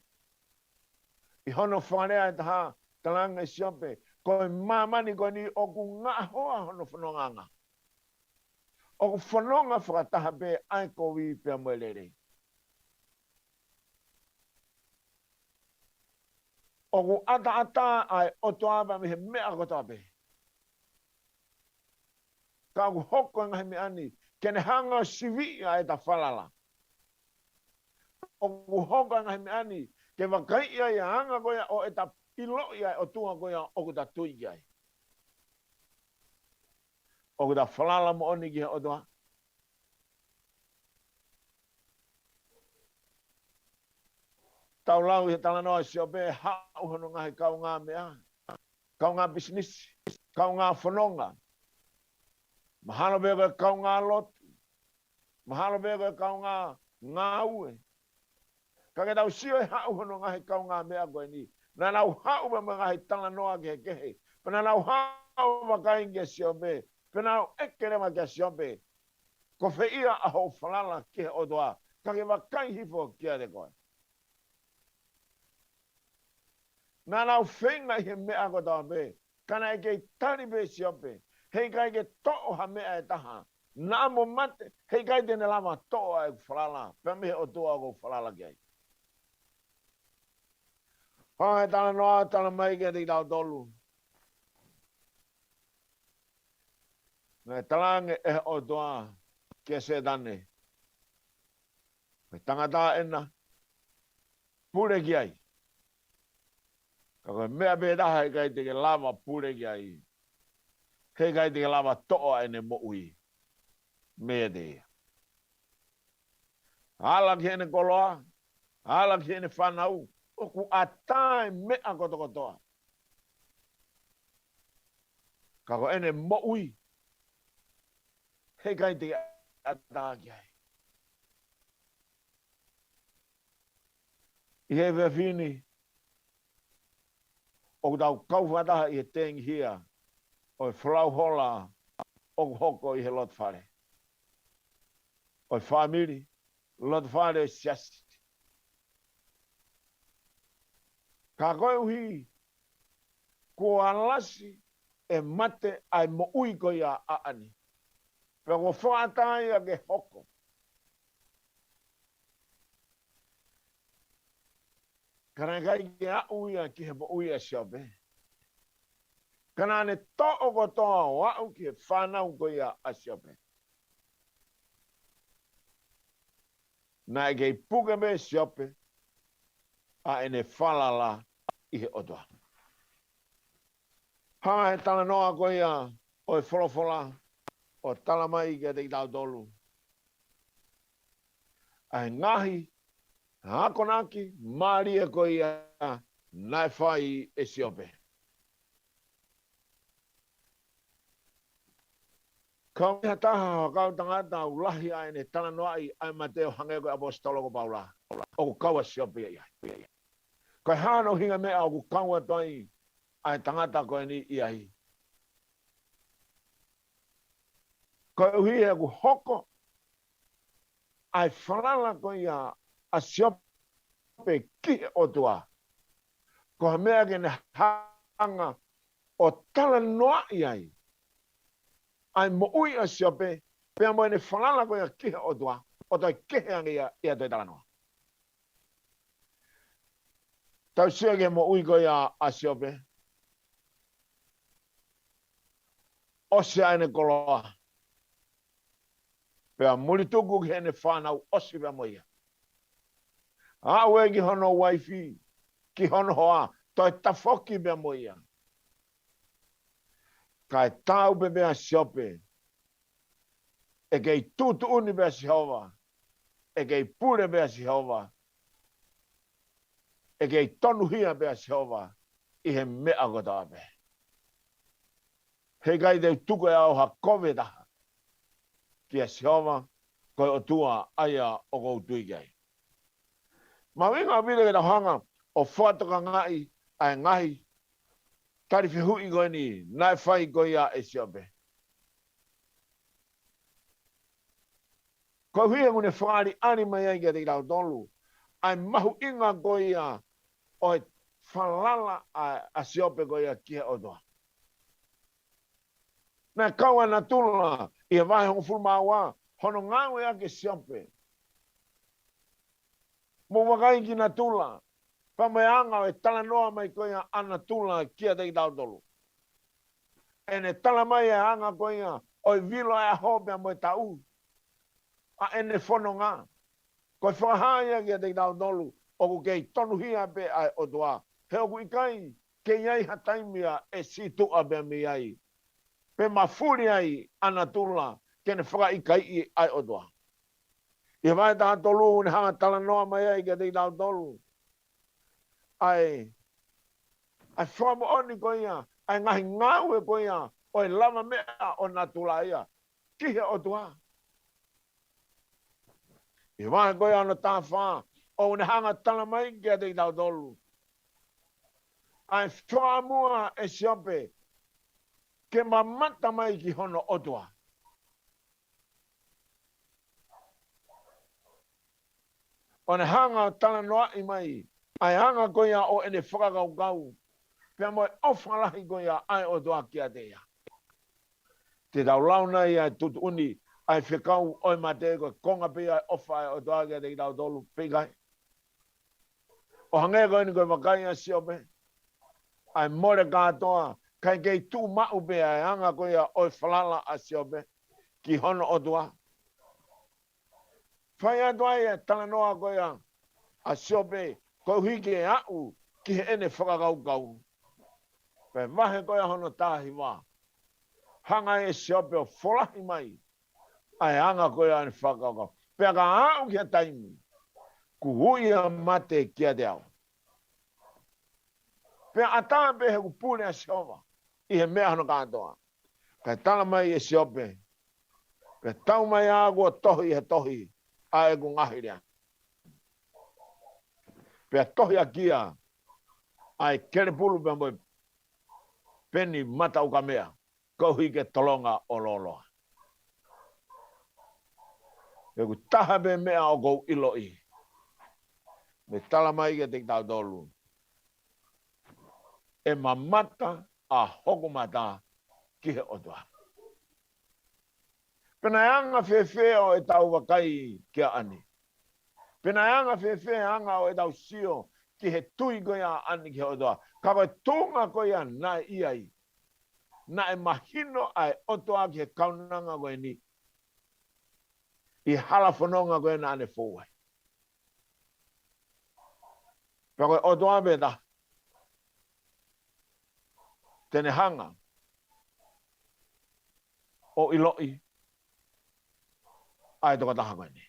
[SPEAKER 8] I hono whanea taha talanga siope. Ko mamani ko ni oku ngā hoa hono whanonganga. Oku whanonga whakataha pe ai kovi pe moe lerei. Oku ata ai otoaba me he mea kotoa pe. Ka oku hoko ngahi me ani. Kene hanga sivi ai ta whalala. O hoka ngahi me ani, ke wakai ia ia hanga koia o e ta pilo ia o tunga koia o ku ta tui ai. O ku ta whalala mo oni ki he otoa. Tau lau he tala noa siope hau hono ngahi kau ngā mea. Kau ngā business, kau ngā whanonga. Mahalo bega kau ngā lotu. Mahalo bega kau ngā ue. Kake tau sio e hau hono ngahi kau ngā mea koe ni. Nā nau hau ma ngahi tala noa ke kehe. Pena nau hau makai ke siope. Pena nau ekere ma ke siope. Ko fe ia aho whalala ke otoa. Kake wakai hifo kia te koe. Nā nau whenga he mea kotoa pe. Kana e kei tari pe siope. Hei kai ke to'o ha mea e taha. Nā mo mate. Hei kai tene lama to'o e whalala. Peme o to'a ko whalala kei. Hoi tala noa tala mai ke te tau tolu. Ngai talange e o to'a ke se tane. Koe tangata ena. Pure ki ai. Ka koe mea bedaha e kai te ke lava pure ki ai. He kai te ke lava toa ene mo ui. Mea te ia. Ala ki ene koloa. Ala ki ene whanau. Oku atai mea kotokotoa. Ka koe ene mo ui. He kai te ataa ki ai. I he vewhini. O tau kauwhataha i he tengi hia. O e whalau hola. O hoko i he lot whare. O e whamiri. Lot whare o siasi. Ka koe uhi. Kua lasi e mate ai mo ui ko ia aani. Pea ko whaatai a ke hoko. Kana kai ki a uia ki he mo ui a siope. Kana ne to'o ko toa wau ki he whanau ko ia a siope. Na e kei puke me siope a ene whalala i he otoa. Ha he tala noa ko ia o e wholofola o tala mai ki a te tau tolu. A he ngahi hakonaki maria ko ia nai whai e siope. Kau mea taha o kau tangata ulahi a ene tala noa i ai mateo hange koe apostolo ko paula. O kaua siope ia. Koe hano hinga mea o kaua toi ai tangata koe ni iai. Koe uhi e ku hoko ai whalala koe ia a siope ki o tua. Koe mea kene hanga o tala noa iai. Ai mo ui a siope pea mo ene whalala koe ia ki o tua. O toi kehe ange ia toi tala noa. Tau sia ke mo ui koe ia a siope. Osi aine koloa. Pea mulituku ki hene whanau osi pea moia. Awe ki hono waifi. Ki hono hoa. Toi tafoki pea moia. Kai tau pe pea siope. E kei tutu uni pea Jehova. E kei pure pea Jehova. E kei tonu hia pea Jehova. I he mea kota ape. He kai te tuku e au ha kove taha. Kia Jehova, koe o tua aia o kou tui kai. Ma winga pile ke hanga o whatoka ngai ai ngahi. Tari whihui koe ni, nai whai koe ia e siope. Koe hui ngune whaari ani mai ai kia te tau tolu. Ai mahu inga koe ia o e whalala a siope koe ia kia o toa. Na kaua na tula i e vahe hongo fulmaua, hono ngawe ake siope. Mo wakai ki na tula, pa mai anga o e tala noa mai koia ana tula kia te tau tolu. Ene tala mai e anga koia o i vilo e hope a mo e tau. A ene fono ngā. Koi whahaya kia te tau tolu, o ku kei tonu hia pe ai o toa. He o ku ikai, kei ai hataimia e si tua pe mi ai. Pe mafuri ai ana tula kene whaka i kai i ai o toa. I vai taha tolu ne hanga tala noa mai ai ke te tau tolu. Ai whamu oni ko ia, ai ngahi ngaue ko ia, o i lama mea o na tula ia. Kihe o toa. I vai ko ia no taha wha, o ne hanga tala mai ke te tau tolu. Ai whamua e siope, ke mamata mai ki hono otua. O ne hanga tala noa i mai, ai hanga koia o ene whakakau kau, pia moe ofalahi koia ai otua kia te ia. Te tau launa i ai tutu uni, ai whikau oi mate koe konga pia ai ofa ai otua kia te tau tolu pikai. O hange koe ni koe makai a siope, ai more katoa, kai kei tū mau pe ai hanga koia oi whalala a siope, ki hono otua. Whai atua ia tala noa koe a siope koe hiki e au ki he ene whakakau. Pe mahe koe hono tāhi wā. Hanga e siope o wholahi mai. Ai anga koe ane whakakau. Pe ka au ki a taimi. Ku hui a mate kia te au. Pe a tāpe he ku pune a sioma. I he mea hono kātoa. Kai tala mai e siope. Pe tau mai a kua tohi he tohi. A e ku ngahiria. Pe tohi a kia. Ai kere pulu pe moi. Peni mata uka mea. Kohi ke tolonga o loloa. Pe ku taha pe mea o kou ilo i. Me tala mai ke te tau tolu. E mamata a hokumata ki he otoa. Pena anga fefe o e tau wakai kia ani. Pena anga fefe anga o e tau sio ki he tui koia ani ki he otoa. Ka koe tunga koia nai iai. Na e mahino ai otoa ki he kaunanga koe ni. I hala whanonga koe na ane fōwai. Pea koe otoa beta. Tene hanga. O iloi. Ai toka taha koe ni.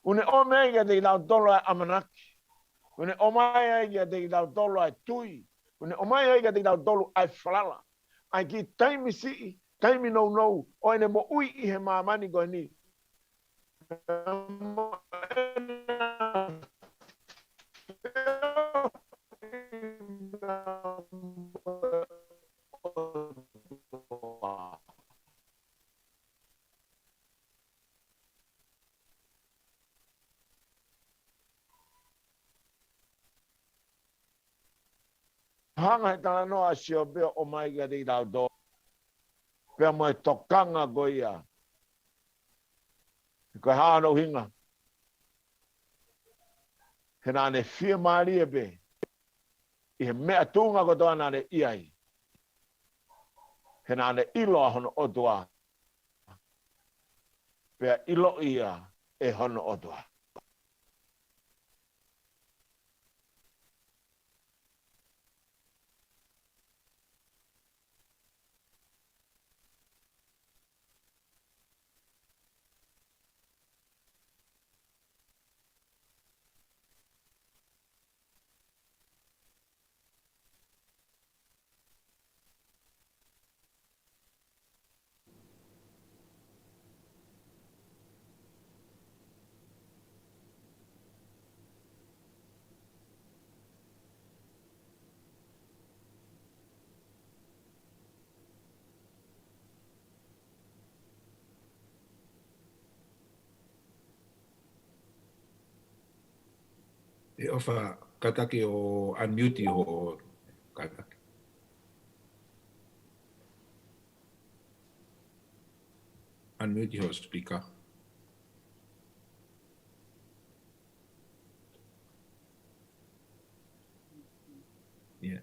[SPEAKER 8] Une o mea kia te tau tolo ai amanaki. Une o mai ai kia te tau tolo ai tui. Une o mai ai kia te tau tolo ai whalala. Ai ki taimi si, taimi nou nou, o ene mo ui i he maamani koe ni. Hanga he tala noa sio peo o mai kia te tau tolo. Pea mo e tokanga ko ia. Koe hāno hinga. He nāne whia maari e pe. I he mea tūnga ko toa nāne iai. He nāne ilo a hono otua. Pea ilo ia e hono otua.
[SPEAKER 5] E ofa kataki o unmute ho kataki. Unmute ho speaker. Yeah.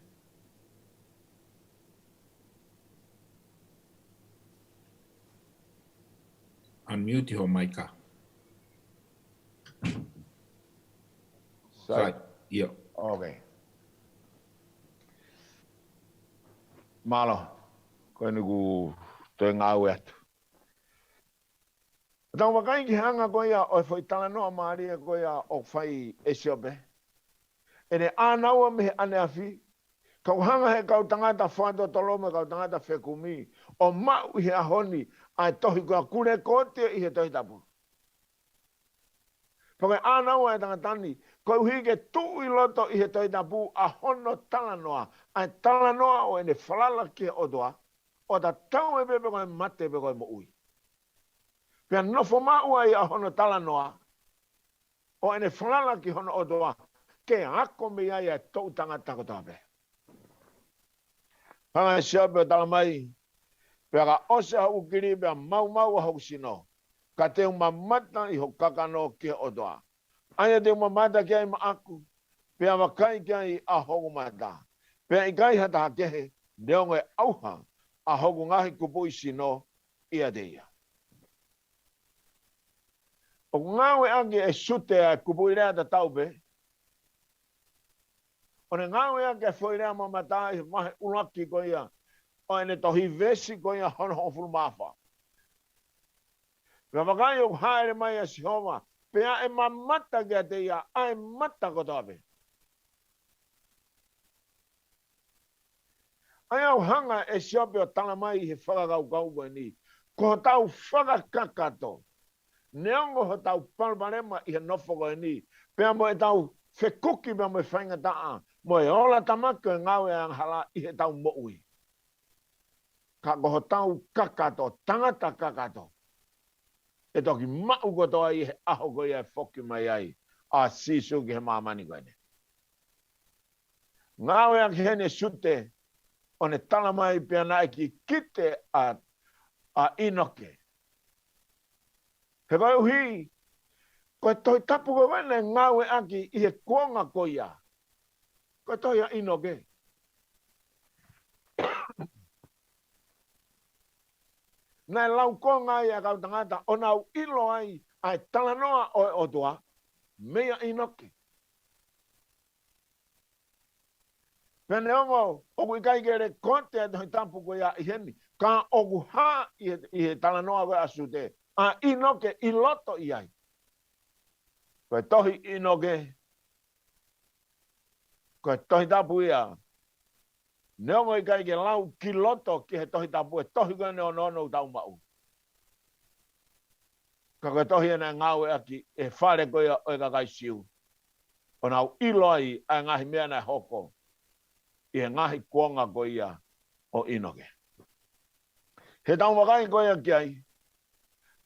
[SPEAKER 5] Unmute ho maika. Right. Yeah.
[SPEAKER 8] Okay. Malo. Koe nuku toi ngāu atu. Tau wakai ki hanga koe ia o whai tala noa maari e koe ia o whai esiope. E ne ānaua me he ane awhi. Kau hanga he kau tangata whanto toloma kau tangata whekumi. O mau i he ahoni ai tohi kua kure kote i he tohi tapu. Pake ānaua e tangatani. Koe uhi ke tuu i loto i he tohi tapu a hono tala noa. Ai tala noa o ene whalala ki he otoa. O ta tau e pepe koe mate pe koe mo ui. Pea nofo maua i a hono tala noa. O ene whalala ki hono otoa. Ke ako me ia e tau tangata ko tape. Hanga sia pe tala mai. Pea ka ose ha ukiri pea mau mau hau sino. Ka te umamata i ho kakano ki he otoa. Aia te umamata ki ai ma aku. Pea wakai ki ai a hoku mata. Pea i kai hata hakehe. Neongo e auha. A hoku ngahi kupu i sino. Ia te ia. O ngawe ake e sute a kupuirea ta taupe. O ne ngawe ake foirea mamata i mahe ulaki ko ia. O ene tohi vesi ko ia hono hofuru mafa. Nga wakai o haere mai a Sihoma. Pea e mamata kia te ia. Ai mata ko tape. Ai au hanga e siope o tala mai he whakakau kau ni. Ko tau whakakakato. Neongo ho tau palmarema i he nofo koe ni. Pea mo e tau whekuki pea mo e whainga taa. Mo e ola tamako e ngau e anghala i he tau moui. Ka koho tau kakato, tangata kakato. E toki mau kotoa i he aho koe e whoki mai ai. A sisu ki he mamani koe ne. Ngau e ang hene sute. O ne tala mai pia nai ki kite a inoke. He vai uhi, koe toi tapu koe wene ngau e aki i he kuonga ko ia. Koe toi a inoke. Nai lau kuonga ia kau tangata, o nau ilo ai, ai talanoa o e otua, mea inoke. Pene ongo, oku ikai kere konte e toi tapu koe ia i heni, ka oku ha i he talanoa koe asute, a inoke i loto i ai. Koe tohi inoke. Koe tohi tapu ia. Neongo i kai ke lau ki loto ki he tohi tapu e tohi koe ne ono tau mau. Ka koe tohi ene ngau e aki e whare koe o e kakai siu. O nau ilo ai a ngahi mea nei hoko. I he ngahi kuonga koe ia o inoke. He tau wakai koe aki ai.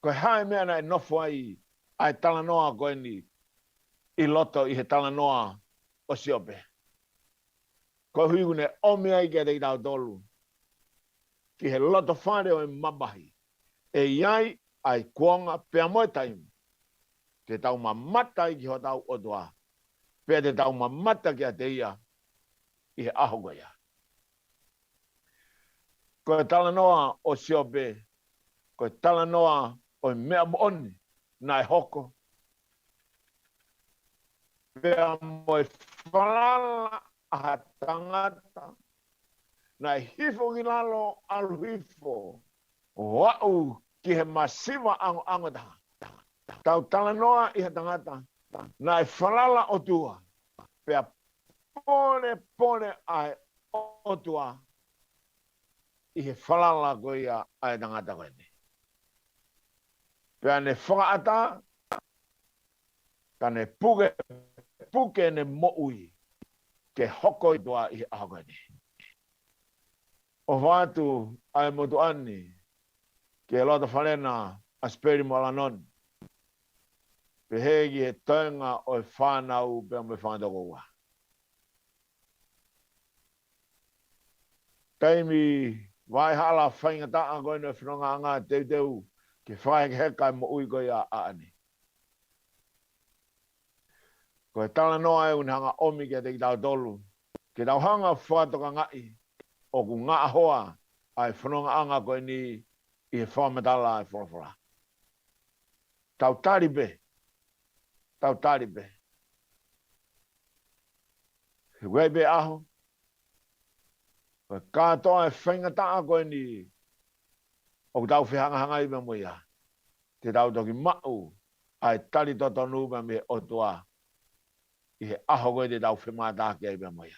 [SPEAKER 8] Koe hae mea nei nofo ai ai talanoa koe ni i loto i he talanoa o siope. Koe hui une omi ai kia te tau tolu. Ki he loto whare o e mabahi. E iai ai kuonga pea moe taimu. Te tau mamata i ki ho tau otoa. Pea te tau mamata kia te ia i he aho koe ia. Koe talanoa o siope. Koe talanoa o mea mooni nai hoko. Pea moe whalala a tangata nai hifo ki lalo alu hifo. Wau ki he masiva ango taha. Tau talanoa i he tangata nai whalala o tua. Pea pone ai o tua i he whalala ko ia ai tangata koe ni. Pea ne whakaata, ka ne puke ne moui, ke hoko i toa i ahakoe ni. O whātu ai motu ani, ke lota whanena asperi molanon, pe hegi he toenga o e whanau pe me whanatoko ua. Taimi vai hala whainga taa koe no whanonga anga teu, ke whae heka mo ui koe a aani. Koe tala noa e unhanga omi kia te ki tau tolu. Ke tau hanga whātoka ngai o ku ngā hoa ai whanonga anga koe ni i he whamatala ai whorafora. Tau taripe. Tau taripe. He weipe aho. Koe kātoa e whainga taa koe ni o ku tau whihanga hanga i me moia. Te tau toki mau ai tari totonu me me otua i he aho koe te tau whemata ki ai me moia.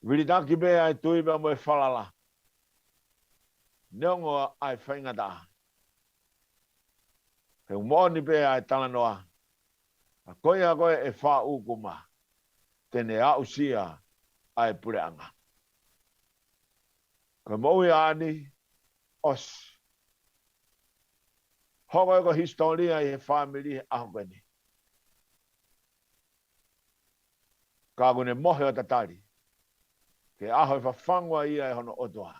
[SPEAKER 8] Viritaki be ai tui me moe whalala. Neongo ai whaingata. He umoni be ai talanoa. A koe a koe e wha ukuma. Tene a usia ai pureanga. Koe moui ani os. Hoko eko historia i he family aho koe ni. Ka kune mohe o tatari. Ke aho e whawhangua ia e hono otoa.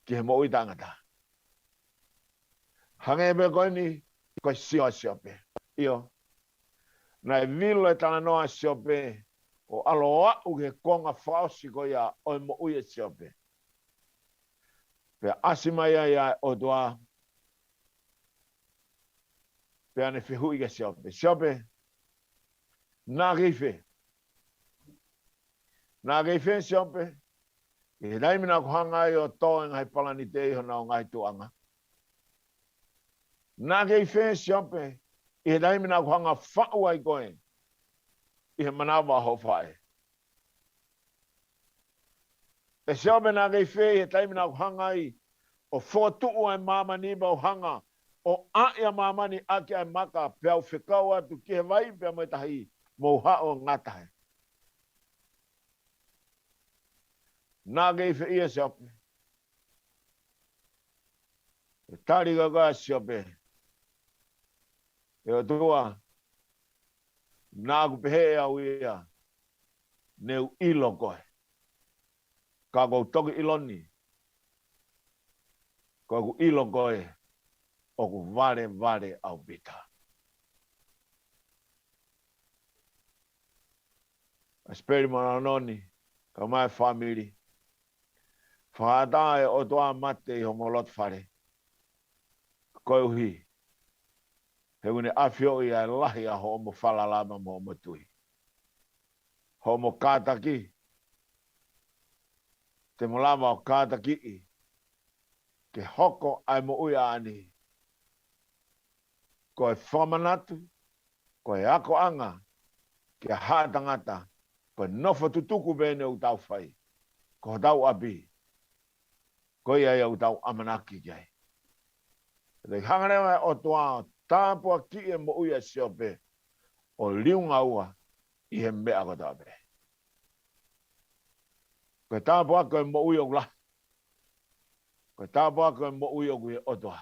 [SPEAKER 8] Ki he moui tangata. Hange me koe ni, koe sio siope. Io. Nai vilo e tana noa siope. O alo au ke konga whaosi koe ia o e moui e siope. Pe asima ia o doa. Pe ane whihui ke siope. Siope, nā geife. Nā geife siope, e naimina kuhanga i o tō ngai palani te iho na o ngai tuanga. Nā geife siope, e naimina kuhanga whau ai koe, i he manawa ho whae. E siope nā geife, e naimina kuhanga i o whotu ai mama ni ba o hanga, o aia mamani ake ai maka, peau whikau atu ki he vai, pea mai tahi, mou hao ngatahe. Nā geife ia siope. E tari gaga siope. E o tua, nā kupehe au ia, neu ilo koe. Ka kou toki iloni. Ka kou ilo koe, o ku vare au pita. Asperi mana noni, ka mai family. Whaata e o toa mate i homolot whare. Koe uhi. He une awhio i ai lahi a ho mo whalalama mo mo tui. Ho mo kātaki. Te mo lama o kātaki i. Ke hoko ai mo ui ani. Koe whamanatu. Koe ako anga. Ke hātangata. Koe nofo tutuku bene u tau whai. Ko tau abi. Koe ai au tau amanaki kai. Te hangarewa o toa tāpua ki e mo uia siope o liunga ua i he mea ko tāpe. Koe tāpua koe mo uia ula. Koe tāpua koe mo uia ua o toa.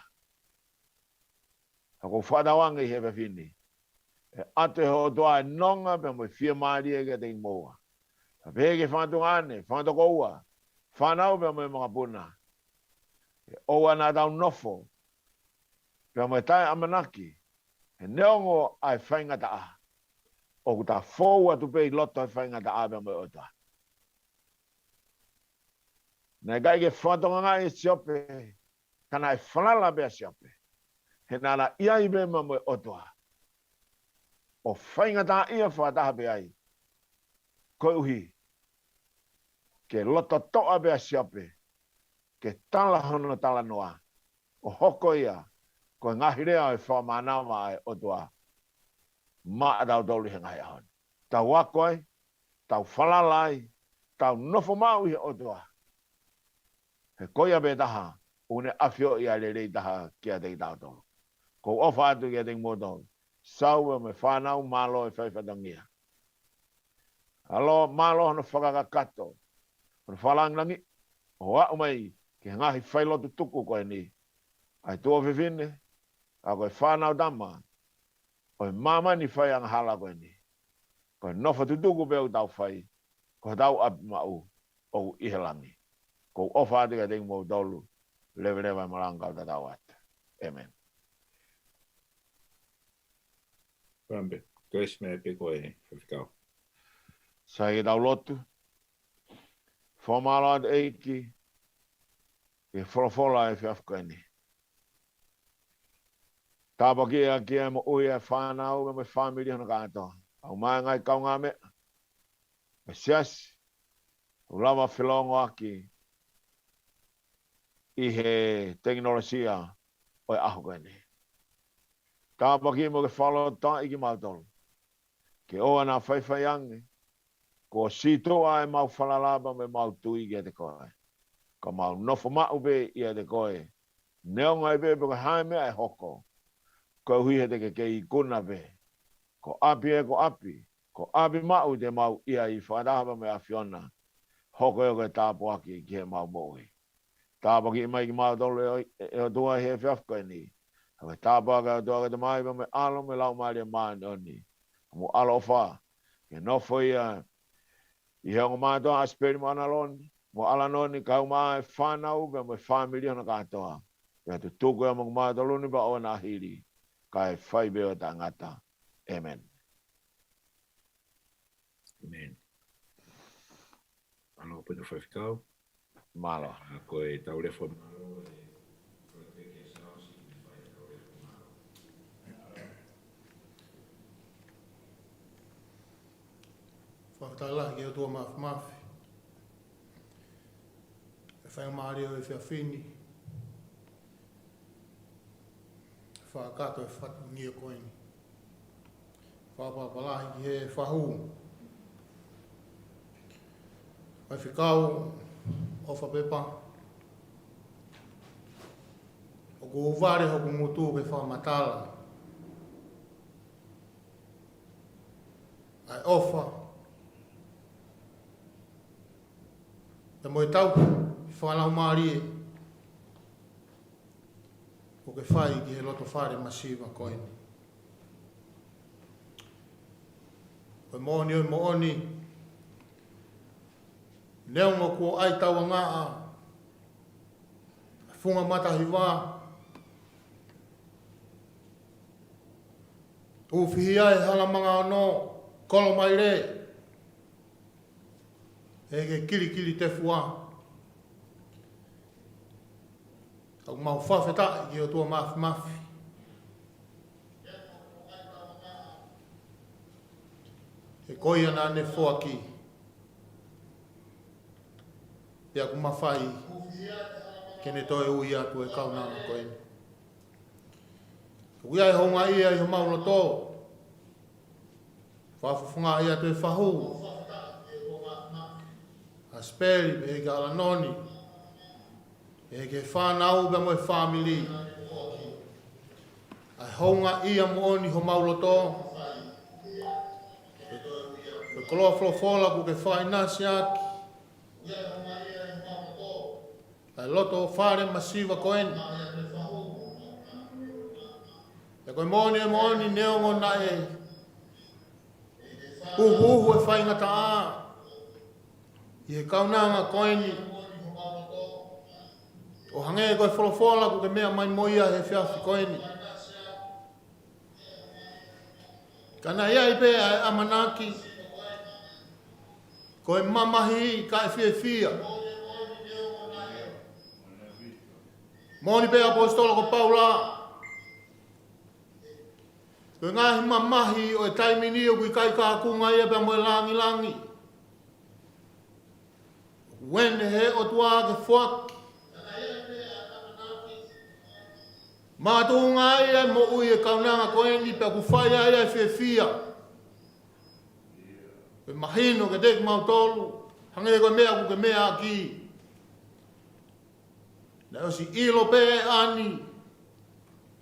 [SPEAKER 8] Hako whadawangi he pepini. E ate ho toa e nonga pe mo fia maari e ke te moa. Peke whantunga ane, whantoko ua. Whanau pe mo mga puna. Oua nā tau nofo, pia mai tai amanaki, he neongo ai whaingata a. O ku tā fōu atu pei loto ai whaingata a pia mai ota. Nei kai ke whantonga ngā e siope, kana e whanala pia siope. He nāna ia i pia mai otoa. O whaingata ia whataha pia ai. Koe uhi, ke loto toa pia siope, ke tala hono tala noa, o hoko ia, ko ngahirea e whamanawa ai o tua, maa tau tolu he ngai ahon. Tau wakoi, tau whalalai, tau nofo mau i o tua. He koia be taha, une awhio i a rei taha kia te tau tolu. Ko ofa atu kia te mōtolu, sau e me whanau malo e whaiwhatangia. Alo malo hono whakakakato, hono whalanglangi, o au mai, ke ngahi whailotu tuku koe ni. Ai tua whiwhine, a koe whanau dama, koe mama ni whai ang hala koe ni. Koe nofa tutuku peo tau whai, koe tau api mau, o ihelangi. Ko ofa ati ka ting mou tolu, lewe marangkau ta tau ata. Amen.
[SPEAKER 5] Pambe, koe sme pe koe whiwhikau.
[SPEAKER 8] Sai tau lotu, whamala at eiki, ke wholofola e whiafkoe ni. Tāpa ki e mo ui e whanau me whamiri hana kātoa. Au mai ngai kaunga me. Me siasi. Ulawa whilongo aki. I he teknolosia o e aho koe ni. Tāpa ki mo ke whalo ta i ki mautolu. Ke oa nā whaiwhai angi. Ko sitoa e mau whalalaba me mau tui ki e te koe. Ka mau nofo mau be i e te koe. Neonga e be ko hae mea e hoko. Ko hui he te ke i kuna be. Ko api e ko api. Ko api mau te mau ia i whaadahaba me a whiona. Hoko e koe tāpo aki ki he mau mohi. Tāpo ki mai ki mau tolu e o tua he whiafko e ni. Hake tāpo aka o tua ke te mai me alo me lau maari e maani o ni. Mo alo wha. Ke nofo ia. I heongo mātua asperi mana loni. Mo ala noni kau maa e whanau pe mo e whamiri hana katoa. Pea tu tuku e mo kumata luni pa o na hiri. Ka e whai beo ta ngata. Amen.
[SPEAKER 5] Amen. Alo pe te whiwhikau.
[SPEAKER 8] Malo.
[SPEAKER 5] Ko e tau lefo
[SPEAKER 3] Whakatala ki o tua mafi. E whainga maari o e whiawhini. Whakato e whatu ngia koini. Whapapalahi ki he whahu. Wai whikau o whapepa. O ku uvare hoku mutu ke whamatala. Ai ofa. Te moe tau, i whakalau maari e. O ke whai ki he loto whare masiva koini. Koe mooni oi mooni. Neongo kua ai taua ngaa. Funga mata hiwa. Uwhihi ai halamanga ono. Kolo mai re. Ege kili te fua. Au mau whawheta ki o tua mafi. E koi ana ne fua ki. Ia ku mawhai. Kene toi ui atu e kaunanga koini. Ui ai honga ia i ho mauna tō. Whafufunga ia tu e whahu. Asperi, e ke alanoni. E ke whanau be mo e family. Ai honga ia mo oni ho mauloto. E koloa flofola ku ke whainasi aki. Ai loto whare masiva koeni. E koe moni neongo na e. Uhu e whaingata a. I he kaunanga koeni. O hange e koe wholofola ku ke mea mai moia he whiawhi koeni. Kana ia i pēa e amanaki. Koe mamahi ka e whia. Moni pēa apostolo ko Paula. Koe ngahi mamahi o e taimini o kui kai kākunga ia pēa moe langi. Wene he o tua ke whaki. Mātunga ia mo ui e kaunanga koeni pe ku whaia ia e whia. Pe mahino ke dek mautolu. Hange koe mea ku ke mea aki. Na osi ilo pe e ani.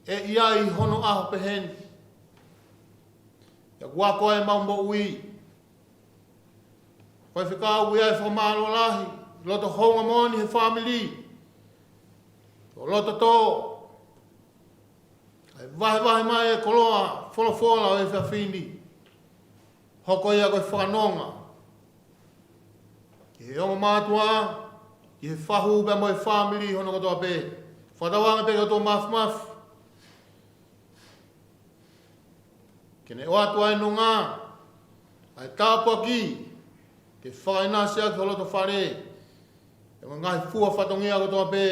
[SPEAKER 3] E iai hono aho pe heni. Ia kuako e maumbo ui. Koe whikau ia e whamalo lahi. Loto honga moni he family. O loto tō. Ai vahe mai e koloa. Wholofola o e whiawhini. Hoko ia koe whanonga. Ki he ongo mātua. Ki he whahu pe mo e family hono katoa pe. Whatawanga pe katoa mafi. Kene o atua e nunga. Ai tāpua ki. Ke whainasi aki holoto whare. E ngai fua whatongia katoa pe.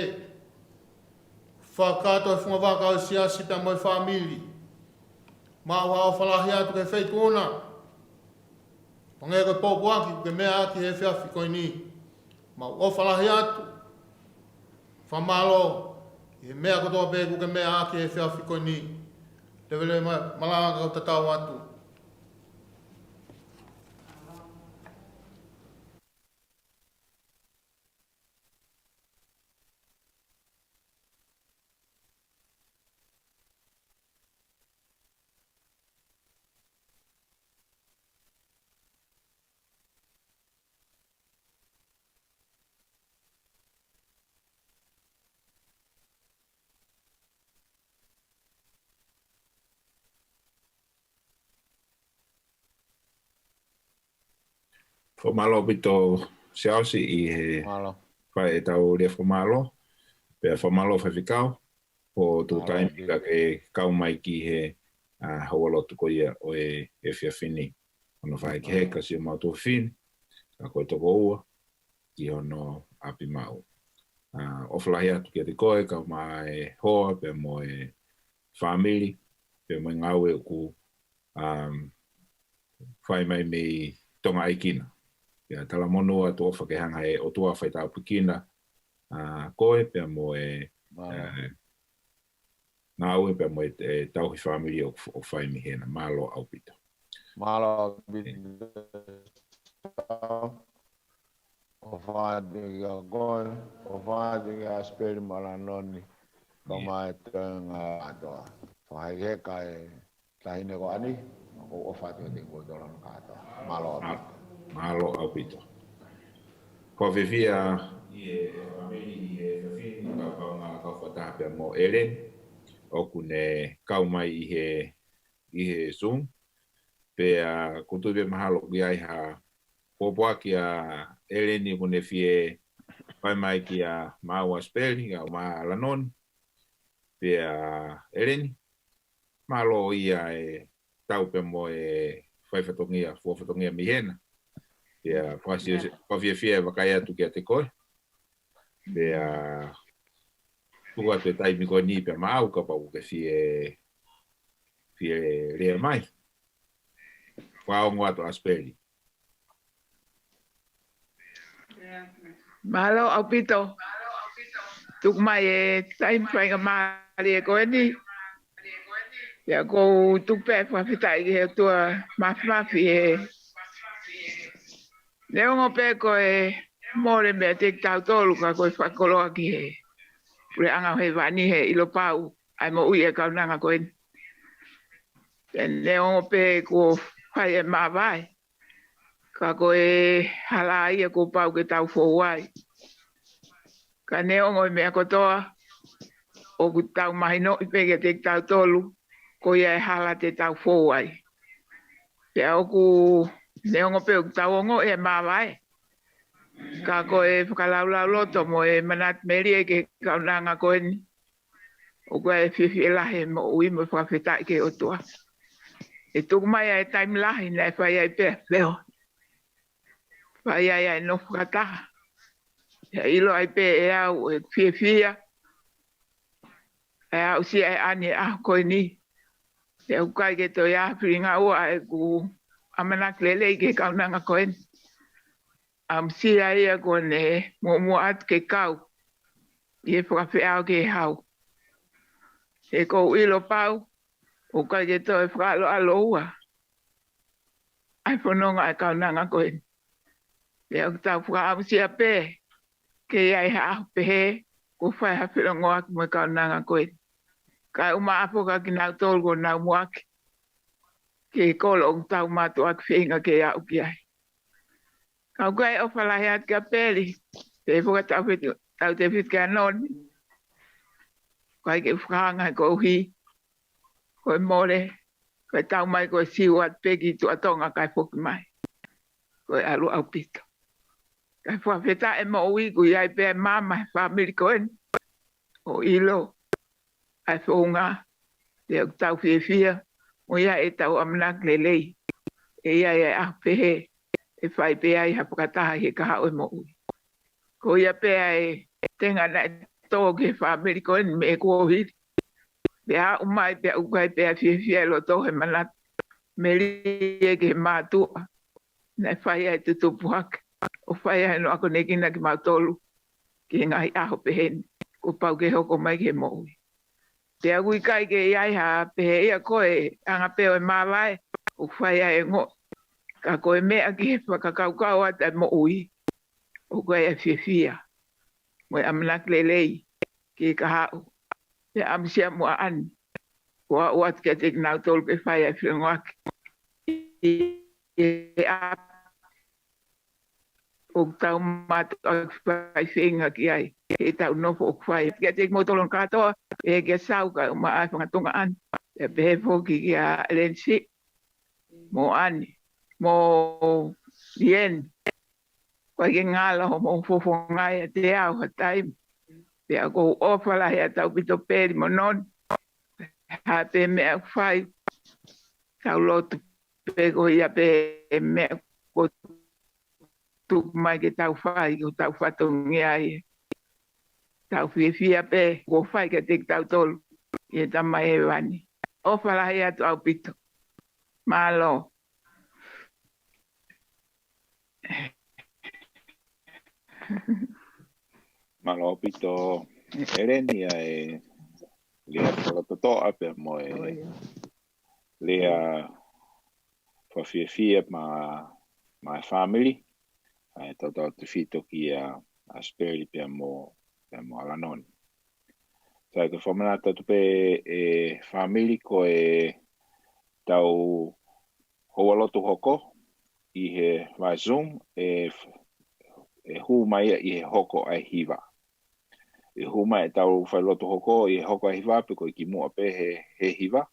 [SPEAKER 3] Whakato e whunga waka o siasi pe mo e family. Māua o whalahi atu ke whaituna. Pangai koe pōpu aki ke mea aki he whiawhi koe ni. Mau o whalahi atu. Whamalo. He mea katoa pe ku ke mea aki he whiawhi koe ni. Tewele malanga kau tatau atu.
[SPEAKER 5] Whamalo pito siausi i he whae e tau rea whamalo. Pea whamalo whawhikau. O tō taimi ka ke kau mai ki he haualotu ko ia o e whiawhini. Ono whae ki he kasi o mau tō whini. Ka koe toko ua. ki ono api mau. O flahi atu ki te koe ka mai hoa pe mo e family pe mo ngau e ku whai mai me tonga aikina. Ia tala mono atu o whakehanga e o tua whai tau pikina koe pe mo e ngau e pe mo e tauhi family o whai mi hena. Malo au pito.
[SPEAKER 8] Malo au pito. O whātinga koe, o whātinga speri maranoni, ko mai tanga atoa. Whai heka e tahine ko ani, o whātinga te koe tōra na katoa. Malo au pito.
[SPEAKER 5] Malo au pito. Ko whiwhia i e whamiri i e whiwhini ka kaunga ka whatahapea mo Ellen, oku ne kaumai i he Zoom, pe kutu be mahalo ki ai ha popoa ki a Eleni kune fie pai mai ki a Maua Speli, a Maa Lanon, pe a Eleni, malo ia e tau pe mo e whaifatongia mihena, pe a whafie fie wakai atu ki a te koe, pe a tua te taimi koe ni pe maau ka pau ke fie rea mai, whaongo atu a Speli.
[SPEAKER 9] Malo au pito. Tuk mai e taim whainga maari e koe ni. Ia kou tuk pē whawhitai ki he tua mafi e. Neongo pē koe mōre mea te tau tōlu ka koe whakoloa ki he. Pure anga he wani he ilo pau. Ai mo ui e kaunanga koe ni. Neongo pē ko whai e mawai. Ka koe hala ia ko pau ke tau fōwai. Ka neongo i mea kotoa, o ku tau mahino i peke te tau tolu, ko ia e hala te tau fōwai. Pea o ku neongo pe o ku tau ongo e mawai. Ka koe whakalaulau loto mo e manat meri e ke kaunanga koe ni. O koe e whiwhi lahe mo ui mo whawhetai ke o tua. E tuku mai e taim lahi na e whai ai pea leo. Whai ai ai no whakataha. Ia ilo ai pe e au e whiwhia. E au si e ani a koe ni. E au kai ke to ia whiringa ua e ku amanak lele i ke kaunanga koe ni. Am si ai a koe ne mua at ke kau. I e whakawhiao ke hau. E kou ilo pau. O kai ke to e whakalo alo ua. Ai whanonga e kaunanga koe ni. E au tau whakaamu si a pe. Ke ai ha pehe ko fai ha pelo ngoak mo kaunanga koe. Ka uma apo ka ki nau tolu ko nau muak. Ke kolo o tau matu ak whinga ke au ki ai. Ka ukai o whalahi at ka peli. Te whuka tau te whit ka noni. Kai ke whakanga ko uhi. Koe more. Koe tau mai koe siu at peki tu atonga kai whuki mai. Koe alu au pito. Kai whawheta e mo ui ku iai pēr mama e whamiri koen. O ilo. Ai whonga. Te au tau whiwhia. O ia e tau amanak lelei. E ia e ahpehe. E whai pēr ai hapakataha he kaha o e mo ui. Ko ia pēr e tenga na e tō ke whamiri koen me e kua hiri. Pēr umai pēr ukai pēr whiwhia lo tō he manat. Meri e ke mātua. Na whai ai tutupu hake. O whai ai no ako nekina ki mautolu. Ki ngai aho pehen. Ko pau ke hoko mai ke moui. Te agui kai ke iai ha pehe ia koe. Anga peo e mawai. O whai ai ngo. Ka koe mea ki he whakakaukau ata moui. O koe e whiwhia. Moe amanak lelei. Ki ka hau. Te amsia mua ani. Kua uat ke te kinautolu ke whai ai whiangoaki. E a o tau matu a whai whenga ki ai. E tau nofo o whai. Kia te motolon katoa, e kia sauka o maa whangatonga an. E pehe whoki ki a Lensi. Mo ani. Mo Yen. Koe ke ngala ho mo fofo ngai a te au ha taim. Pea kou ofala hea tau pito peri mo non. Ha pe mea whai. Tau lotu pe ko ia pe mea ko tu mai ke tau whai ko tau whatongi ai. Tau whiawhia pe ko whai ke te tau tolu i e tamai e wani. O whalahi atu au pito. Malo.
[SPEAKER 5] Malo pito erenia e lea whakatotoa pe mo e lea whawhiawhia ma family. Ai tau te whito ki a speri pe mo alanoni. Sai ko whamanata tupe e family ko e tau hoalotu hoko i he vai Zoom e hu mai i he hoko ai hiva. E hu mai tau whailotu hoko i he hoko ai hiva pe ko i ki mua pe he hiva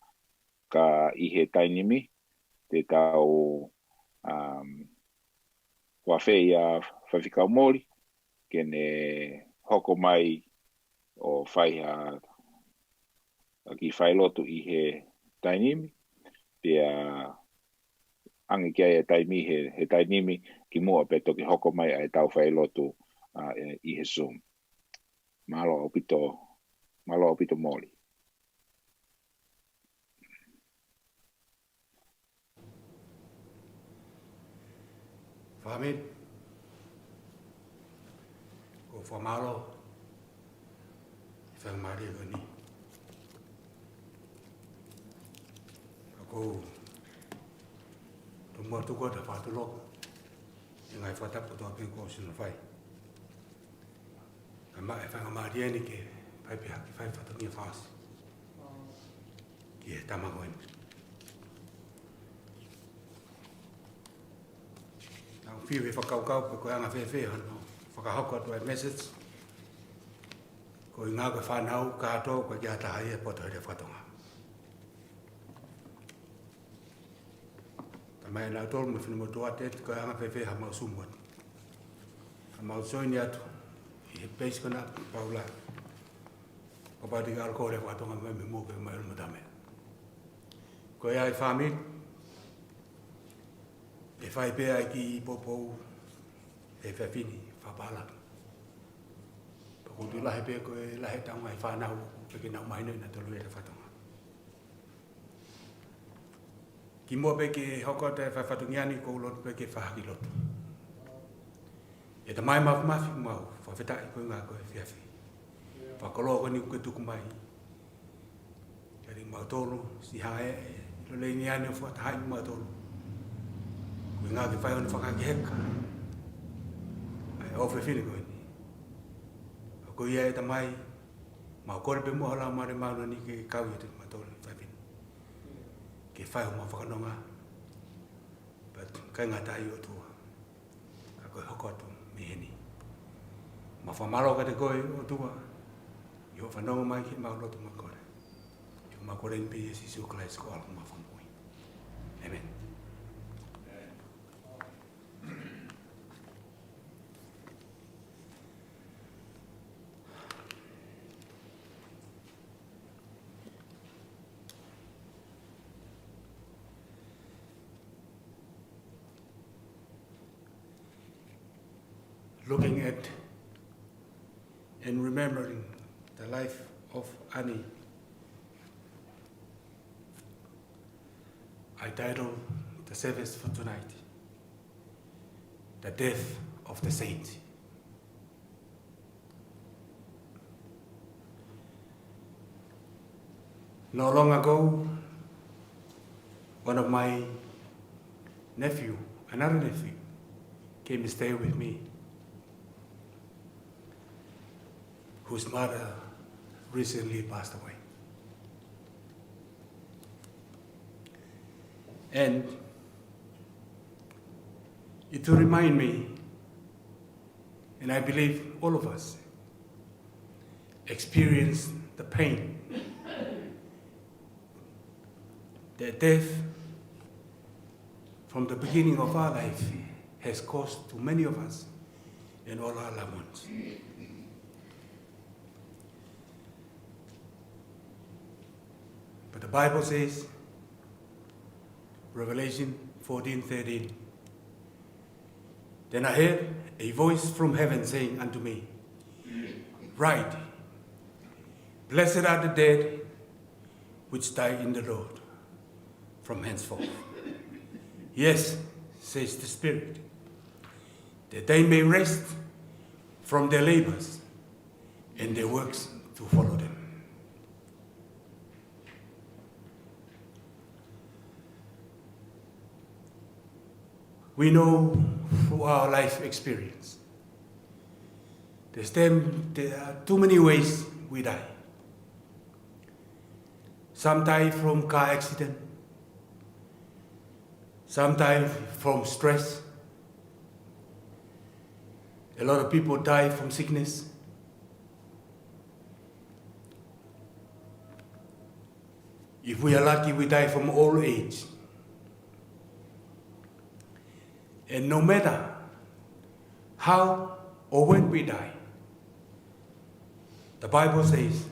[SPEAKER 5] ka i he tainimi te tau whawhei a whawhikau mori kene hoko mai o whai a ki whailotu i he tainimi pia angi kia e taimi he tainimi ki mua pe toki hoko mai ai tau whailotu i he Zoom. Malo opito mori.
[SPEAKER 10] Whamid, ko whamalo, i whangmari o ni. Ako, tu mua tuko ta whatuloko, i ngai whatapu toa pinko o sino whai. Ka mai e whangamari eni ke paipi haki whai whatungia whaasi. Ki e tamago eni. Nau whiu e whakaukau pe koe anga whewhe hano. Whakahoko atu e message. Ko i ngā koe whanau kātou koe ki atahai e poto here whatonga. Ta mai nā tolu me whinu motu ate koe anga whewhe ha mau sumu atu. Ha mau soini atu. I he peisi kona paula. Ko pati ka alko hore whatonga me me mōke mai ulu matame. Koe ai whamit. E whai pēa ki popou e whawhini, whapala. Pako tu lahe pēa koe lahe taunga i whanau peke nau maino ina tolu e te whatonga. Ki mua peke hoko te whawhatungiani ko ulotu peke whahaki lotu. E ta mai mafi mau, whawhetai koe ngā koe whiawhi. Whakoloa koe ni koe tuku mai. Kari mau tolu, si hae, lo leini ane o whatahai mau tolu. Koe ngā ke whai honi whakaki heka. Ai ofe whini koe ni. Koe ia e ta mai, mau kore pe mua hala mare mauna ni ke kau i te matore whai whini. Ke whai ho mau whakanonga. But kai ngā tai o tua. Ka koe hoko atu me heni. Ma whamaro ka te koe o tua. I ho whanonga mai ki mau lotu ma kore. I ho ma kore npi e sisi o kalai sko alko ma whamui. Amen. Looking at and remembering the life of Annie, I title the service for tonight, The Death of the Saint. Not long ago, one of my another nephew, came to stay with me, whose mother recently passed away. And it will remind me, and I believe all of us experience the pain, the death from the beginning of our life has caused to many of us and all our loved ones. But the Bible says, Revelation 14:13, Then I heard a voice from heaven saying unto me, Write, blessed are the dead which die in the Lord from henceforth. Yes, says the Spirit, that they may rest from their labors and their works to follow them. We know through our life experience, there are too many ways we die. Some die from car accident, some die from stress. A lot of people die from sickness. If we are lucky, we die from old age. And no matter how or when we die, the Bible says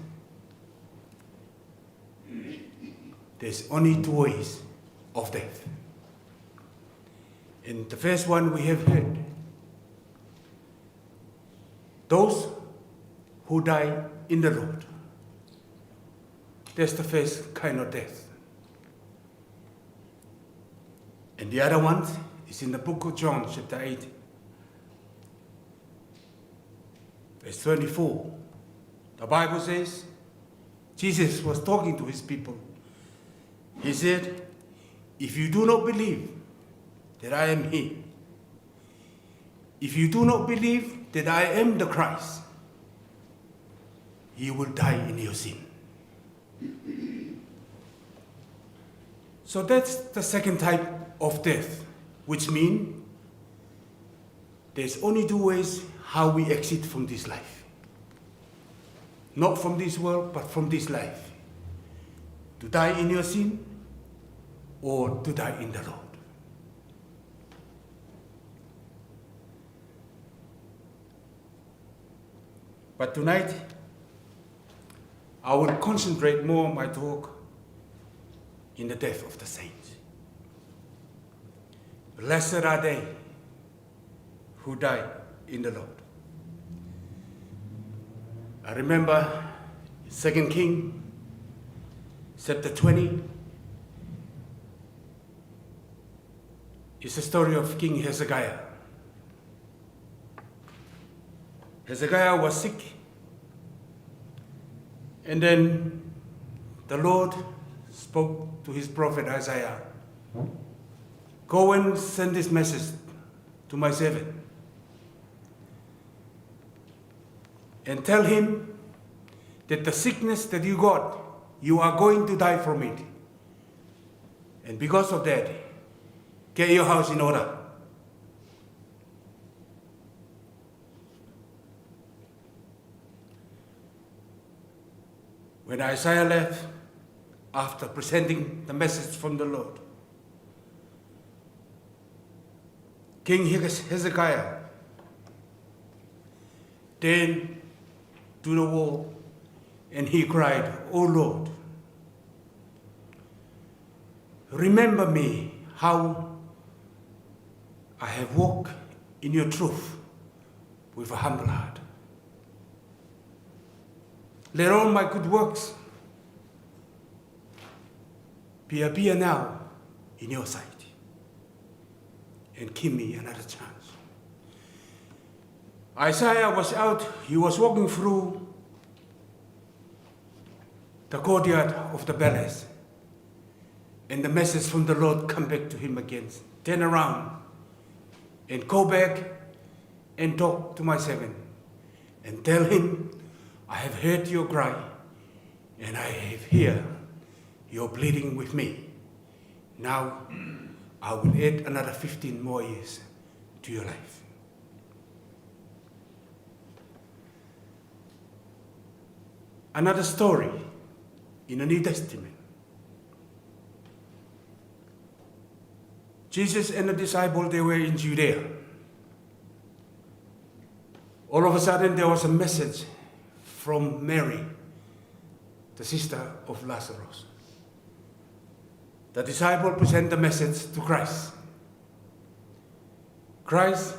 [SPEAKER 10] there's only two ways of death. And the first one we have heard, those who die in the Lord. That's the first kind of death. And the other one is in the book of John, chapter 8, verse 24. The Bible says, Jesus was talking to his people. He said, if you do not believe that I am he, if you do not believe that I am the Christ, you will die in your sin. So that's the second type of death, which means there's only two ways how we exit from this life. Not from this world, but from this life. To die in your sin or to die in the Lord. But tonight, I will concentrate more on my talk in the death of the saints. Blessed are they who die in the Lord. I remember 2 Kings, chapter 20. It's the story of King Hezekiah. Hezekiah was sick. And then the Lord spoke to his prophet Isaiah. Go and send this message to my servant. And tell him that the sickness that you got, you are going to die from it. And because of that, get your house in order. When Isaiah left, after presenting the message from the Lord, King Hezekiah turned to the wall and he cried, "O Lord, remember me how I have walked in your truth with a humble heart. Let all my good works appear now in your sight, and give me another chance." Isaiah was out, he was walking through the courtyard of the palace, and the message from the Lord come back to him again. Turn around and go back and talk to my servant and tell him, I have heard your cry and I have heard your pleading with me. Now I will add another 15 more years to your life. Another story in the New Testament. Jesus and the disciples, they were in Judea. All of a sudden, there was a message from Mary, the sister of Lazarus. The disciple present the message to Christ. Christ,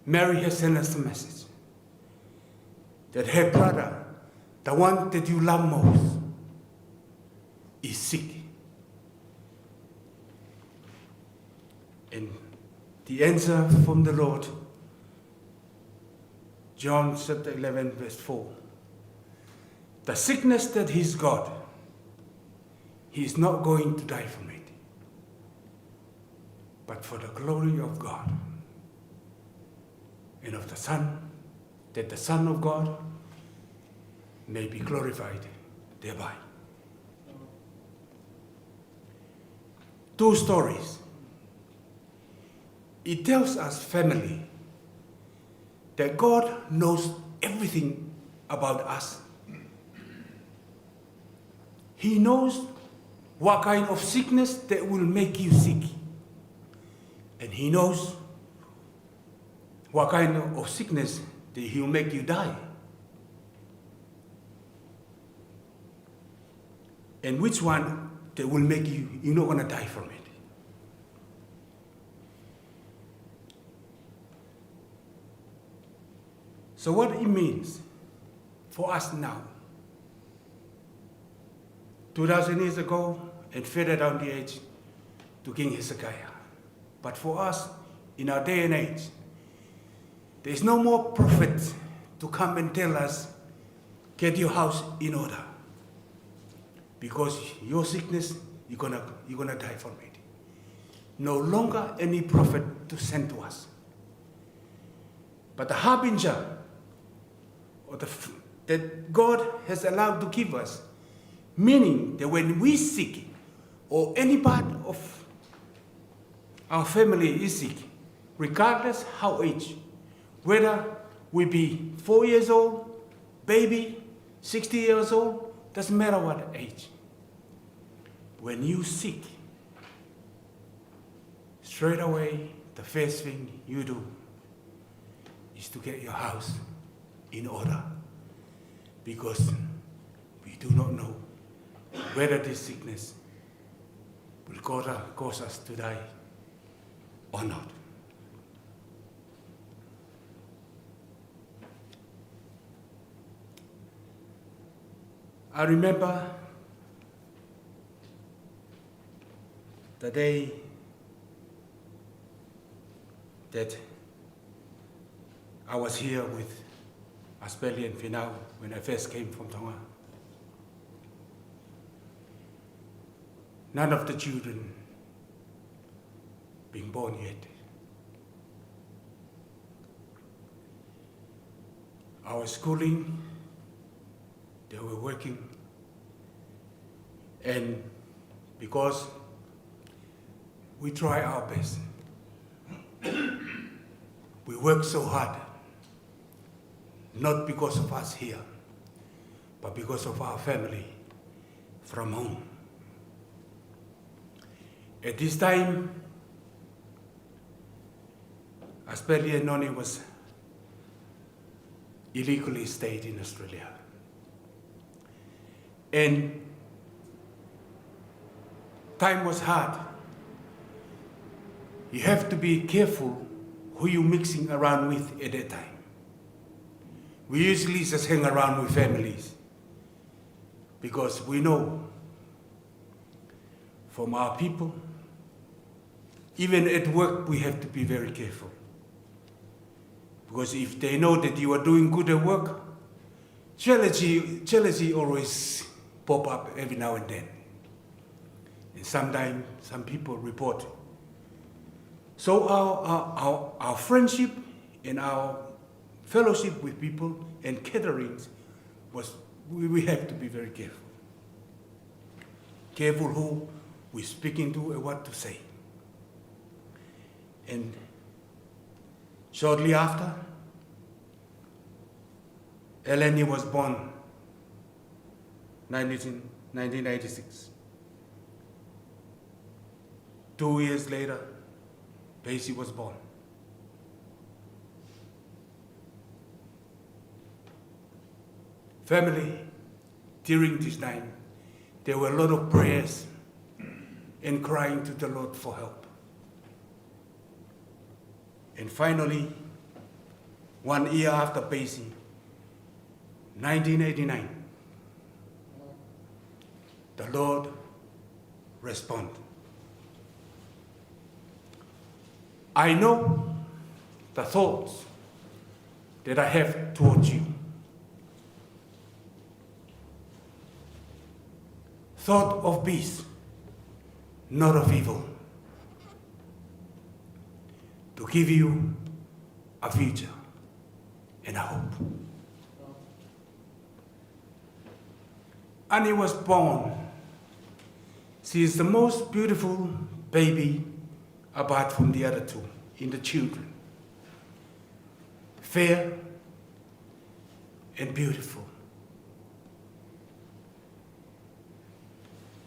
[SPEAKER 10] Mary has sent us a message that her brother, the one that you love most, is sick. And the answer from the Lord, John chapter 11, verse 4. The sickness that he's got, he's not going to die from it, but for the glory of God and of the Son, that the Son of God may be glorified thereby. Two stories. It tells us, family, that God knows everything about us. He knows what kind of sickness that will make you sick. And he knows what kind of sickness that he'll make you die. And which one that will make you're not gonna die from it. So what it means for us now, 2,000 years ago and further down the age to King Hezekiah. But for us, in our day and age, there is no more prophet to come and tell us, get your house in order. Because your sickness, you're gonna die from it. No longer any prophet to send to us. But the harbinger, or that God has allowed to give us, meaning that when we sick, or any part of our family is sick, regardless how age, whether we be 4 years old, baby, 60 years old, doesn't matter what age. When you sick, straight away, the first thing you do is to get your house in order, because we do not know whether this sickness will cause us to die or not. I remember the day that I was here with Aspeli and Finau when I first came from Tonga. None of the children being born yet. Our schooling, they were working, and because we try our best, we work so hard, not because of us here, but because of our family from home. At this time, Aspeli and Noni was illegally stayed in Australia. And time was hard. You have to be careful who you're mixing around with at that time. We usually just hang around with families because we know from our people, even at work, we have to be very careful. Because if they know that you are doing good at work, jealousy always pop up every now and then. And sometimes some people report. So our friendship and our fellowship with people and gatherings we have to be very careful. Careful who we're speaking to and what to say. And shortly after, Eleni was born, 1996. 2 years later, Pacey was born. Family, during this time, there were a lot of prayers and crying to the Lord for help. And finally, 1 year after Beijing, 1989, the Lord responded. I know the thoughts that I have towards you. Thought of peace, not of evil, to give you a future and a hope. Annie was born. She is the most beautiful baby apart from the other two in the children. Fair and beautiful.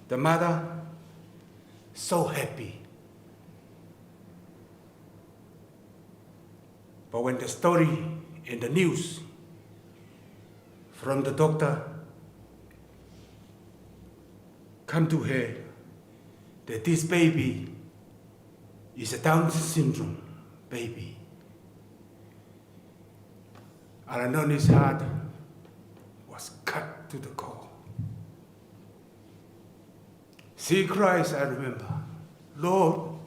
[SPEAKER 10] The mother, so happy. But when the story in the news from the doctor come to her that this baby is a Down syndrome baby, Aranoni's heart was cut to the core. She cries, I remember, Lord,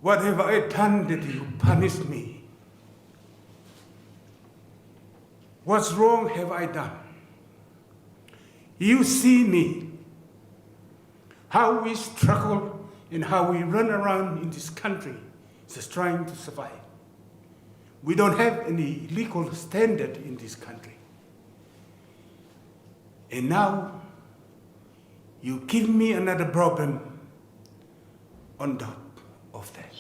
[SPEAKER 10] what have I done that you punish me? What's wrong have I done? You see me, how we struggle and how we run around in this country just trying to survive. We don't have any legal standard in this country. And now, you give me another problem on top of that.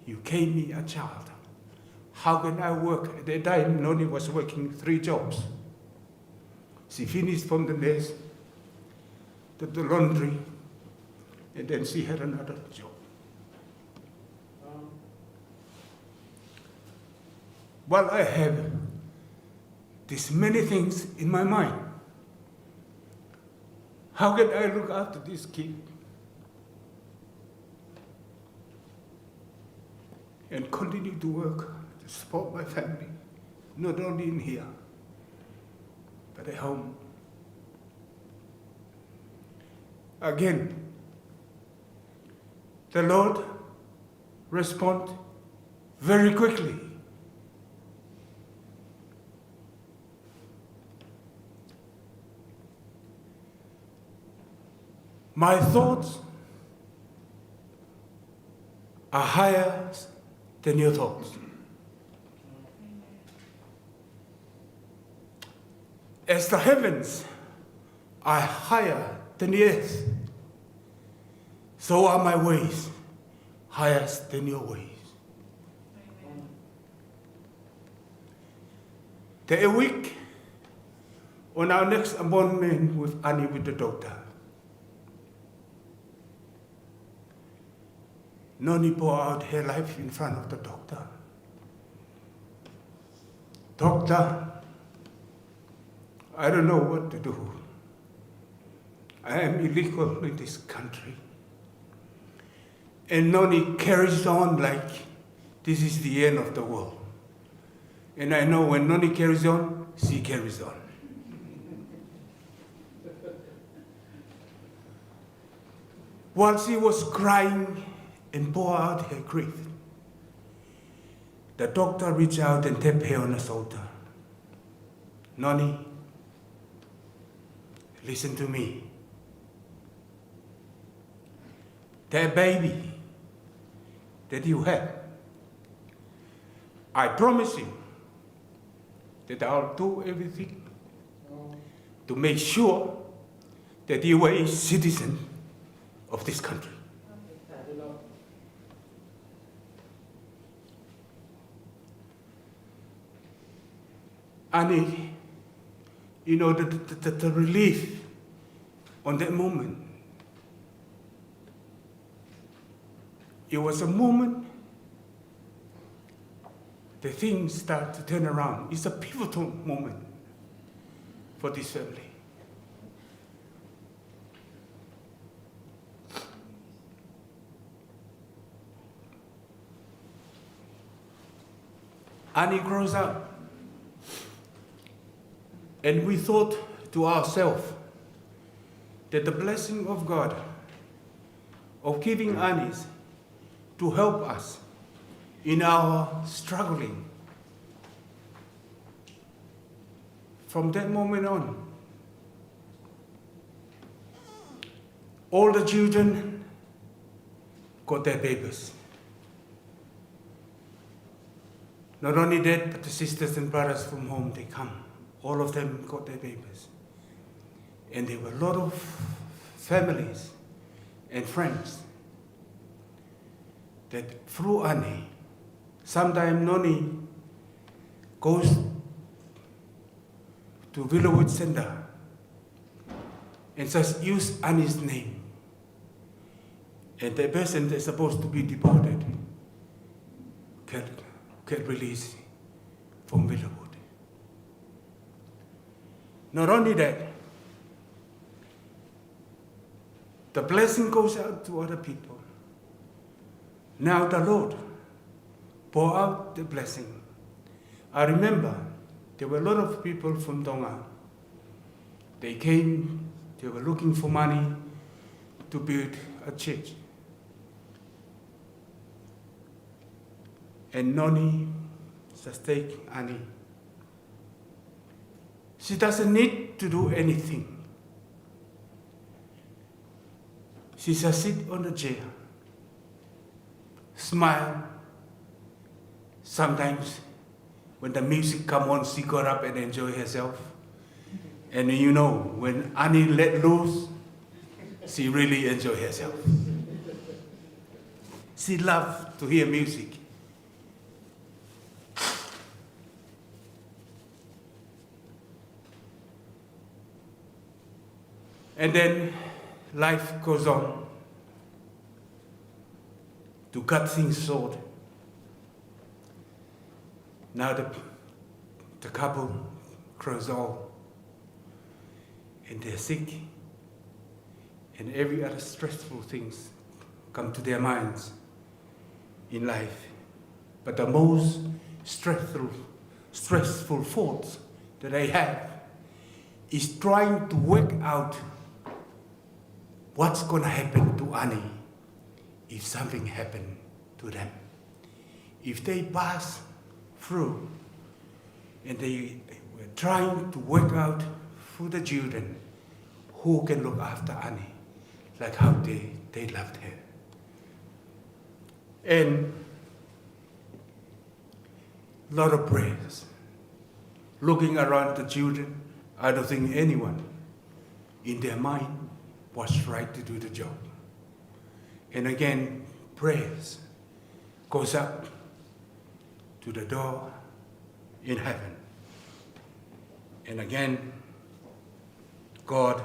[SPEAKER 10] You gave me a child. How can I work? At that time, Noni was working 3 jobs. She finished from the nest, to the laundry, and then she had another job. Well, I have these many things in my mind. How can I look after this kid and continue to work to support my family, not only in here, but at home? Again, the Lord responded very quickly. My thoughts are higher than your thoughts. As the heavens are higher than the earth, so are my ways higher than your ways. A week on our next appointment with Annie with the doctor, Noni poured out her life in front of the doctor. Doctor, I don't know what to do. I am illegal in this country. And Noni carries on like this is the end of the world. And I know when Noni carries on, she carries on. While she was crying and pour out her grief, the doctor reached out and tapped her on the shoulder. Noni, listen to me. That baby that you have, I promise you that I'll do everything to make sure that you are a citizen of this country. Annie, you know, the relief on that moment, it was a moment the things start to turn around. It's a pivotal moment for this family. Annie grows up. And we thought to ourselves that the blessing of God of giving Annie's to help us in our struggling. From that moment on, all the children got their papers. Not only that, but the sisters and brothers from home, they come. All of them got their papers. And there were a lot of families and friends that through Annie, sometimes Noni goes to Willowwood Center and says, use Annie's name. And the person that's supposed to be deported get released from Willowwood. Not only that, the blessing goes out to other people. Now the Lord pour out the blessing. I remember there were a lot of people from Tonga. They came, they were looking for money to build a church. And Noni just take Annie. She doesn't need to do anything. She just sit on the chair, smile. Sometimes when the music come on, she got up and enjoy herself. And you know, when Annie let loose, she really enjoy herself. She loved to hear music. And then life goes on to cut things short. Now the couple grows old and they're sick and every other stressful things come to their minds in life. But the most stressful thoughts that they have is trying to work out what's going to happen to Annie if something happened to them. If they pass through and they were trying to work out for the children who can look after Annie like how they loved her. And a lot of prayers. Looking around the children, I don't think anyone in their mind was right to do the job. And again, prayers goes up to the door in heaven. And again, God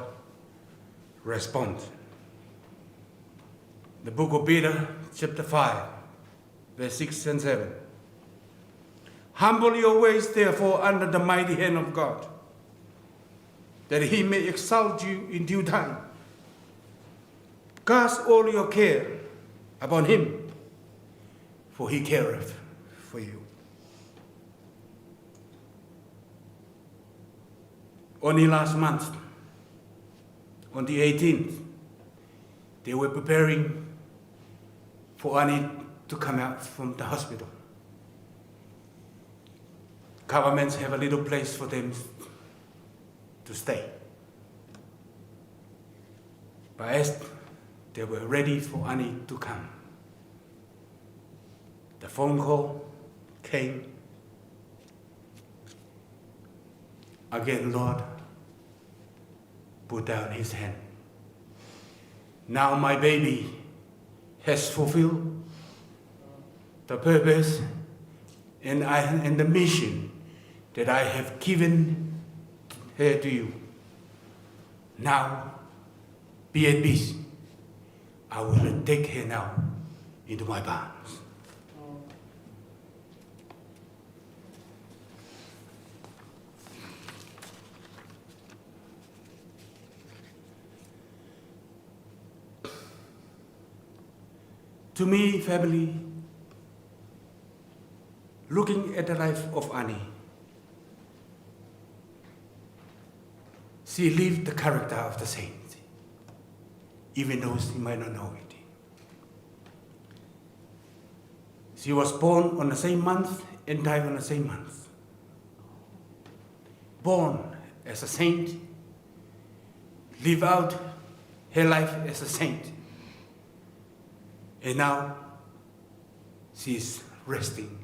[SPEAKER 10] responds. The book of Peter, chapter 5, verse 6 and 7. Humble your ways, therefore, under the mighty hand of God, that he may exalt you in due time. Cast all your care upon him, for he careth for you. Only last month, on the 18th, they were preparing for Annie to come out from the hospital. Governments have a little place for them to stay. But as they were ready for Annie to come, the phone call came. Again, Lord put down his hand. Now my baby has fulfilled the purpose and the mission that I have given her to you. Now, be at peace. I will take her now into my arms. To me, family, looking at the life of Annie, she lived the character of the saint, even though she might not know it. She was born on the same month and died on the same month. Born as a saint, live out her life as a saint. And now she is resting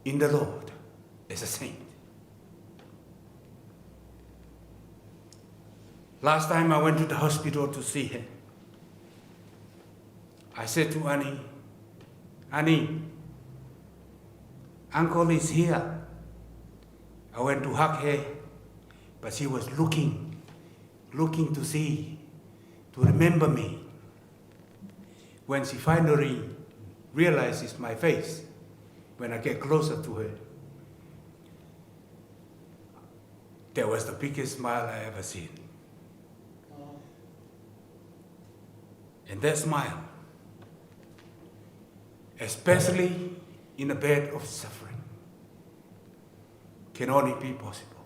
[SPEAKER 10] in the Lord as a saint. Last time I went to the hospital to see her, I said to Annie, Annie, Uncle is here. I went to hug her, but she was looking to see, to remember me. When she finally realizes my face, when I get closer to her, that was the biggest smile I ever seen. And that smile, especially in a bed of suffering, can only be possible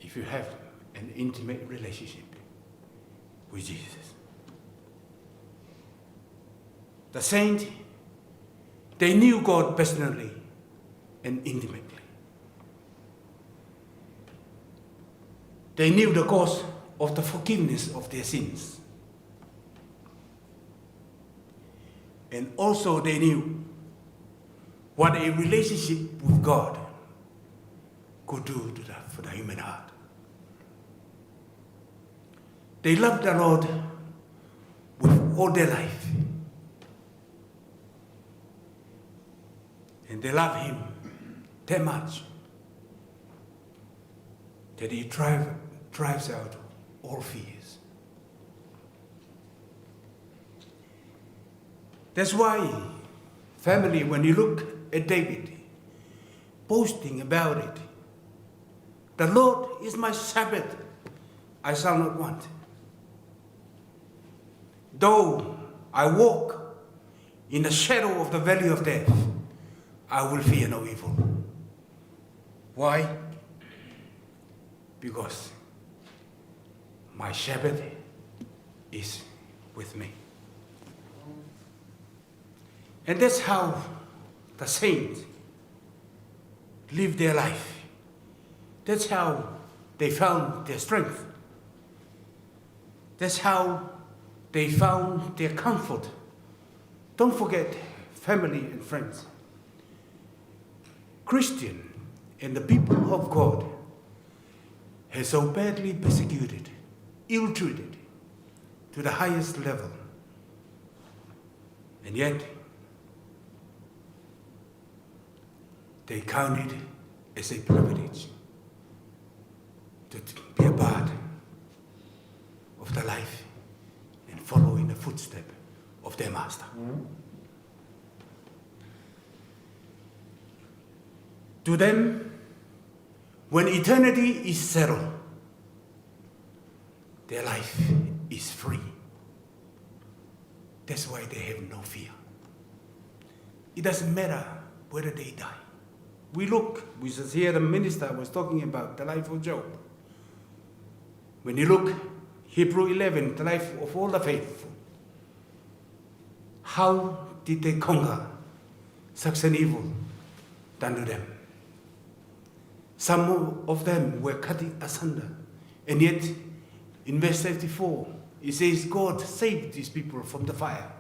[SPEAKER 10] if you have an intimate relationship with Jesus. The saints, they knew God personally and intimately. They knew the cause of the forgiveness of their sins. And also they knew what a relationship with God could do for the human heart. They loved the Lord with all their life. And they love Him that much that He drives out all fears. That's why, family, when you look at David boasting about it, the Lord is my shepherd, I shall not want. Though I walk in the shadow of the valley of death, I will fear no evil. Why? Because my shepherd is with me. And that's how the saints live their life. That's how they found their strength. That's how they found their comfort. Don't forget family and friends. Christian and the people of God have so badly persecuted, ill-treated to the highest level. And yet, they count it as a privilege to be a part of the life and follow in the footsteps of their master. To them, when eternity is settled, their life is free. That's why they have no fear. It doesn't matter whether they die. We just hear the minister was talking about the life of Job. When you look, Hebrew 11, the life of all the faithful, how did they conquer such an evil done to them? Some of them were cut asunder, and yet in verse 34, it says God saved these people from the fire.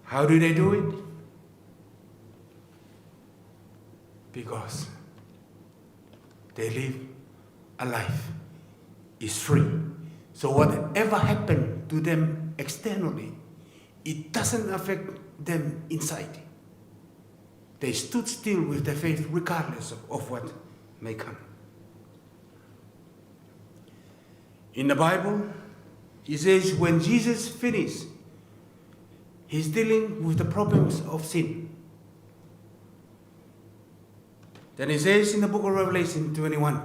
[SPEAKER 10] How do they do it? Because they live a life is free. So whatever happened to them externally, it doesn't affect them inside. They stood still with their faith regardless of what may come. In the Bible, it says when Jesus finished, He's dealing with the problems of sin. Then it says in the book of Revelation 21,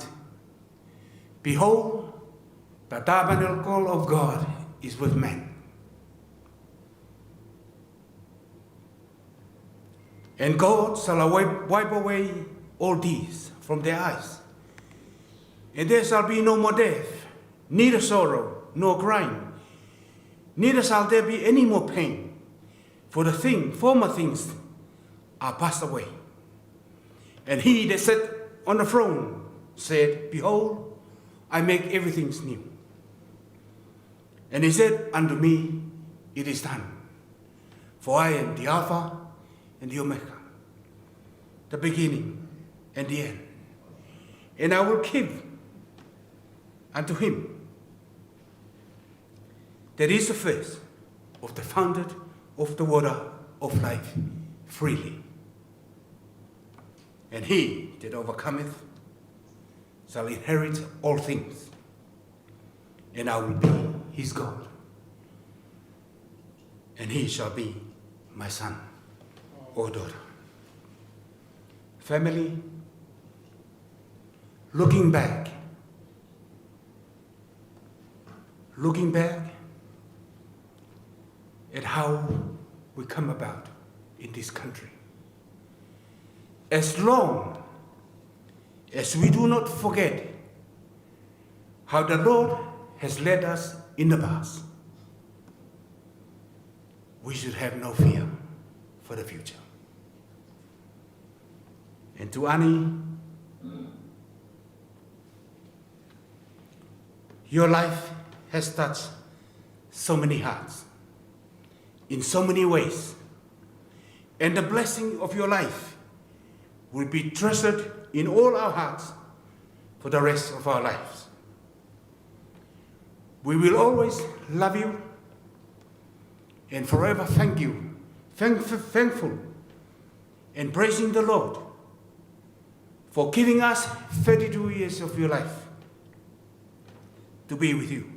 [SPEAKER 10] behold, the tabernacle of God is with men. And God shall wipe away all tears from their eyes. And there shall be no more death, neither sorrow, nor crying, neither shall there be any more pain, for the former things are passed away. And he that sat on the throne said, Behold, I make everything new. And he said unto me, It is done. For I am the Alpha and the Omega, the beginning and the end. And I will give unto him that is the first of the fountain of the water of life freely. And he that overcometh shall inherit all things, and I will be his God, and he shall be my son or daughter. Family, looking back at how we come about in this country. As long as we do not forget how the Lord has led us in the past, we should have no fear for the future. And to Annie, your life has touched so many hearts in so many ways, and the blessing of your life will be treasured in all our hearts for the rest of our lives. We will always love you and forever thankful and praising the Lord for giving us 32 years of your life to be with you.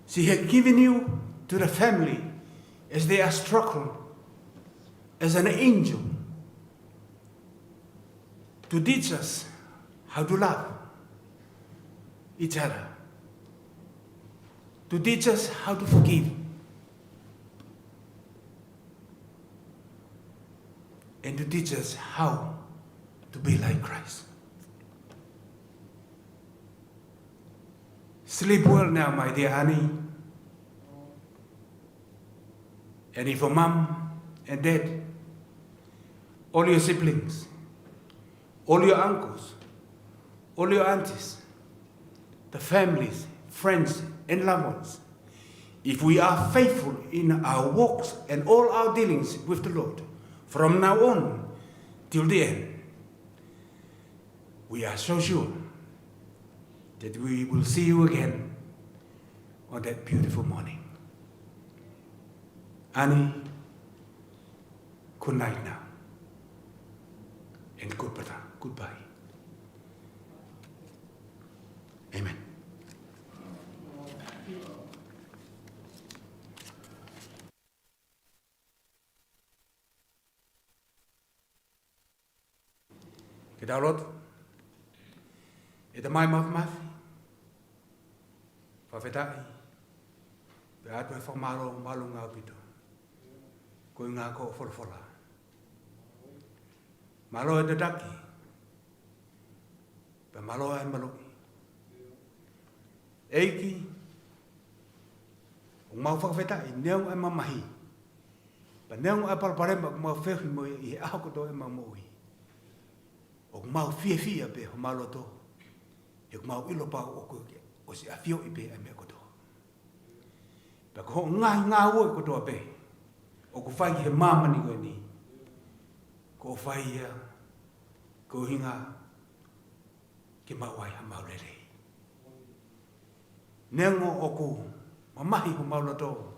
[SPEAKER 10] She had given you to the family as they are struggling as an angel to teach us how to love each other, to teach us how to forgive, and to teach us how to be like Christ. Sleep well now, my dear Annie. And if your mom and dad, all your siblings, all your uncles, all your aunties, the families, friends, and loved ones, if we are faithful in our walks and all our dealings with the Lord, from now on till the end, we are so sure that we will see you again on that beautiful morning. Annie, good night now, and goodbye. Amen. Ke daulot, e te mai mafi, whawhetai, pe atu e whamalo ngā pito, koe ngā ko wholawhola. Malo e te taki, pe malo e maloki. Eiki, o mau whawhetai, neong e mamahi, pa neong e parparema ko mau whehi mo i he aho koto e mamohi. O mau fia pe ho malo to, e mau ilo pa o ko o si afio i pe e me koto. Pa ko ngā ua koto pe, o ko whai he mamani koe ni, ko whai ia, ko hinga, ke mawai ha maurere. Nengo o ko, mamahi ho maula to,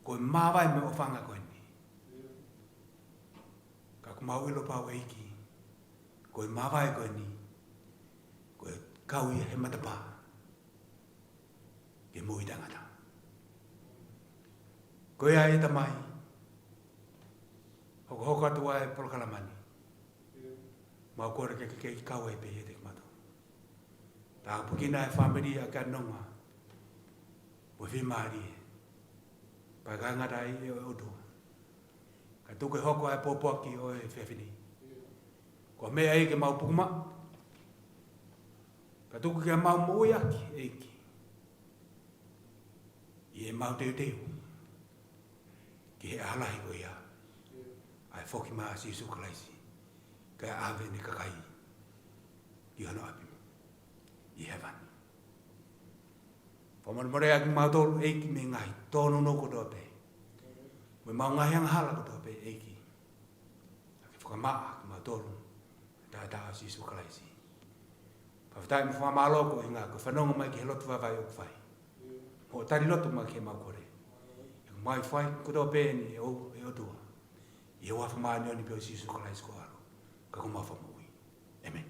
[SPEAKER 10] ko mawai me o whanga koe ni. Ka ko mau ilo pa o eiki, koe mawai koe ni, koe kaui he matapa, ke mui tangata. Koe ai tamai, hoko hoka tua e polokalamani, mau kore ke kau e pe he te mato. Tā pukina e whamiri a ka nonga, mo whi maari e. Paganga dai e odo. Ka tuke hoko ai popoaki o e whewhini. Ko mea e ke mau pukuma. Ka tuku ke mau mui aki eiki. I e mau teo teo. Ki he alahi ko ia. Ai whoki maa si isu kalaisi. Ka awe ni kakai. Ki hano api. I heaven. Pamare aki mau tolu eiki me ngai. Tono no ko dope. Me mau ngai hanga hala ko dope eiki. Aki whakamaa ki mau tolu. Ta si isu kalaisi. Pawhitai mo whamaloko i ngā ko whanonga mai ki he lotu wawai o kwhai. Mo tari lotu mai ki he mau kore. I mai whai kuto pēni e otua. I e wafa maa nioni peo si isu kalaisi ko aro. Ka kumafa mo ui. Amen.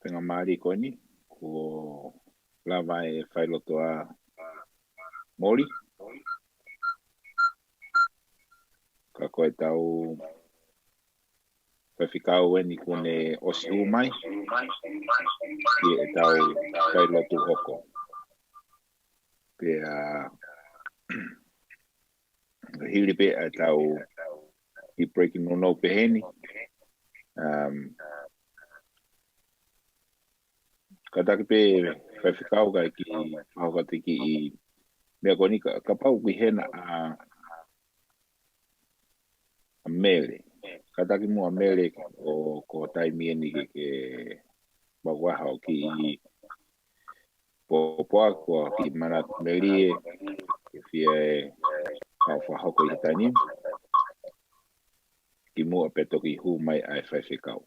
[SPEAKER 5] Tenga maari koni, ko lava e whailoto a mori. Ka koe tau whawhikau eni kone osi umai, ki e tau whailoto hoko. Pea hiri pe e tau i breaking no peheni. Kataki pe whawhikau kai ki whakate ki i mea koni ka pau ki hena a mele. Kataki mua mele o ko taimi eni ke wawaha o ki i popoa ko ki manat melie ke fia e whahoko i tani. Ki mua peto ki hu mai ai whawhikau.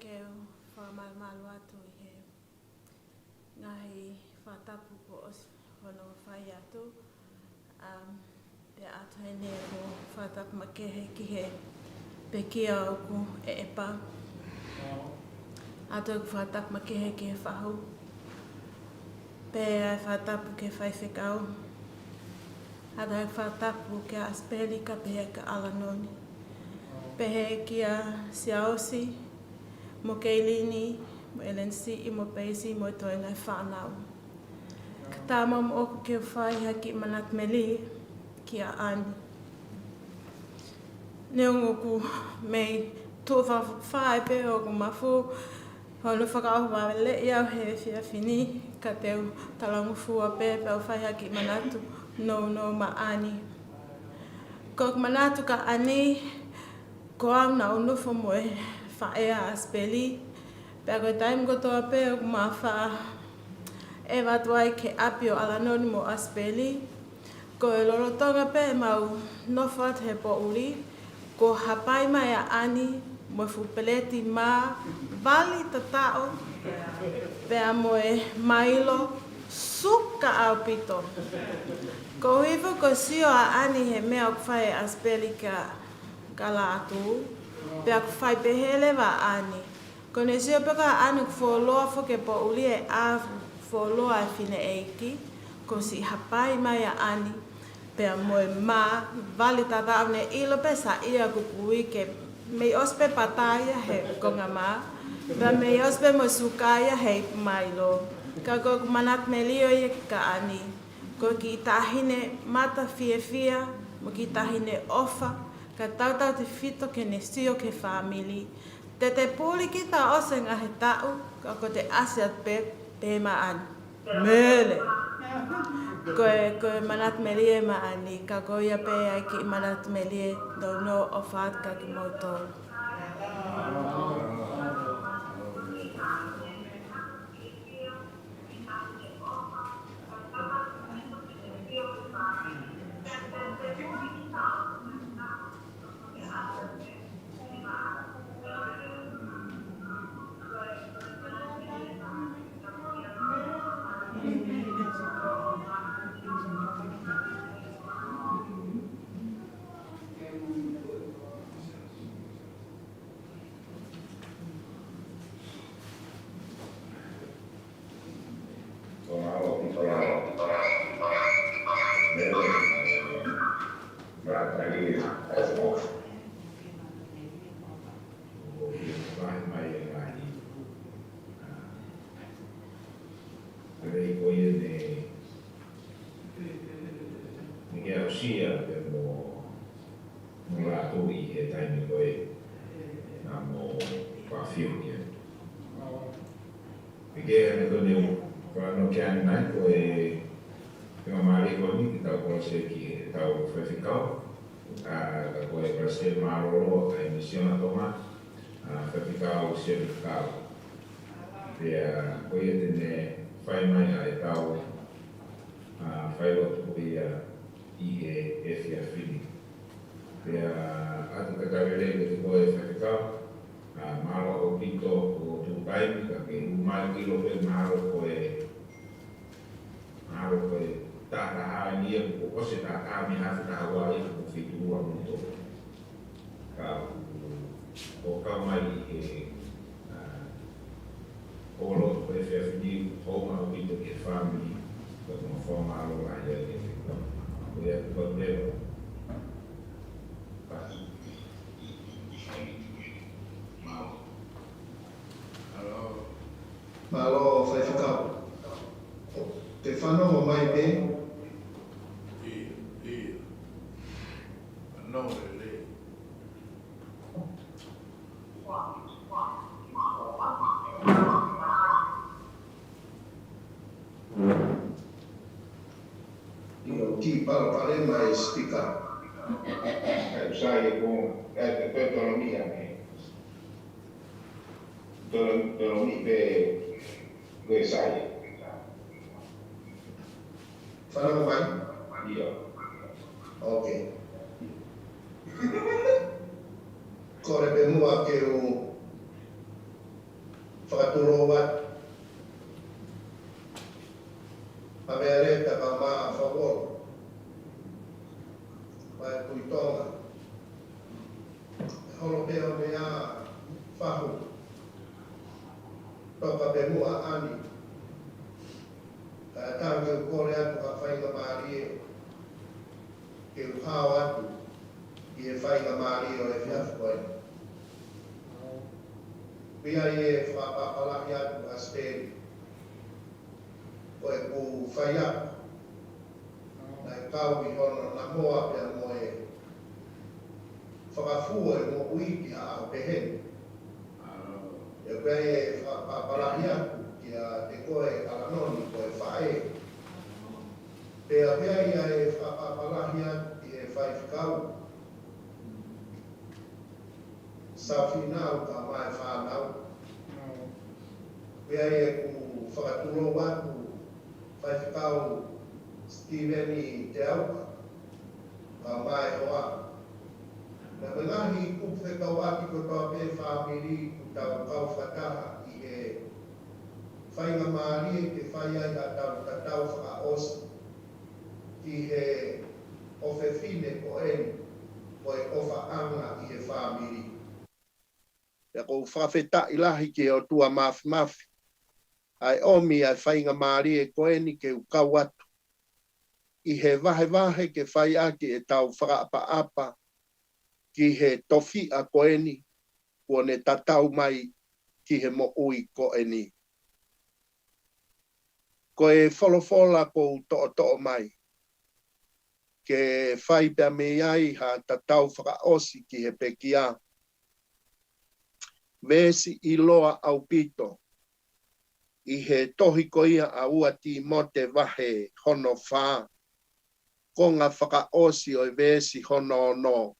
[SPEAKER 11] Ke whamamalu atu i he ngahi whatapu ko os whano whai atu. Te atu hene ko whatapu makehe ki he pekia o ku e epa. Atu ku whatapu makehe ki he whahu. Pe ai whatapu ke whaiwhekau. Atu ai whatapu ke aspeli ka pehe ka alanoni. Pehe ki a siaosi. Mo keilini, mo elensi, i mo peisi, mo toi ngai whanau. Ka tāma mo oku ke whai haki manat meli ki a ani. Neongo ku mei tō whai pe o ku mafu, honu whakau wawele i au he whia whini, ka teo talangu fua pe pe au whai haki manatu, no ma ani. Ko manatu ka ani, ko au na unufo moe, whaea aspeli. Pea koe taim kotoa pe o ma wha e watuai ke api o alanoni mo aspeli. Ko e lorotonga pe mau nofat he po uri. Ko hapai mai a ani mo fupeleti ma vali tatao. Pea mo e mailo suka au pito. Ko hivo ko sio a ani he mea o kwhai aspeli ka la atu. Pea ku whai pehele wa ani. Ko ne sio peka ani ku wholoa whoke po uli e a wholoa e whine eiki. Ko si hapai mai a ani. Pea moe ma vali tata au ne ilo pe sa ia kukui ke mei ospe pataya he konga ma. Pea mei ospe mo sukaya he mailo. Ka ko manat me lio i ka ani. Ko ki tahine mata fia, mo ki tahine ofa, ka tautau te fito ke ne sio ke family. Te pūli ki ta ose ngā he tau, ka ko te asiat pe maan. Mele. Koe manat me lie maani, ka ko ia pe ai ki manat me lie, no ofat ka ki motor.
[SPEAKER 3] Malo fai whakau. Te whanau mai pe.
[SPEAKER 1] No, le.
[SPEAKER 3] Io ti pare mai stica.
[SPEAKER 5] Sai con autonomia per due sai.
[SPEAKER 3] Whanau mai?
[SPEAKER 5] Io.
[SPEAKER 3] Ok. Kore pe mua ke o whakaturo wat. Pamereta ka maa a favor. Mai kui tonga. Holo pe o mea whahu. Toka pe mua ani. Ka tangi o kore atu ka whainga maari e. Ke u hao atu. I e whainga maari o e whiafu koe. Pia i e whapapalaki atu a steri. Koe ku whai atu. Nai kau i hono na moa pia mo e. Whakafua e mo uiki a au pehen. E koe e whapapalaki atu ki a te koe kalanoni koe whae. Pea ia e whapapalaki atu i e whai whikau. Safinau ka mai whanau. Pea e ku whakaturo watu whai whikau Steveni te auka. Ka mai hoa. Na mengahi ku whekau ati ko toa pe whamiri ku tau kau whataha i e whainga maari e te whai ai a tau whakaosi. Ki he ofe fine ko eni ko e ofa anga i e whamiri. Ia kou whawheta i lahi ke o tua mafi. Ai omi ai whainga maari e ko eni ke u kau atu. I he vahe ke whai ake e tau whakaapa ki he tofi a ko eni kua ne tatau mai ki he mo ui ko eni.
[SPEAKER 12] Ko e wholofola ko to'o mai. Ke whai pia me ai ha tatau whakaosi ki he pekia. Vesi i loa au pito. I he tohi ko ia a ua ti mote wahe hono wha. Ko ngā whakaosi o vesi hono no.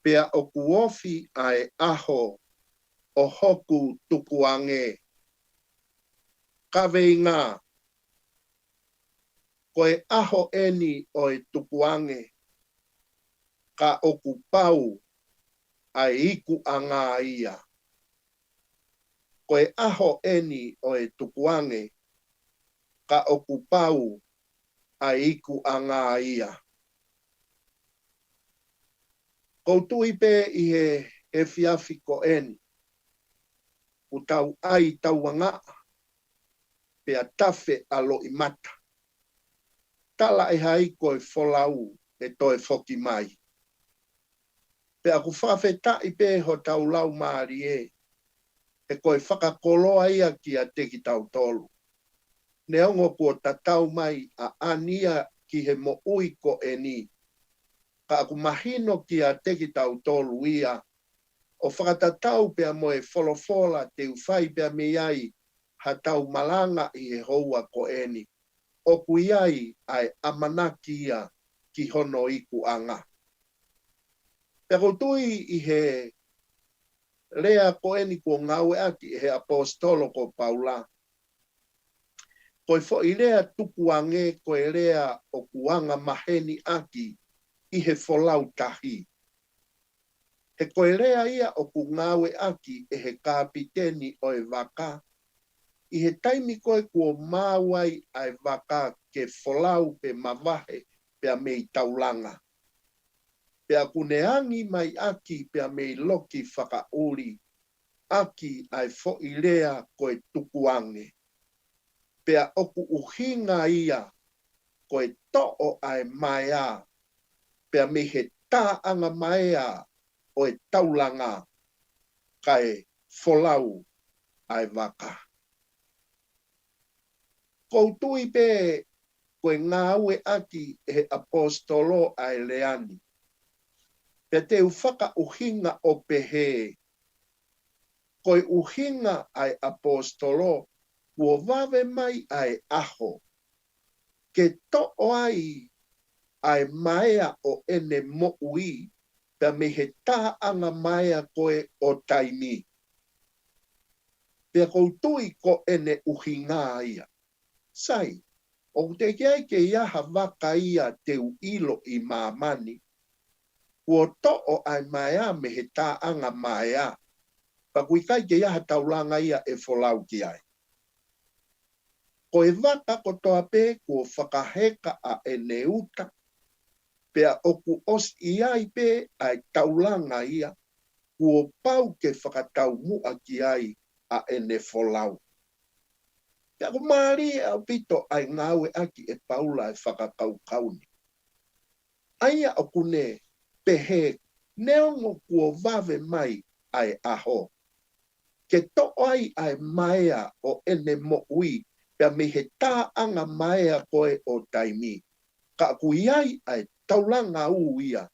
[SPEAKER 12] Pea o kuofi ai aho o hoku tukuange. Kawei ngā. Koe aho eni o e tukuange. Ka oku pau ai iku anga ia. Koe aho eni o e tukuange. Ka oku pau ai iku anga ia. Koutui pe i he fiafi ko eni. Utau ai tauanga. Pea tafe alo i mata. Tala e hai koe folau e toe foki mai. Pea ku whawheta i pe ho tau lau maari e koe whakakoloa ia ki a teki tau tolu. Ne ongo kua tatau mai a ania ki he mo ui ko eni. Ka aku mahino ki a teki tau tolu ia. O whakatatau pea mo e wholofola te uwhai pea me ai ha tau malanga i he houa ko eni. O kuiai ai amanaki ia ki hono iku anga. Pero tui i he lea ko eni ko ngawe aki he apostolo ko Paula. Koe fo i lea tukuange koe lea o kuanga maheni aki i he folau tahi. He koe lea ia o ku ngawe aki e he kapiteni o e waka. I he taimi koe kua mawai ai waka ke folau pe mawahe pea mei taulanga. Pea kuneangi mai aki pea mei loki whakauri. Aki ai fo i lea koe tukuange. Pea oku uhinga ia koe to'o ai maia. Pea me he tā anga maia o e taulanga kai folau ai waka. Koutui pe koe ngāue aki he apostolo ai leani. Pe te uwhaka uhinga o pehe. Koe uhinga ai apostolo kua wawe mai ai aho. Ke to'o ai maea o ene mo ui. Pe me he tā anga maea koe o taimi. Pe koutui ko ene uhinga ia. Sai, o te kiai ke iaha waka ia te uilo i mamani, ua to'o ai maea me he tā anga maea, pa kui kai ke iaha taulanga ia e folau ki ai. Ko e waka ko toa pe kua whakaheka a e neuta, pea oku os i ai pe ai taulanga ia, kua pau ke whakatau mua ki ai a ene folau. Pea ko maari au pito ai ngawe aki e Paula e whakakaukauni. Aia o kune pehe neongo kua wawe mai ai aho. Ke to ai maea o ene mo ui pea me he tā anga maea koe o taimi. Ka kui ai taulanga uia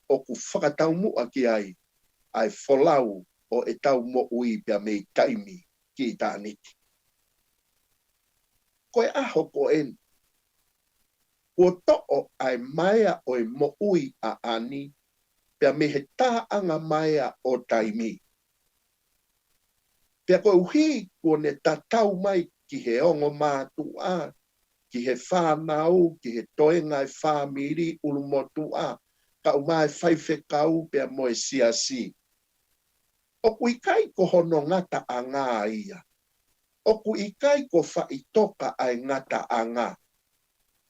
[SPEAKER 12] o ku whakatau mua ki ai folau o e tau mo ui pea me taimi ki tāniti. Koe aho ko eni. Kua to'o ai maea o e mo ui a ani, pea me he tā anga maea o taimi. Pea koe uhi kua ne tatau mai ki he ongo mātua, ki he whānau, ki he toenga e whāmiri ulu motua, ka umai whaiwhekau pea mo e siasi. O kui kai ko hono ngata a ngā ia. Oku i kai ko whaitoka ai ngata a ngā.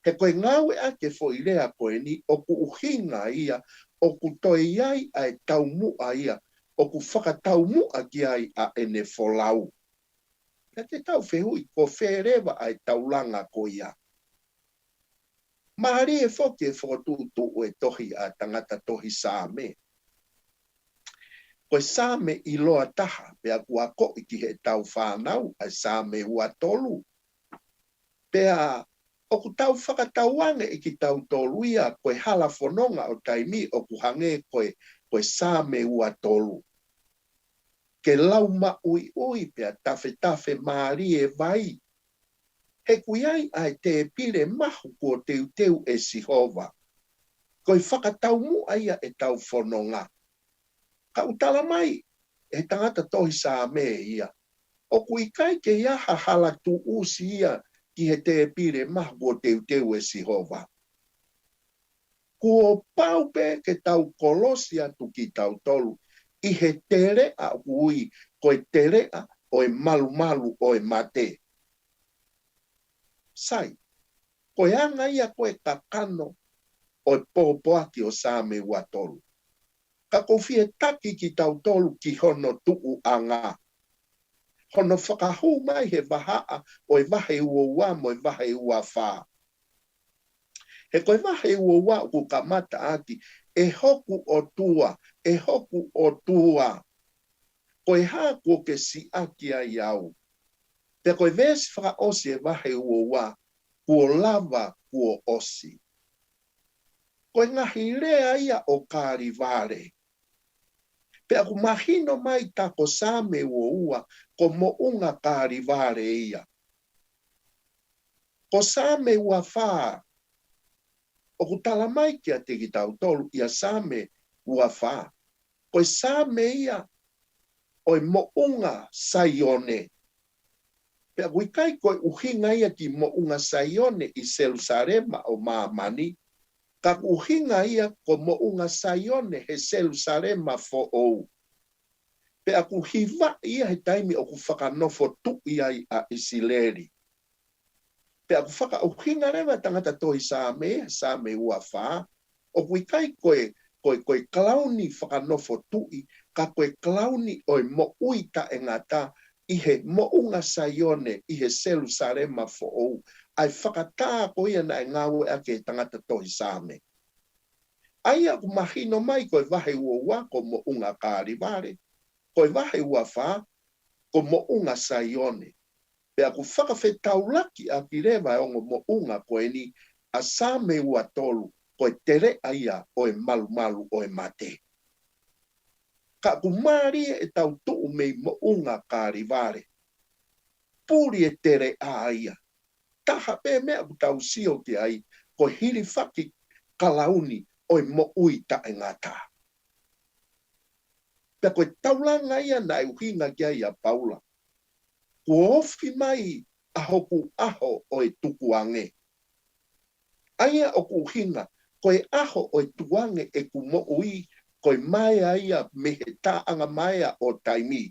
[SPEAKER 12] He koe ngawe ake fo i lea koe ni, oku uhinga ia, oku toi iai ai tau mua ia, oku whakatau mua ki ai a ene folau. Ka te tau whehui ko wherewa ai taulanga ko ia. Mahari e whoke e whakatutu e tohi a tangata tohi sāme. Koe sāme i loa taha, pea kua ko i ki he tau whānau ai sāme hua tolu. Pea o ku tau whakatauange i ki tau tolu ia koe hala whanonga o taimi o ku hange koe sāme ua tolu. Ke lau ma ui ui pea tawhe maari e vai. He kuiai ai te pire mahu ko teu e Sihova. Koe whakatau mu aia e tau whanonga. Ka utala mai e tangata tohi sāme ia. O kui kai ke iaha hala tu usi ia ki he te pire mahu ko teu e Sihova. Ko pau pe ke tau kolosi atu ki tau tolu. I he tere a ui, koe tere a o e malu o e mate. Sai, koe anga ia koe kakano o e pōpoaki o sāme ua tolu. Ka kofie taki ki tau tolu ki hono tuu anga. Hono whakahu mai he wahaa o e wahe ua mo e wahe ua whaa. He koe wahe ua ku kamata ati, e hoku o tua. Koe haa ko ke si aki a iau. Te koe vesi whaka osi e wahe ua, kuo lava kuo osi. Koe ngahi rea ia o kāri vare. Pe aku mahino mai tako sāme ua, ko mo unga kāri vare ia. Ko sāme ua whaa. O ku tala mai kia te ki tau tolu ia sāme ua whaa. Koe sāme ia o i mo unga saione. Pea kui kai koe uhinga ia ki mo unga saione i Jerusalema o Maamani. Ka uhinga ia ko mo unga saione he Jerusalema fo ou. Pea ku hiva ia he taimi o ku whakanofo tu ia i a Isileri. Pea ku whaka uhinga rewa tangata tohi sāme ua whaa. O kui kai koe klauni whakanofo tui, ka koe klauni oi mo uita e ngata i he mo unga saione i he Jerusalema fo ou. Ai whakatā ko ia na e ngāwe ake tangata tohi sāme. Ai aku mahino mai koe wahe ua ko mo unga kāriware. Koe wahe ua whaa ko mo unga saione. Pe aku whakawhetaulaki a ki rewa ongo mo unga koe ni a sāme ua tolu. Koe tere aia o e malu o e mate. Ka kumari e tau tuu mei mo unga kāriware. Puri e tere a aia. Taha pe mea ku tau sio ki ai, ko hiri whaki kalauni o i mo uita e ngata. Pea koe taulanga ia na e uhinga ki ai a Paula. Ko ofi mai a hoku aho o e tukuange. Aia o ku uhinga, koe aho o e tukuange e ku mo ui, koe mai aia me he taanga mai o taimi.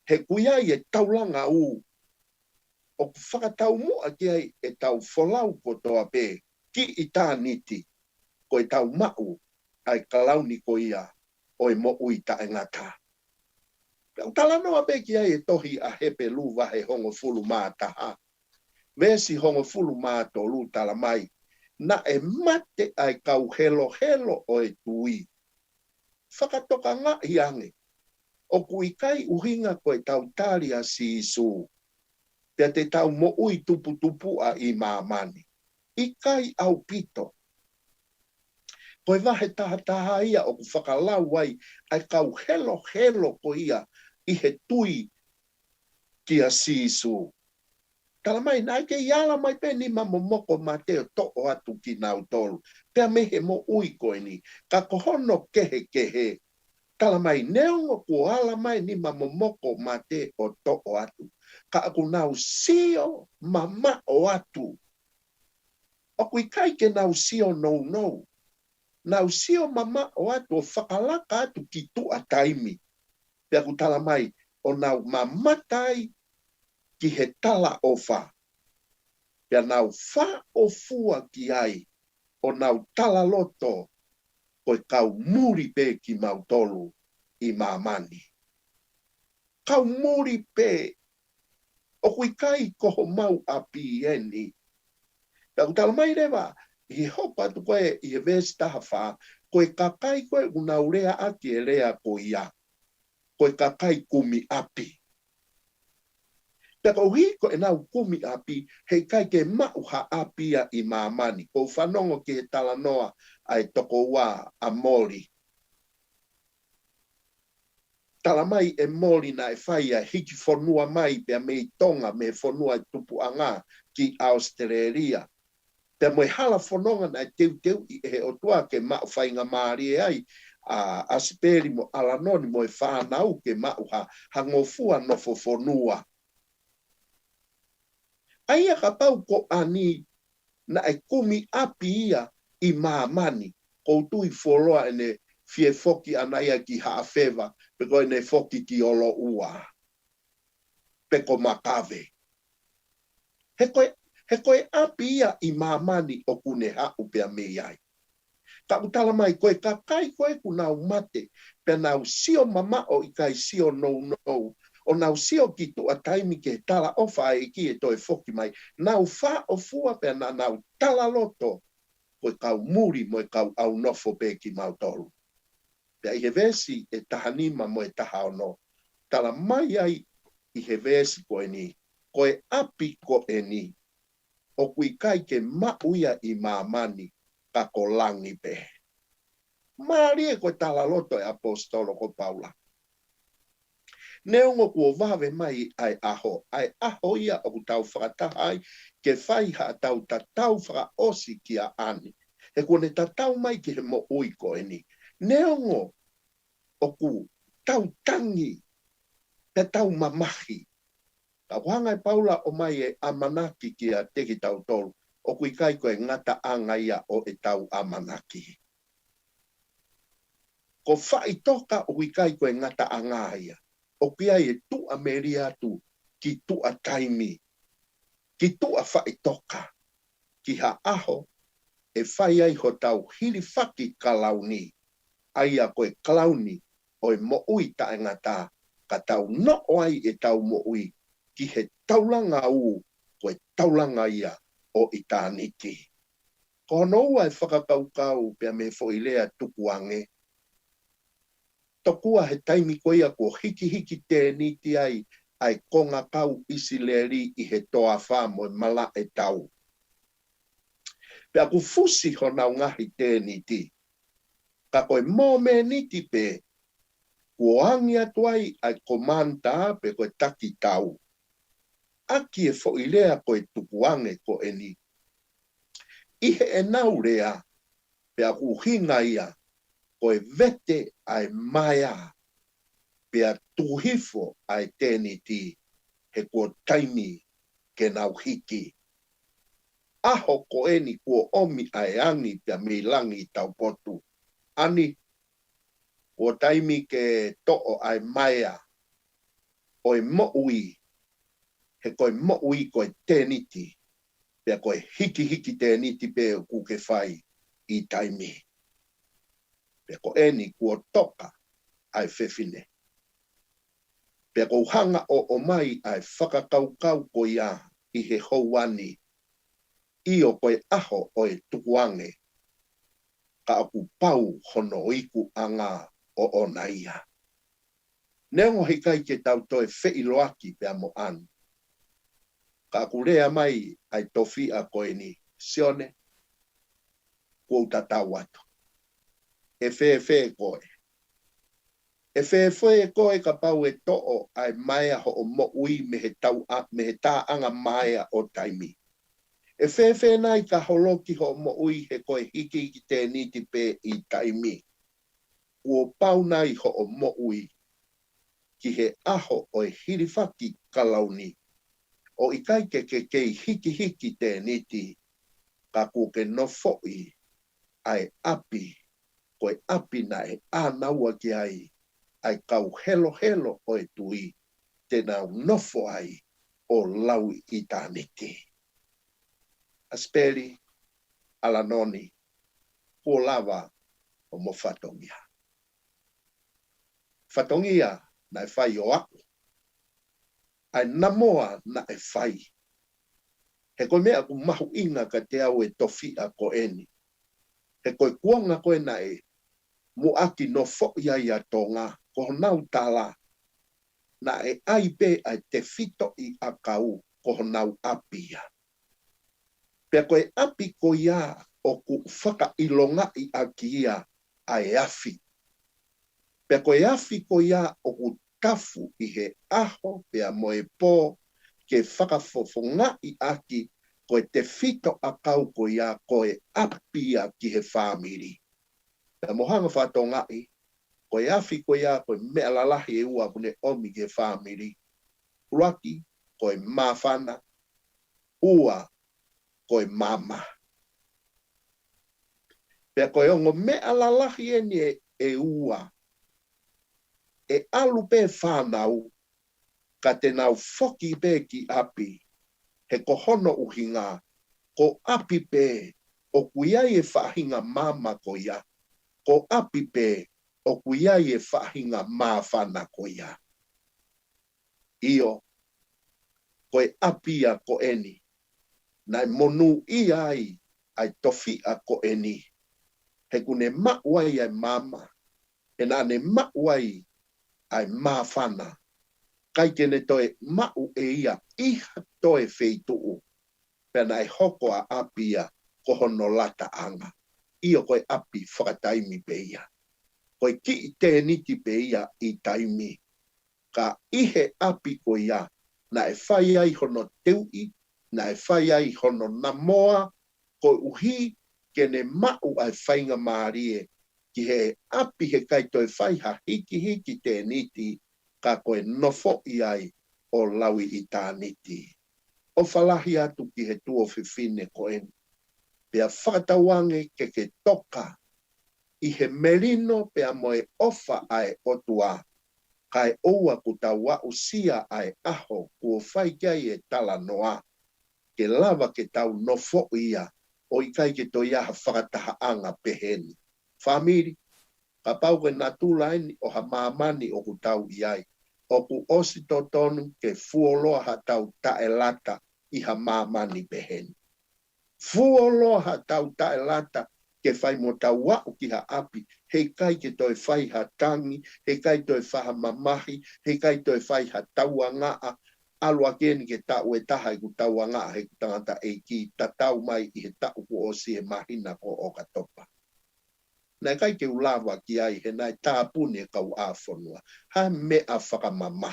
[SPEAKER 12] He kuia i e taulanga u. O ku whakatau mua ki ai e tau wholau ko toa pē, ki i tā niti, ko e tau mau ai kalauni ko ia o e mo uita e ngata. Pau tala noa pē ki ai e tohi a hepe luwa he hongo fulu mātaha. Vesi hongo fulu māto lu tala mai, na e mate ai kau helo o e tui. Whakatoka ngā hiange, o kui kai uhinga ko e tau tari a si isu. Pea te tau mo ui tupu a i Maamani. I kai au pito. Koe wahe taha ia o ku whakalau ai, ai kau helo ko ia i he tui ki a sisu. Tala mai, nai ke iala mai pe ni mamomoko Mateo to'o atu ki nau tolu. Pea mehe mo ui koe ni, ka kohono kehe. Tala mai, neongo ko ala mai ni mamomoko Mateo to'o atu. Ka aku nau sio mama o atu. O kui kai ke nau sio no. Nau sio mama o atu o whakalaka atu ki tu a taimi. Pea ku tala mai, o nau mamatai ki he tala o wha. Pea nau wha o fua ki ai, o nau tala loto, koe kau muri pe ki mautolu i Maamani. Kau muri pe, o kui kai koho mau api eni. Pea ku tala mai rewa, i hopa tu koe i he vesi taha wha, koe kakai koe unau rea aki e rea ko ia. Koe kakai kumi api. Peko hiko e nau kumi api, hei kai ke mau ha apia I mamani. Ko whanongo ki he talanoa ai toko wā a mori. Tala mai e mori na e whai a hiki whanua mai pia mei tonga me whanua tupu anga ki Australia. Pea moe hala whanonga na e teu I he otua ke mau whainga maari e ai a speri mo alanoni mo e whanau ke mau ha ngofua nofo whanua. Aia ka pau ko ani na e kumi api ia I mamani. Ko tui wholoa ene fie foki anaia ki haafewa. Peko ene foki ki olo ua. Peko makave. He koe api ia I mamani o kune hau pia mei ai. Ka utala mai koe ka kai koe ku nau mate. Pea nau sio mama o I kai sio no. O nau sio ki tu a taimi ke tala ofa e ki e toi foki mai. Nau wha o fua pea na nau tala loto. Koe kau muri mo e kau au nofo pe ki mau tolu. Pea I he vesi e tahanima mo e taha ono. Tala mai ai I he vesi koe ni. Koe api koe ni. O kui kai ke mauia I mamani ka ko langi pe. Maari e koe tala loto e apostolo ko Paula. Neongo kua wawe mai ai aho. Ai aho ia o tau whakatahai ke whai ha tau tatau whakaosi ki a ani. E kone tatau mai ki he mo ui koe ni. Neongo o ku tau tangi pe tau mamahi. Ka wangai Paula o mai e amanaki ki a teki tau tolu. O kui kai koe ngata anga ia o e tau amanaki. Ko whai toka o kui kai koe ngata anga ia. O kia e tu Ameria tu ki tu a taimi. Ki tu a whai toka. Ki ha aho e whai ai ho tau hiri whaki kalauni. Aia koe kalauni o e mo ui ta e ngata. Ka tau no ai e tau mo ui. Ki he taulanga u koe taulanga ia o itaniki. Ko no ai whakakaukau pia me fo ilea tukuange. Tokua he taimi koia ko hiki te niti ai konga kau isi leri I he toa wha mo mala e tau. Pea ku fusi ho nau ngahi te niti. Ka koe mō me niti pe. Ku angi atuai ai komanta pe koe taki tau. Aki e fo ilea koe tukuange ko eni. Ihe e nau rea pea ku hinga ia. Koe vete ai maya pea tuhifo ai teniti he kua taimi ke nau hiki. Aho ko eni kua omi ai angi pea milangi tau potu. Ani kua taimi ke to'o ai maya oi mo ui. He koe mo ui koe teniti pea koe hiki teniti pea kuke whai I taimi. Peko eni kua toka ai whewhine. Peko hanga o mai ai whakakaukau ko ia I he houani. Io koe aho o e tukuange. Ka aku pau hono iku anga o onaia. Neongo hikai ke tau toe wheiloaki pea mo anu. Ka aku rea mai ai tofia koe ni. Sione. Kua utatau atu. E whewhe koe. E whewhe koe ka pau e to'o ai maia ho o mo ui me he tā anga maia o taimi. E whewhe nai ka holoki ho o mo ui he koe hiki te niti pe I taimi. Ua pau nai ho o mo ui ki he aho o e hiriwhaki kalauni. O I kai ke hiki te niti ka kuke no fo'i ai api. Koe api na e anaua ki ai kau helo o e tui te nau nofo ai o lau I taniki. Asperi, alanoni, kua lava o mo whatongia. Whatongia na e whai o aku. Ai namoa na e whai. He koe mea ku mahu inga ka te au e tofia ko eni. He koe kuanga koe na e mo aki no fo ia tonga ko nau tala na e ai pe ai te fito I a kau ko nau apia. Pe koe api ko ia o ku whaka ilonga I a kia a e afi. Pe koe afi ko ia o ku tafu I he aho pe a moe pō ke whakafofonga I aki koe te fito a kau ko ia koe apia ki he whamiri. Pe mohanga whatonga I koe afi ko ia koe mea lalahi e ua kune omi ke whamiri. Raki koe mawhana, ua koe mama. Pea koe ongo mea lalahi e ni e ua. E alu pe whanau, ka te nau whoki pe ki api, he kohono uhinga, ko api pe, o kuiai e whahinga mama ko ia, ko api pe, o kuiai e whahinga mawhana ko ia. Io, koe apia ko eni, nai monu I ai tofi a ko eni. He kune mauai ai mama, he nane mauai ai mawhana. Kai kene toe mau e ia iha toe feituu. Pena e hoko a apia kohono lata anga. Io koe api whakataimi pe ia. Koe ki I te niti pe ia I taimi. Ka ihe api ko ia. Na e whai ai hono teui, na e whai ai hono namoa, ko uhi kene mau ai whainga maarie, ki he api he kai toi whai ha hiki te niti, ka koe nofo I ai o lawi I tā niti. O whalahi atu ki he tuo whiwhine ko eni. Pea whakatawange ke toka, I he merino pea moe ofa ai otua, kai oua ku tau wa usia ai aho ku whai kai e tala noa. Ke lava ke tau nofo ia o I kai ke to ia whakataha anga peheni. Whamiri, ka pau ke natula eni o ha mamani o ku tau iai. O ku osi tonu ke fuoloa ha tau tae lata I ha mamani peheni. Fuoloa ha tau tae lata ke whai mo tau wau ki ha api, he kai ke toi whai ha tangi, he kai toi whaha mamahi, he kai toi whai ha taua ngaa, alua keni ke tau e taha I ku taua ngaa he tangata e ki ta tau mai I he tau ku osi e mahina ko o katopa. Nai kai ke ulawa ki ai he nai tāpuni e kau āwhonua, ha mea whakamama.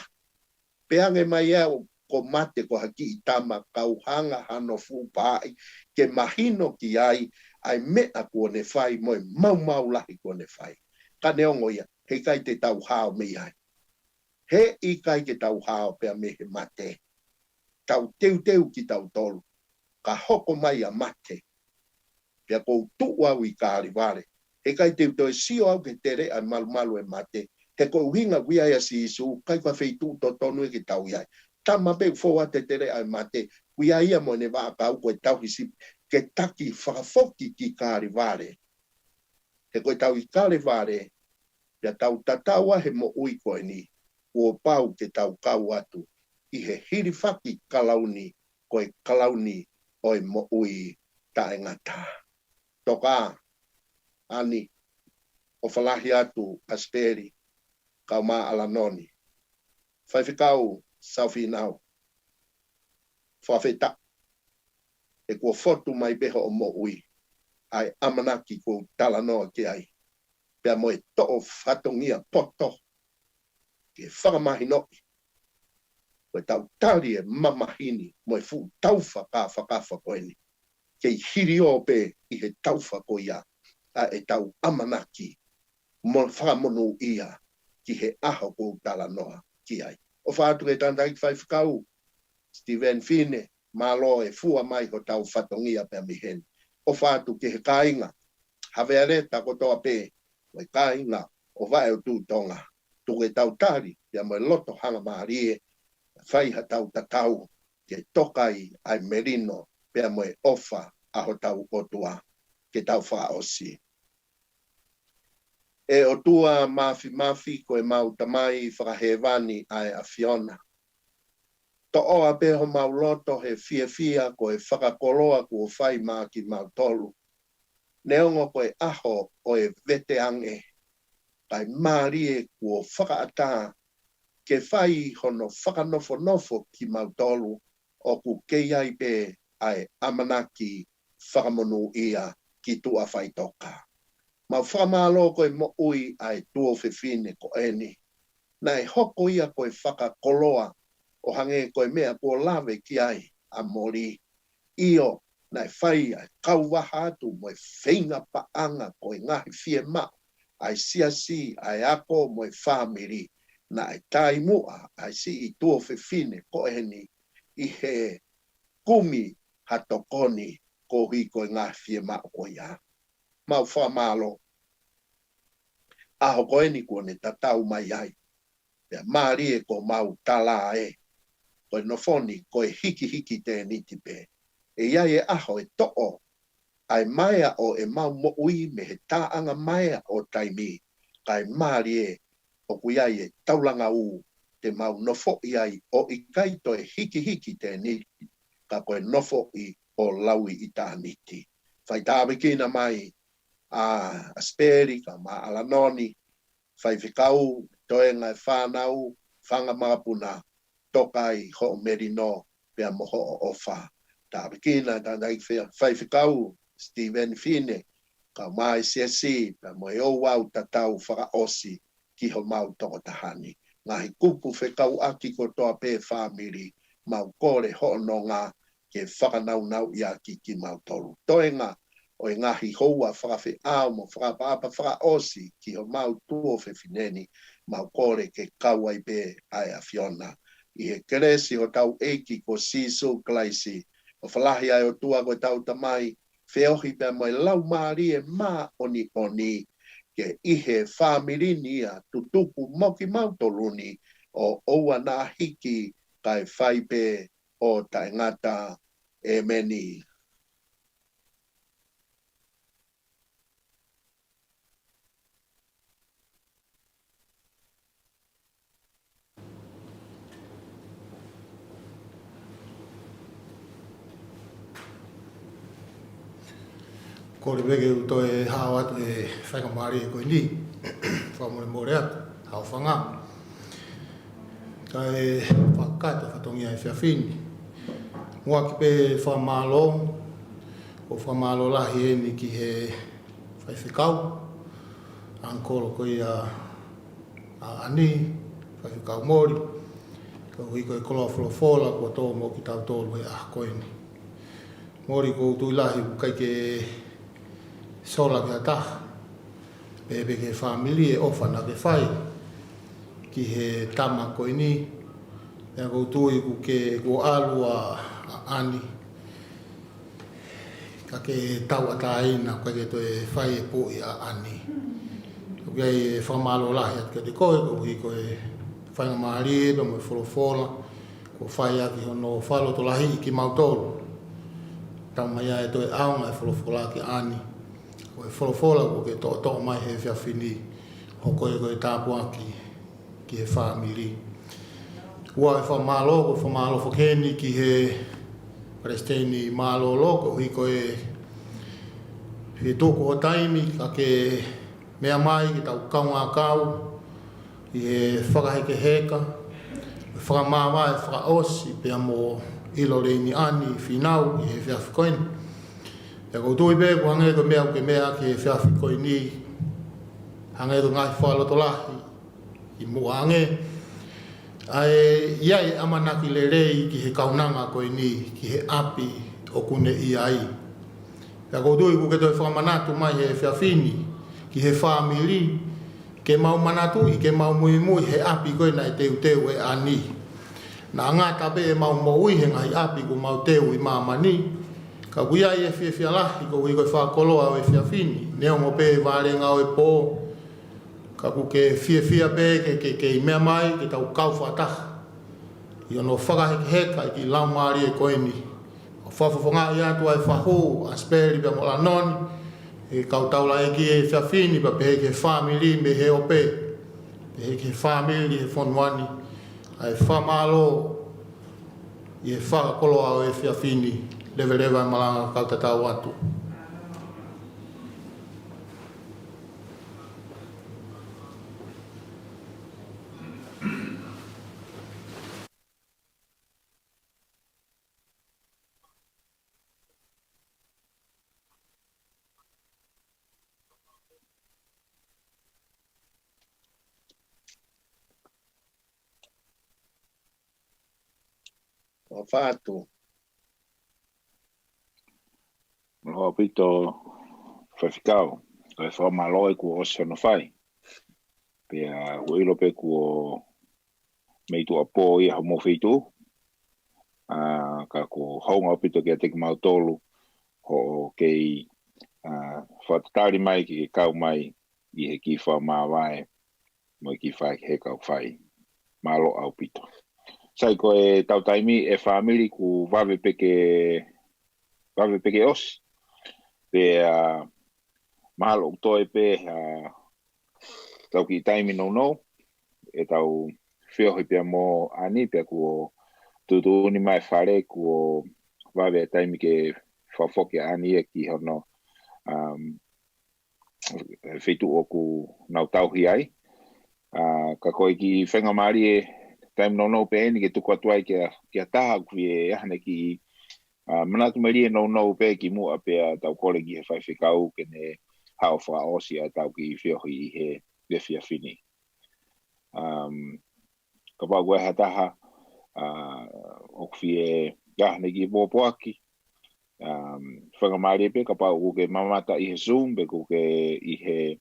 [SPEAKER 12] Peange mai au ko mate ko haki I tama kau hanga hano fupai, ke mahino ki ai mea kua ne whai moe mau lahi kua ne whai. Ka neongo ia, he kai te tau hao me ai. He I kai ke tau hao pea me he mate. Tau teu ki tau tolu. Ka hoko mai a mate. Pea kou tuwa I kāri ware. He kai teu toi sio au ke tere ai malu e mate. He kou hinga wia ia si isu, kai kwa feitu to tonu e ke tau iai. Tama pe fōa te tere ai mate. Wia ia mo ne waa kau koe tau hisi ke taki whakafoki ki kāri ware. He koe tau I kāri ware, pia tau tataua he mo ui koe ni, ua pau ke tau kau atu, I he hirifaki kalauni, koe kalauni oi mo ui tae ngata. Toka, ani, o whalahi atu asperi, kau maa alanoni. Whaiwhikau, sauwhi nau. Whawheta. E kua fotu mai beho o mo ui. Ai amanaki ko tala noa ki ai. Pea moe to'o whatongia poto. Ke whakamahi noki. Koe tau tari e mamahini moe fu tauwha ka whakawha koe ni. Kei hiri o pe I he tauwha ko ia. A e tau amanaki. Mo whakamonu ia. Ki he aho ko tala noa ki ai. O whaatu e tantai whaiwhikau. Steven Fine. Malo e fua mai ko tau whatongia pe miheni. O whaatu ke he kāinga. Haweareta ko toa pe. Wai kāinga o wae o tū tonga. Tuke tau tari. Pia moe loto hanga maarie. Whai ha tau tatau. Ke tokai ai merino. Pia moe ofa aho tau otua. Ke tau wha osi. E o tua mafi ko e mau tamai whakahewani ai a Fiona. To oa peho mau loto he fia ko e whakakoloa ko whai maa ki mau tolu. Neongo ko e aho o e vete ange. Kai marie ko whakaata ke whai hono whakanofo ki mautolu o ku kei ai pe ai amanaki whakamonu ia ki tua whaitoka. Ma whamalo koe mo ui ai tuo whiwhine ko eni. Nai hoko ia koe whakakoloa o hange koe mea kua lawe ki ai a mori. Io nai whai ai kauwaha atu moe whainga paanga koe ngahi fie ma. Ai siasi ai ako moe whamiri. Nai tai mua ai si i tuo whiwhine ko eni i he kumi hatokoni ko hui koe ngahi fie ma ko ia. Mau whamalo. Aho koe ni kone tatau mai ai. Pea maari e ko mau tala e. Koe nofoni koe hiki te niti pe. E iai e aho e to'o. Ai maia o e mau mo ui me he taanga maia o taimi. Kai maari e o kuiai e taulanga u te mau nofo iai o i kaito e hiki te niti. Ka koe nofo i o laui i tā niti. Whai tāwikina mai a speri ka ma alanoni fai fikau toenga e whanau whanga mapuna tokai ho merino pia moho o ofa ta bikina ta dai fai fikau Stephen Fine ka mai CSC pa mo o wau tatau whaka osi ki ho mau toko tahani ngahi kupu fikau aki ko toa pe family mau kore ho no ngā ke whakanau ia ki mau tolu toenga o e ngahi houa whakawhi ao mo whakapapa whakaosi ki o mau tuo whewhineni mau kore ke kauai pe ai a Fiona. I he keresi o tau eiki ko siso klaisi o whalahi ai o tua ko tau tamai whiohi pe mo e lau maari e mā oni ke ihe whamirini a tutupu moki mau toluni o oua nā hiki kai whai pe o taingata e meni.
[SPEAKER 7] Ko le wege u to e hao atu e whaika maari e koe ni. Whamore more atu, hao whanga. Ka e whakata whatongia e whiawhini. Mua ki pe whamalo, o whamalo lahi e ni ki he whaiwhikau. Ankoro koe a ani, whaiwhikau mori. Ka hui koe koloa wholofola kua tō mo ki tau tōru e ah koe ni. Mori ko tui lahi kai ke sola kia taha. Pepe ke family e ofa na ke whai. Ki he tama koe ni. Ea koutui ku ke ko alu a ani. Ka ke tau ataina koe ke toe whai e pui a ani. Kei e whamalo lahi at ke te koe ko hui koe whainga maari e pa mo e wholofola. Ko whai aki hono whalo to lahi ki mautoro. Tau mai e toe aunga e wholofola ki ani. Ko e wholofola ko ke to'o mai he whiawhini o koe tāpua ki he whamiri. Ua e whamalo ko whamalo whakeni ki he Presteni malo loko hui koe he toko o taimi ka ke mea mai ki tau kaunga kau i he whakaheke heka whakamawa e whakaosi pia mo ilo reini ani whinau i he whiawhikoini. Ia koutui pe ku hange ko mea ke mea ki he whiawhikoini hange ko ngai whaloto lahi i mua hange. Ai iai amanaki le rei ki he kaunanga koe ni ki he api o kune i ai. Ia koutui ku ke toi whamanatu mai he whiawhini ki he whamiri ke mau manatu i ke mau mui he api koe na e teu e ani. Na ngata pe e mau moui he ngai api ko mau teu i mamani. Ka kuia i e whiawhia lahi ko hui koe whakoloa o e whiawhini. Neo mo pe vārenga o e pō. Ka ku ke whiawhia pe ke i mea mai ke tau kau whataha. I ono whakaheke heka i ki lau maari e koe ni. O whawhawhanga i atu ai whaho a speri pia mo la noni. E kau taula e ki e whiawhini pa pe he whamiri me he ope. Pe he whamiri he whonuani. Ai whamalo i e whakakoloa o e whiawhini. Lewe e malanga kau tatau atu.
[SPEAKER 12] Whawhātu.
[SPEAKER 5] Loa pito whawhikau. Koe whamaloe ku o sono whai. Pea huilo pe ku o meitu a pō i hamo whitu. Ka ko haunga pito kia teki mautolu. Ho kei whatatari mai ki kau mai i he ki wha mawai. Mo ki whai he kau whai. Malo au pito. Sai koe tau taimi e whamiri ku wawe peke os. Pea mahalo toi pe tau ki taimi no e tau whiohi pia mo ani pia ku tutu ni mai whare ku wawe taimi ke whawhoke ani e ki hono whitu o ku nau tauhi ai. Ka koe ki whenga maari e taimi no pe ni ke tuku atuai kia taha ku e ahane ki manatu meri e no pe ki mua pea tau kore ki he whaiwhikau ke ne hao wha osi a tau ki whiohi i he wewhia whini. Ka pau koe hataha o kwhi e ahane ki pōpoaki. Whanga maari pe ka pau kuke mamata i he Zoom pe kuke i he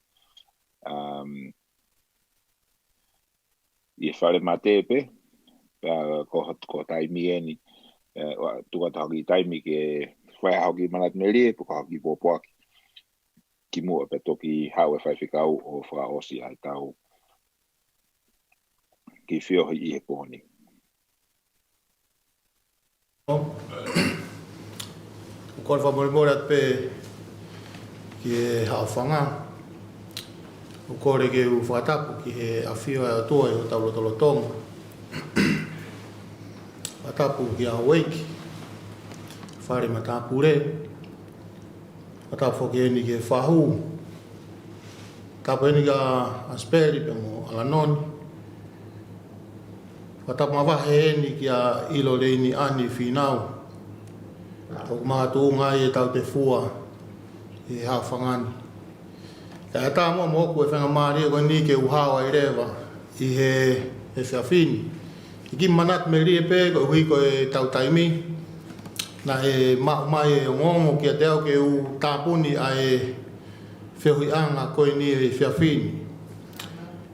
[SPEAKER 5] whare mate pe ko taimi e ni tuka tahoki taimi ke whai hauki manat meri e puka hauki pōpoaki ki mua pe toki hau e whaiwhikau o wha osi ai tau ki whiohi i he pōni.
[SPEAKER 7] Ko le whamore at pe ki e hawhanga. O kore ke u whatapu ki he awhio e atua i o taulotolotonga. Whatapu ki a weiki. Whare matapu re. Whatapu ki eni ke whahu. Tapu eni ka asperi pe mo alanoni. Whatapu mawahe eni ki a ilo reini ani whinau. O mātu ngai e tau te fua e hawhangani. Ka tā mua moku e whenga maari e koe ni ke uhawa i rewa i he whiawhini. I ki manat me rie pe koe hui koe tau taimi. Na e mau mai e ngongo ki a teo ke u tāpuni a e whiahui anga koe ni e whiawhini.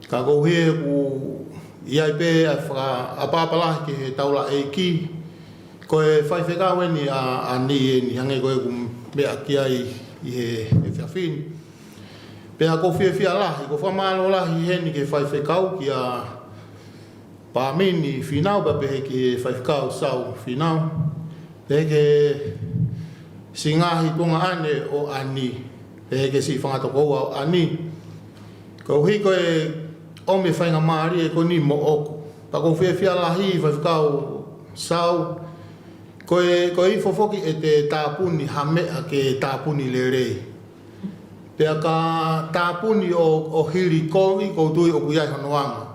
[SPEAKER 7] Ka kou hie ku iai pe a whaka apapalahi ki he taula e ki. Koe whaiwhekau eni a ni eni hange koe ku mea ki ai i he whiawhini. Pea ko whia lahi, ko whamalo lahi heni ke whaiwhekau ki a pāmini whinau pa pehe ki he whaiwhekau sau whinau. Pehe ke singahi punga ane o ani, pehe ke si whangatokoua o ani. Ko hui koe ome whainga maari e ko ni mo oku. Pa ko whia lahi whaiwhekau sau, koe i fofoki e te tāpuni hamea ke tāpuni le rei. Pea ka tāpuni o hiri kongi ko tui o kuyai hanoanga.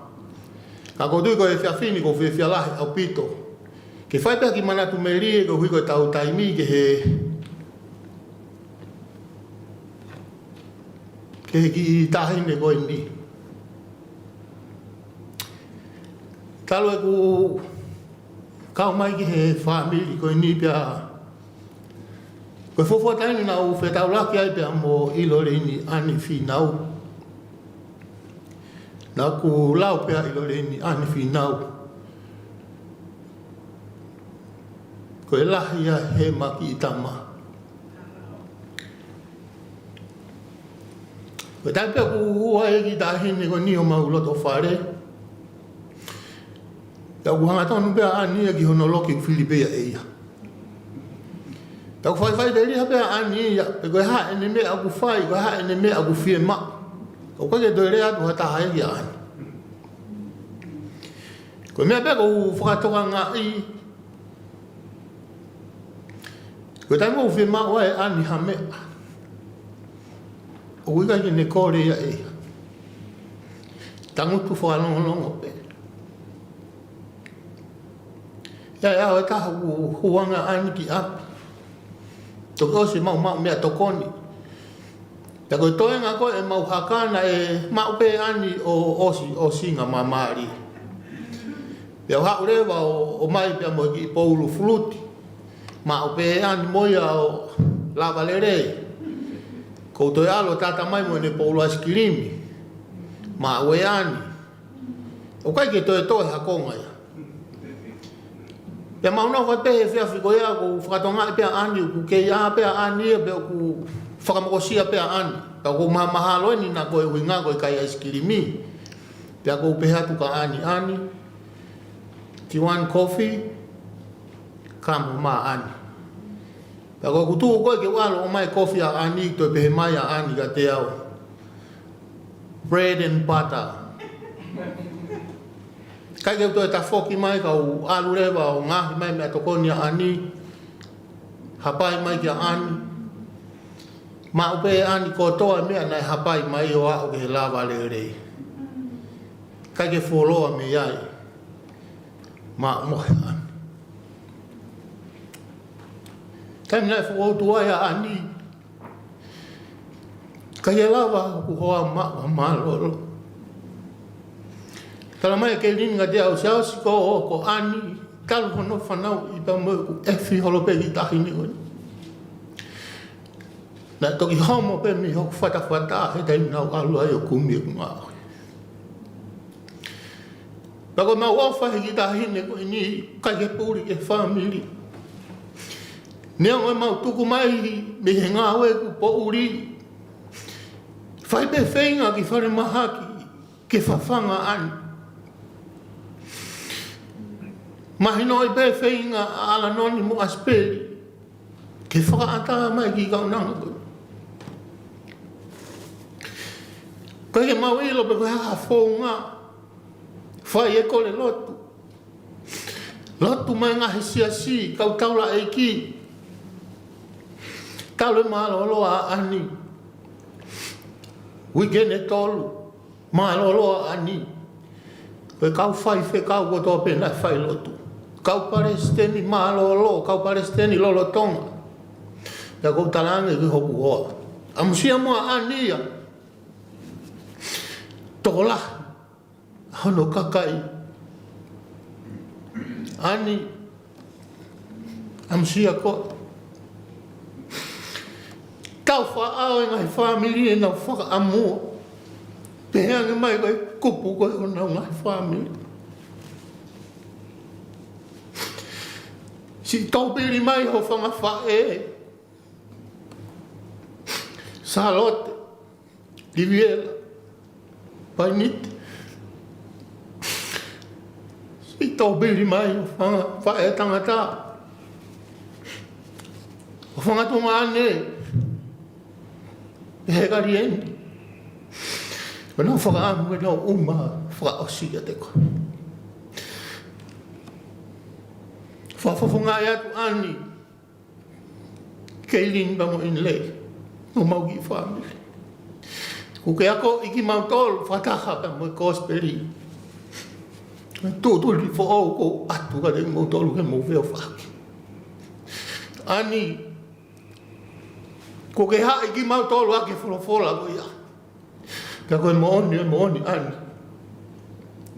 [SPEAKER 7] Ka ko tui ko e whiawhini ko whia lahi au pito. Ke whaipea ki manatu meri ko hui ko tau taimi ke he ki tahine koe ni. Talo e ku kau mai ki he whamiri koe ni pia. Koe fofo taini na u whetau laki ai pia mo ilo reini ani whinau. Na ku lau pia ilo reini ani whinau. Koe lahi a he maki i tama. Koe tai pia ku hua e ki tahine koe ni o mau loto whare. Tau ku hanga tonu pia ani e ki honoloki Filipea eia. Tau whai te riha pia ani ia, pe koe haa ene mea aku whai, koe haa ene mea aku whie ma. Ko koe ke toi rea tu hataha e ki ani. Koe mea pia kou whakatoka ngā i. Koe tai mou whie ma oa e ani ha mea. O wika ki ne kore ia e. Tangutu whakalongolongo pe. Ia e taha huanga ani ki api. Toko osi mau mea tokoni. Pea koe toenga koe e mau hakana e mau pe ani o osi o singa mamari.
[SPEAKER 13] Pea hau rewa o mai pea mo ki poulu fluti. Ma o pe ani moia o lava lerei. Koutou e alo tata mai mo ne poulu askirimi. Ma o e ani. O kai ke toe toe hakonga ia. Pea maunau kai pehe whiawhiko ia ko whakatonga e pea ani ku ke ia pea ani e pea ku whakamokosia pea ani. Pea ko mahalo ni na koe huinga koe kai askirimi. Pea ko pehe atu ka ani. Tiwan coffee. Kamo ma ani. Pea ko kutu koe ke walo o mai coffee a ani toi pehe mai a ani ka te au. Bread and butter. Kai ke toi ta foki mai ka u alu rewa o ngahi mai mea tokoni a ani. Hapai mai ki a ani. Ma upe ani kotoa mea nai hapai mai o a o ke he lava le rei. Kai ke foloa me iai. Ma mohe ani. Kai nai fuotua ia ani. Kai e lava ku hoa ma lolo. Kala mai ke linga dia o sao si ko ani kal hono fanau I pa mo e fi holo pe I tahini o. Na to ki homo pe mi ho fata he dai na alu ai o kumi ma. Ba ko ma wa fa hi tahini ko ni ka ke puri ke family. Ne o ma tuku mai me henga we ku po uri. Fai pe feinga ki fare mahaki ke fafanga ani. Mahino I pe whainga ala noni mo aspeli. Ke whakaata mai ki kaunanga koe. Koe ke mau ilo pe koe haka whaunga. Whai e kole lotu. Lotu mai ngahi si kau taula e ki. Taule maalo loa ani. Wikene tolu. Maalo loa ani. Koe kau whai kau kotoa pena whai lotu. Kau paresteni malolo, kau paresteni lolo tonga. Ya kau talange ki hoku hoa. Amusia mua ania. Tola. Hono kakai. Ani. Amusia ko. Kau whaao e ngai family e nau whaka amua. Peheange mai koe kupu koe o nau ngai family. Si taupiri mai ho whanga whae. Salote. Liviela. Painite. Si taupiri mai ho whanga whae tangata. Ho whanga tunga ane. Hekari endi. Wana whaka amu e nau uma whaka osia te koe. Whafafonga e atu ani. Keilin ba mo in lei. No mauki family. Kuke ako iki mautol whataha pa mo kosperi. Tūtuli whaau ko atu ka te mautolu ke mo veo whaki. Ani. Kuke ha iki mautolu ake wholofola ko ia. Ka koe mo oni ani.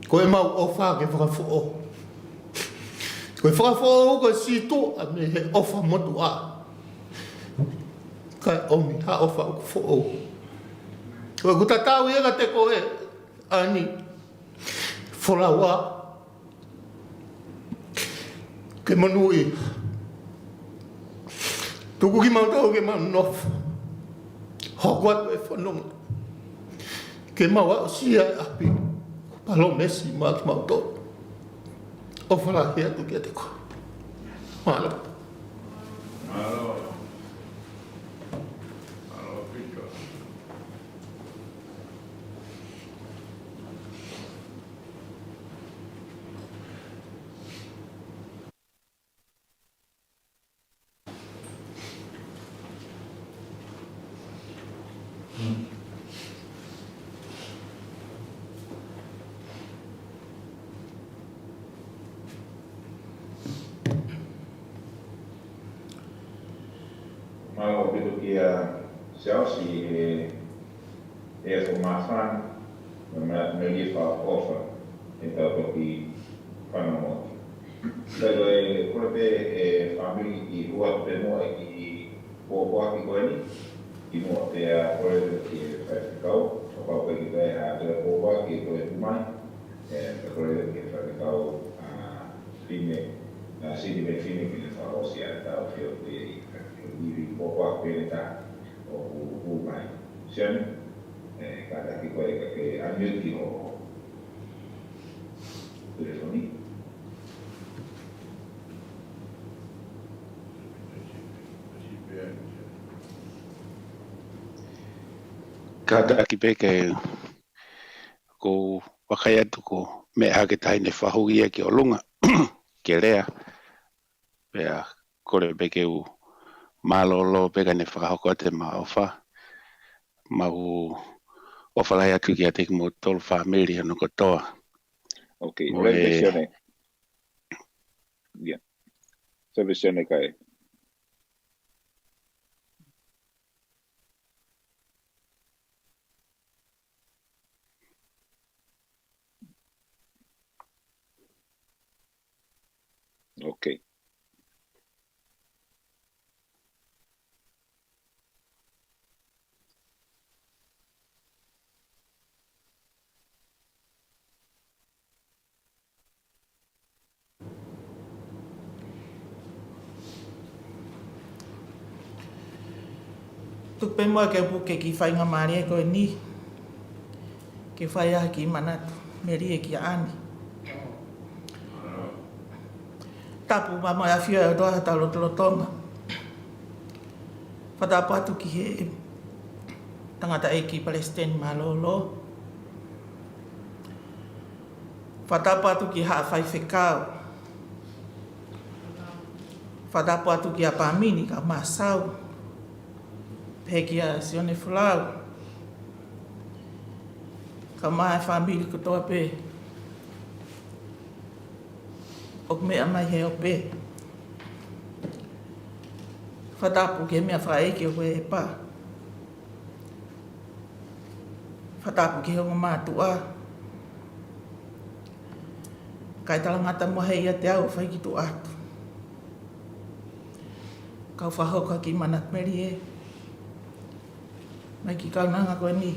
[SPEAKER 13] Koe mau o whake whakafo. Koe whakafo koe sito a me he ofa motu a. Kai omi ha ofa o kufo o. Koe kutatau ega te koe ani. Wholaua. Ke manui. Tuku ki mautau ke mau nofu. Hokuat e whanonga. Ke maua o sia e api. Palo mesi maa ki mautau. O whalahi atu ki a te koe. Mahalo.
[SPEAKER 2] Mahalo. Mahalo, Pika.
[SPEAKER 5] Mau pito kia Chelsea e for my son, me give her offer. Então, porque quando ua pe mo ki po ki ko ni ki mo te a ko ki fa kau pa ko ki te a te po ki ko mai ko ki fa kau fine sini me fine ki fa o si a ta o fio te ni po pe ta o mai sian kada ki ko ke a ki o telefoni.
[SPEAKER 14] Kada ki peke ko wakai atu ko me ake tai ne whahugia ki o lunga ke rea pea kore peke u malolo peka ne whakahoko te ma ofa ma u ofalai atu ki a te mo tolu whamiri anu kotoa.
[SPEAKER 5] Ok, revisione. Bien. Revisione kai. Ok.
[SPEAKER 15] Tupe mua ke puke ki whainga maare koe ni. Ke whai aha ki manatu. Meri e ki ani. Tapu mama a whio e doa ta lotolotonga. Whatapu atu ki he tangata e ki Palestine malolo. Whatapu atu ki haa whai whekau. Whatapu atu ki a pāmini ka māsau. Peki a sione fulau. Ka mai whamiri kutoa pe. O mea mai he o pe. Whatapu ke mea whaeke o koe e pā. Whatapu ke honga mātua. Kai talangata mua hei a te au whai ki tu atu. Kau whahoka ki manat meri e. Mai ki kaunanga koe ni.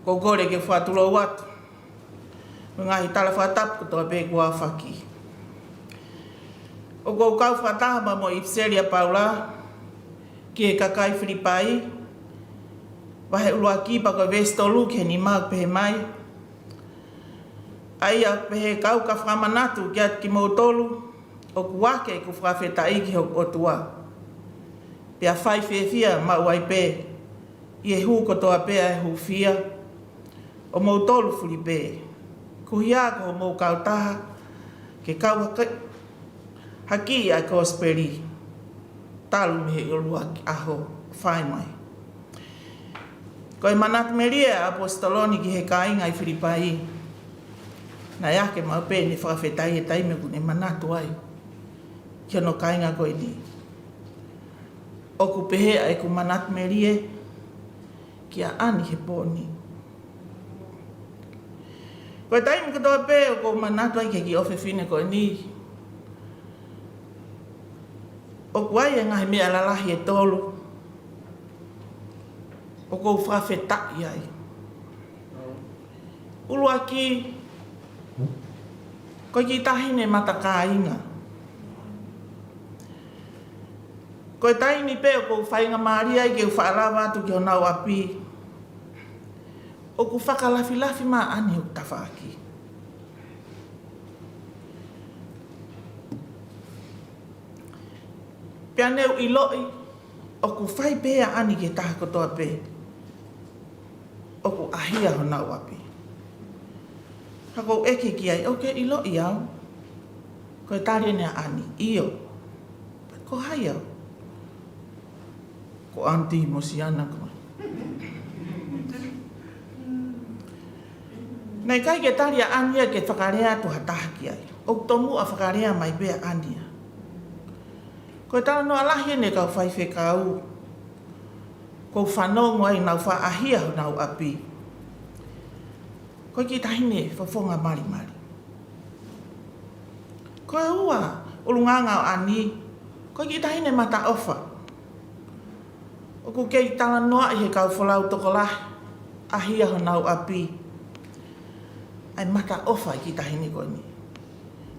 [SPEAKER 15] Ko kore ke whatulo watu. Ngahi tala whatapu toa pe kua whaki. O kou kau whatahama mo Ipseria Paula. Ki e kakai Whiripai. Wahe ulua ki pa koe vestolu ke ni mau pehe mai. Aia pehe kau ka whamanatu ki at ki mautolu. O kuake ku whawhetai ki hok o tua. Pea whai whewhia ma uai pē. I e hū kotoa pēa e hū whia. O mau tolu furi pē. Kuhia ko mau kautaha. Ke kau haki a kosperi. Talu mehe urua aho whai mai. Koe manat meria apostoloni ki he kāinga i Whiripai. Nā yake mau pē ni whawhetai e taime kune manatu ai. Kia no kainga koe ni. O ku pehe ai ku manat merie, kia ani he pōni. Koe taimi katoa pē o ku manatu ai ke ki ofe whine koe ni. O ku ai e ngahi mea lalahi e tolu. O ku whawhetai ai. Ulua ki, koe ki tahine mata ka inga. Koe taini pe o kou whainga maria i ke u whaalawa atu ki o nau api. O ku whakalafi ma ani o tawhaki. Pea neu i loi, o ku whai pēa ani ke taha kotoa pē. O ku ahia o nau api. Hako eke ki ai, oke i loi au. Koe tari nea ani, iyo. Ko hai au. Ko anti mosiana ko. Nei kai ke taria ania ke whakarea tu hataki ai. O tomu a whakarea mai bea ania. Ko tala no alahi ne kau whai whekau. Ko whanongo ai nau wha ahia nau api. Ko ki tahine whafonga mari mari. Ko e ua, ulunganga o ani, ko ki tahine mata ofa. O ku kei tala noa i he kau whalau toko lahi, ahia ho nau api. Ai mata ofa i ki tahine ko ni.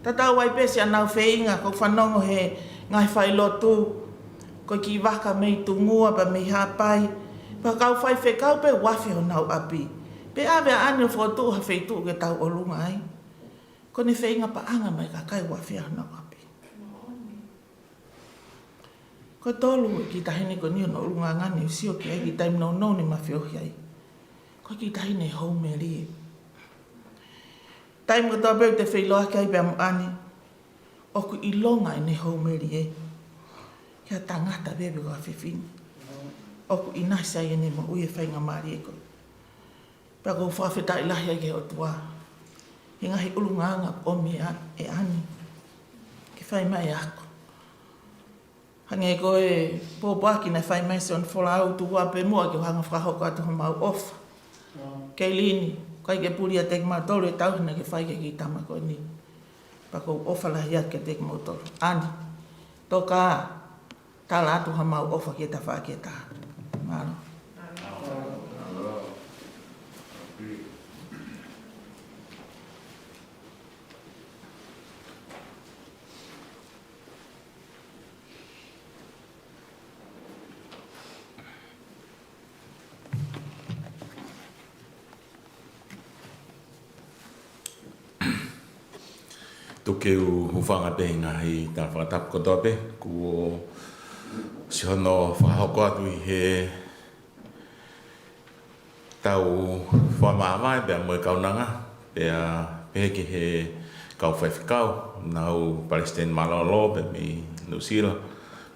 [SPEAKER 15] Tatau wai pesi anau wheinga, ko whanongo he ngai whailotu, ko ki waka mei tungua pa mei hapai, pa kau whai whekau pe wafi ho nau api. Pe awe ane o whotu ha wheitu ke tau o lunga ai. Ko ni wheinga pa anga mai ka kai wafi ho nau api. Ko tolu ki tahine ko ni o no lunga ngani usio ki ai ki taim no no ni mawhiohi ai. Ko ki tahine hou me rie. Taim ko tau beu te wheiloa ki ai pe amu ani, o ku ilonga i ne hou me rie. Kia tangata bebe ko a whiwhini. O ku inasa i ne mo ui e whainga maari e ko. Pea ko whawheta i lahi ai ke o tua. He ngahi ulunganga o me e ani. Ke whai mai ako. Hange ko e pōpaki na whai mai se on whola au tua pe mua ke whanga whahoko atu ho mau ofa. Kei lini, kai ke puri a teki mautoro e tauhina ke whai ke ki tama ko ni. Pa ko ofa lahi at ke teki mautoro. Ani, toka tala atu ha mau ofa ke ta whaketa. Maro.
[SPEAKER 2] Tuke u hufanga benga i tā whakatap kotope, ku o si hono whahoko atu i he tau whamāmai pia moe kaunanga, pia peke he kau whaiwhikau, nau Palestine malolo pe mi Nusila,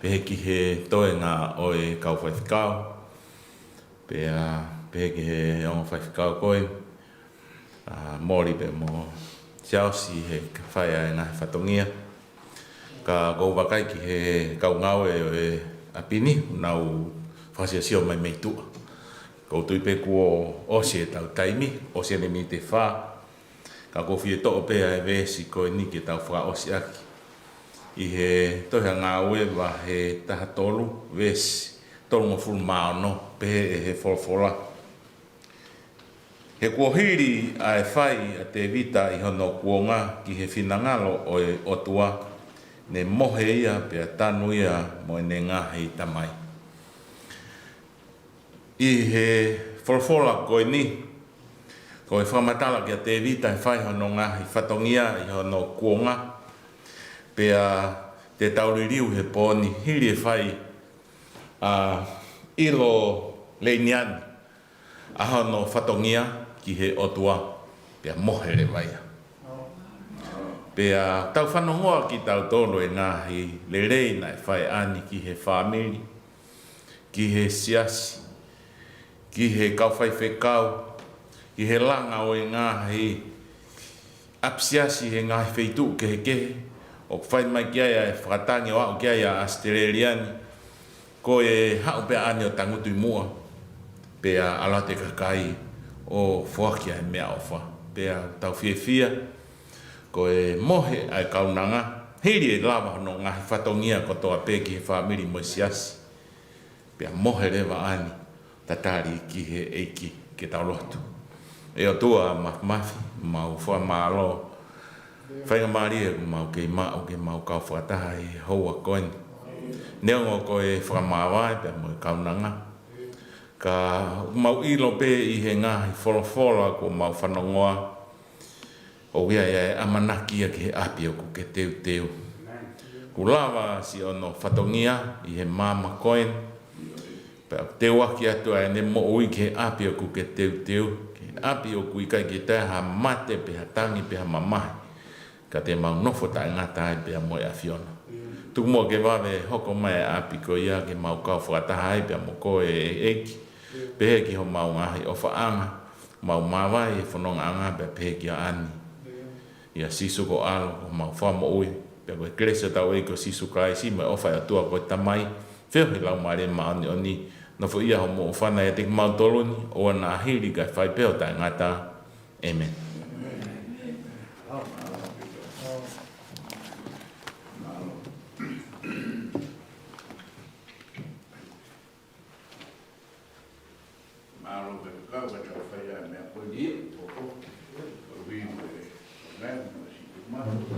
[SPEAKER 2] peke he toenga o e kau whaiwhikau, pia peke he ongo whaiwhikau koe, mori pe mo Chelsea he whaia e ngā whatongia. Ka kou wakai ki he kau ngau e apini, nau whasia sio mai mei tua. Kou tui pe kua ose e tau taimi, ose ne mi te wha. Ka kou fie to'o pea e vesi koe ni ke tau wha ose aki. I he tohia ngā ue wa he taha tolu, vesi, tolu mo fulu mao no, pe he wholawhola. He kua hiri a e whai a te vita i hono kuonga ki he whinangalo o e otua, ne mohe ia pia tanu ia mo ne ngahe i tamai. I he wholawhola koe ni, ko e whamatala ki a te vita e whai hono ngahe whatongia i hono kuonga, pia te tauririu he pōni hiri e whai a ilo leiniani a hono whatongia, ki he otua, pia mohe le waia. Pia tau whanongoa ki tau tolo e ngahi le reina e whai ani ki he whamiri, ki he siasi, ki he kauwhai whekau, ki he langa o e ngahi apsiasi he ngahi wheitu ke he kehe, o whai mai ki aia e whakatangi o au ki aia Australiani, ko e hau pia ani o tangutu i mua, pia alate kakai, o whakia e mea o wha. Pea tau whiawhia, ko e mohe ai kaunanga, hiri e lawa no ngahi whatongia kotoa peki he whamiri mo siasi. Pea mohe rewa ani, tatari ki he eiki ke tau lotu. E o tua mafi, mau wha maalo, whainga maari e mau kei mau kau whataha e houa koeni. Neongo ko e whamawai, pea mo e kaunanga, ka mau ilo pe i he ngahi wholawhola ko mau whanongoa o wia e amanaki a ki he api o ku ke teu teu. Ku lawa si ono whatongia i he mama koen, pe te waki atu ai ne mo ui ki he api o ku ke teu teu, ki he api o ku i kai ki te ha mate pe ha tangi pe ha mamahi, ka te mau nofo ta ngata ai pe ha moe a fiona. Tuk mo ke wawe hoko mai api ko ia ke mau kau whakataha ai pe ha mo ko e eki, pehe ki ho mau ngahi o whaanga, mau mawai e whanonga anga pe pehe ki a ani. Ia sisu ko alo, mau whamo ui, pe koe kresa tau e ko sisu kraisi, mai ofa e atua koe tamai, whio he lau maare maani o ni, no fo ia ho mo whana e te mau toloni, o ana hiri kai whai peo tai ngata. Amen.
[SPEAKER 5] Ko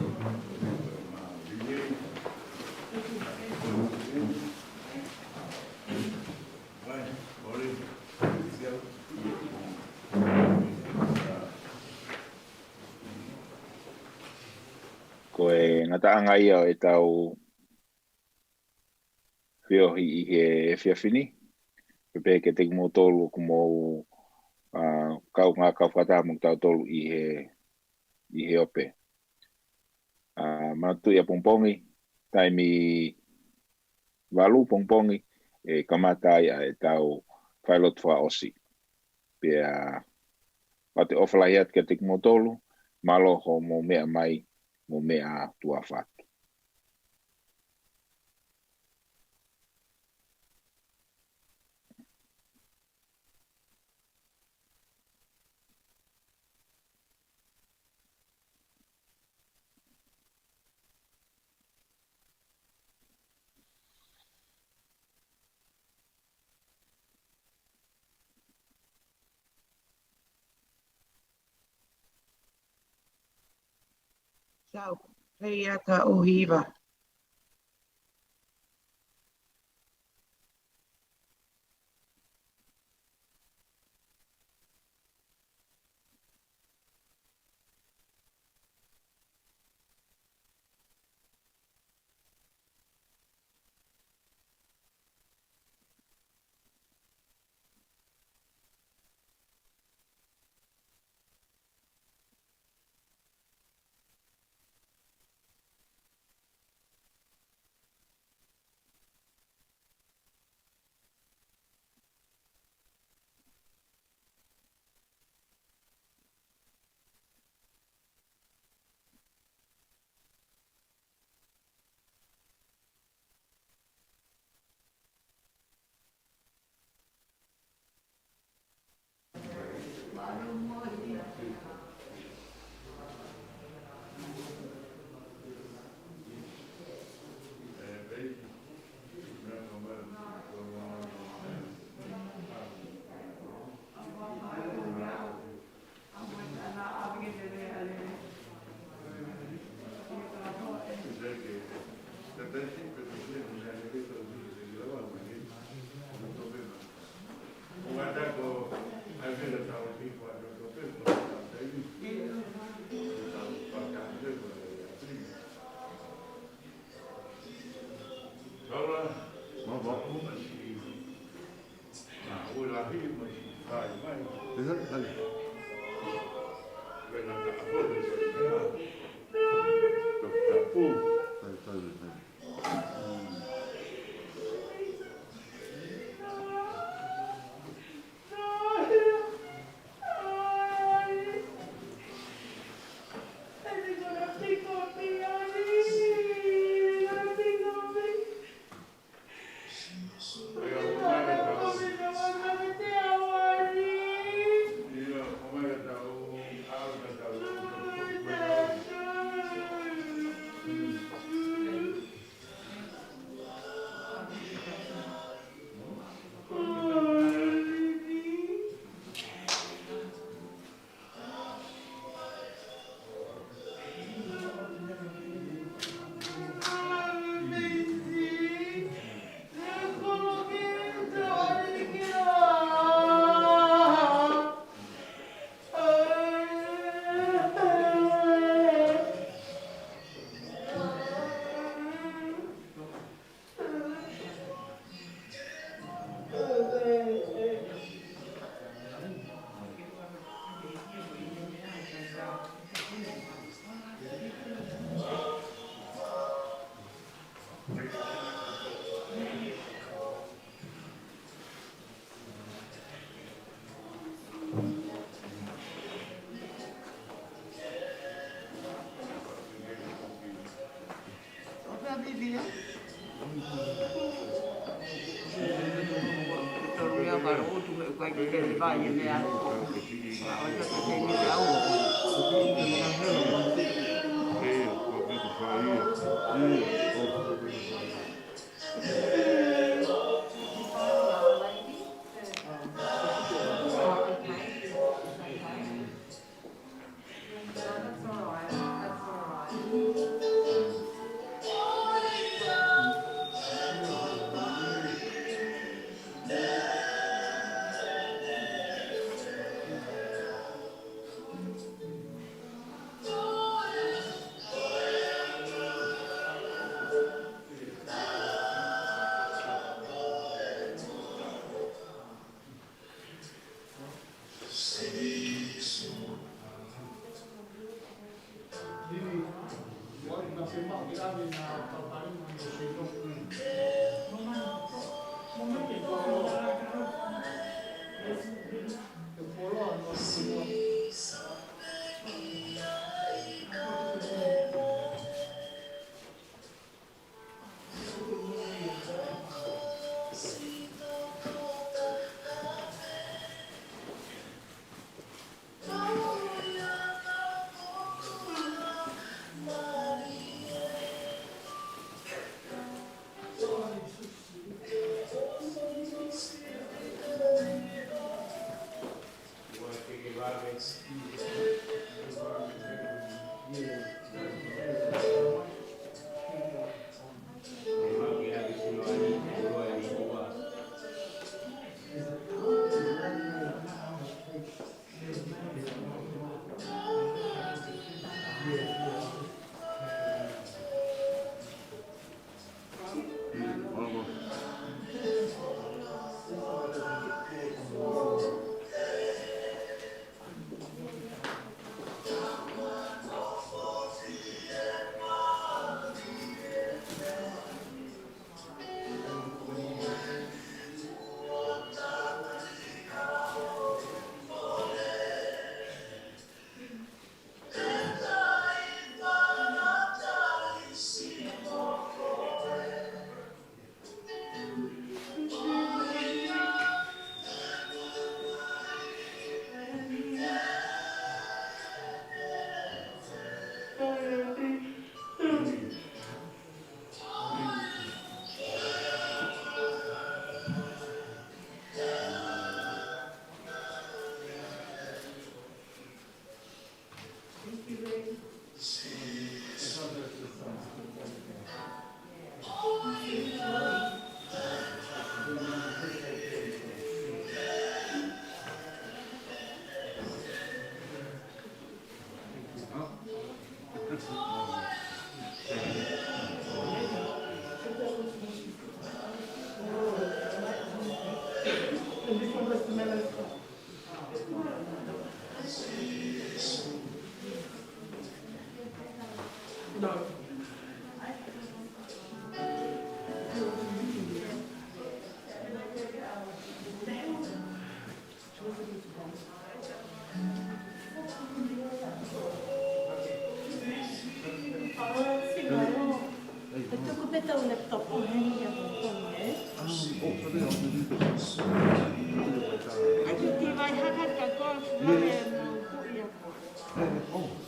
[SPEAKER 5] e ngataanga ia o e tau whiohi i he whiawhini. Pepe ke te mo tolu ku mo kau ngā kau whata mong tau tolu i he ope. Matu ia pongpongi, taimi walu pongpongi e kamata ia e tau whailot wha osi. Pea pate ofalaiat ke te mo tolu, malo ho mo mea mai, mo mea tua whatu.
[SPEAKER 16] Sau, hei aka o hiva.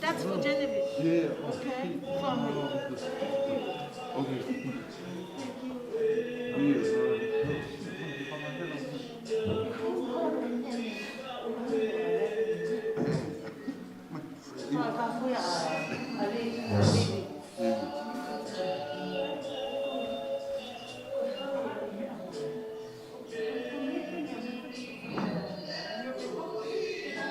[SPEAKER 4] That's for Genevieve.
[SPEAKER 7] Yeah.
[SPEAKER 4] Okay. For me.
[SPEAKER 7] Okay. Yeah.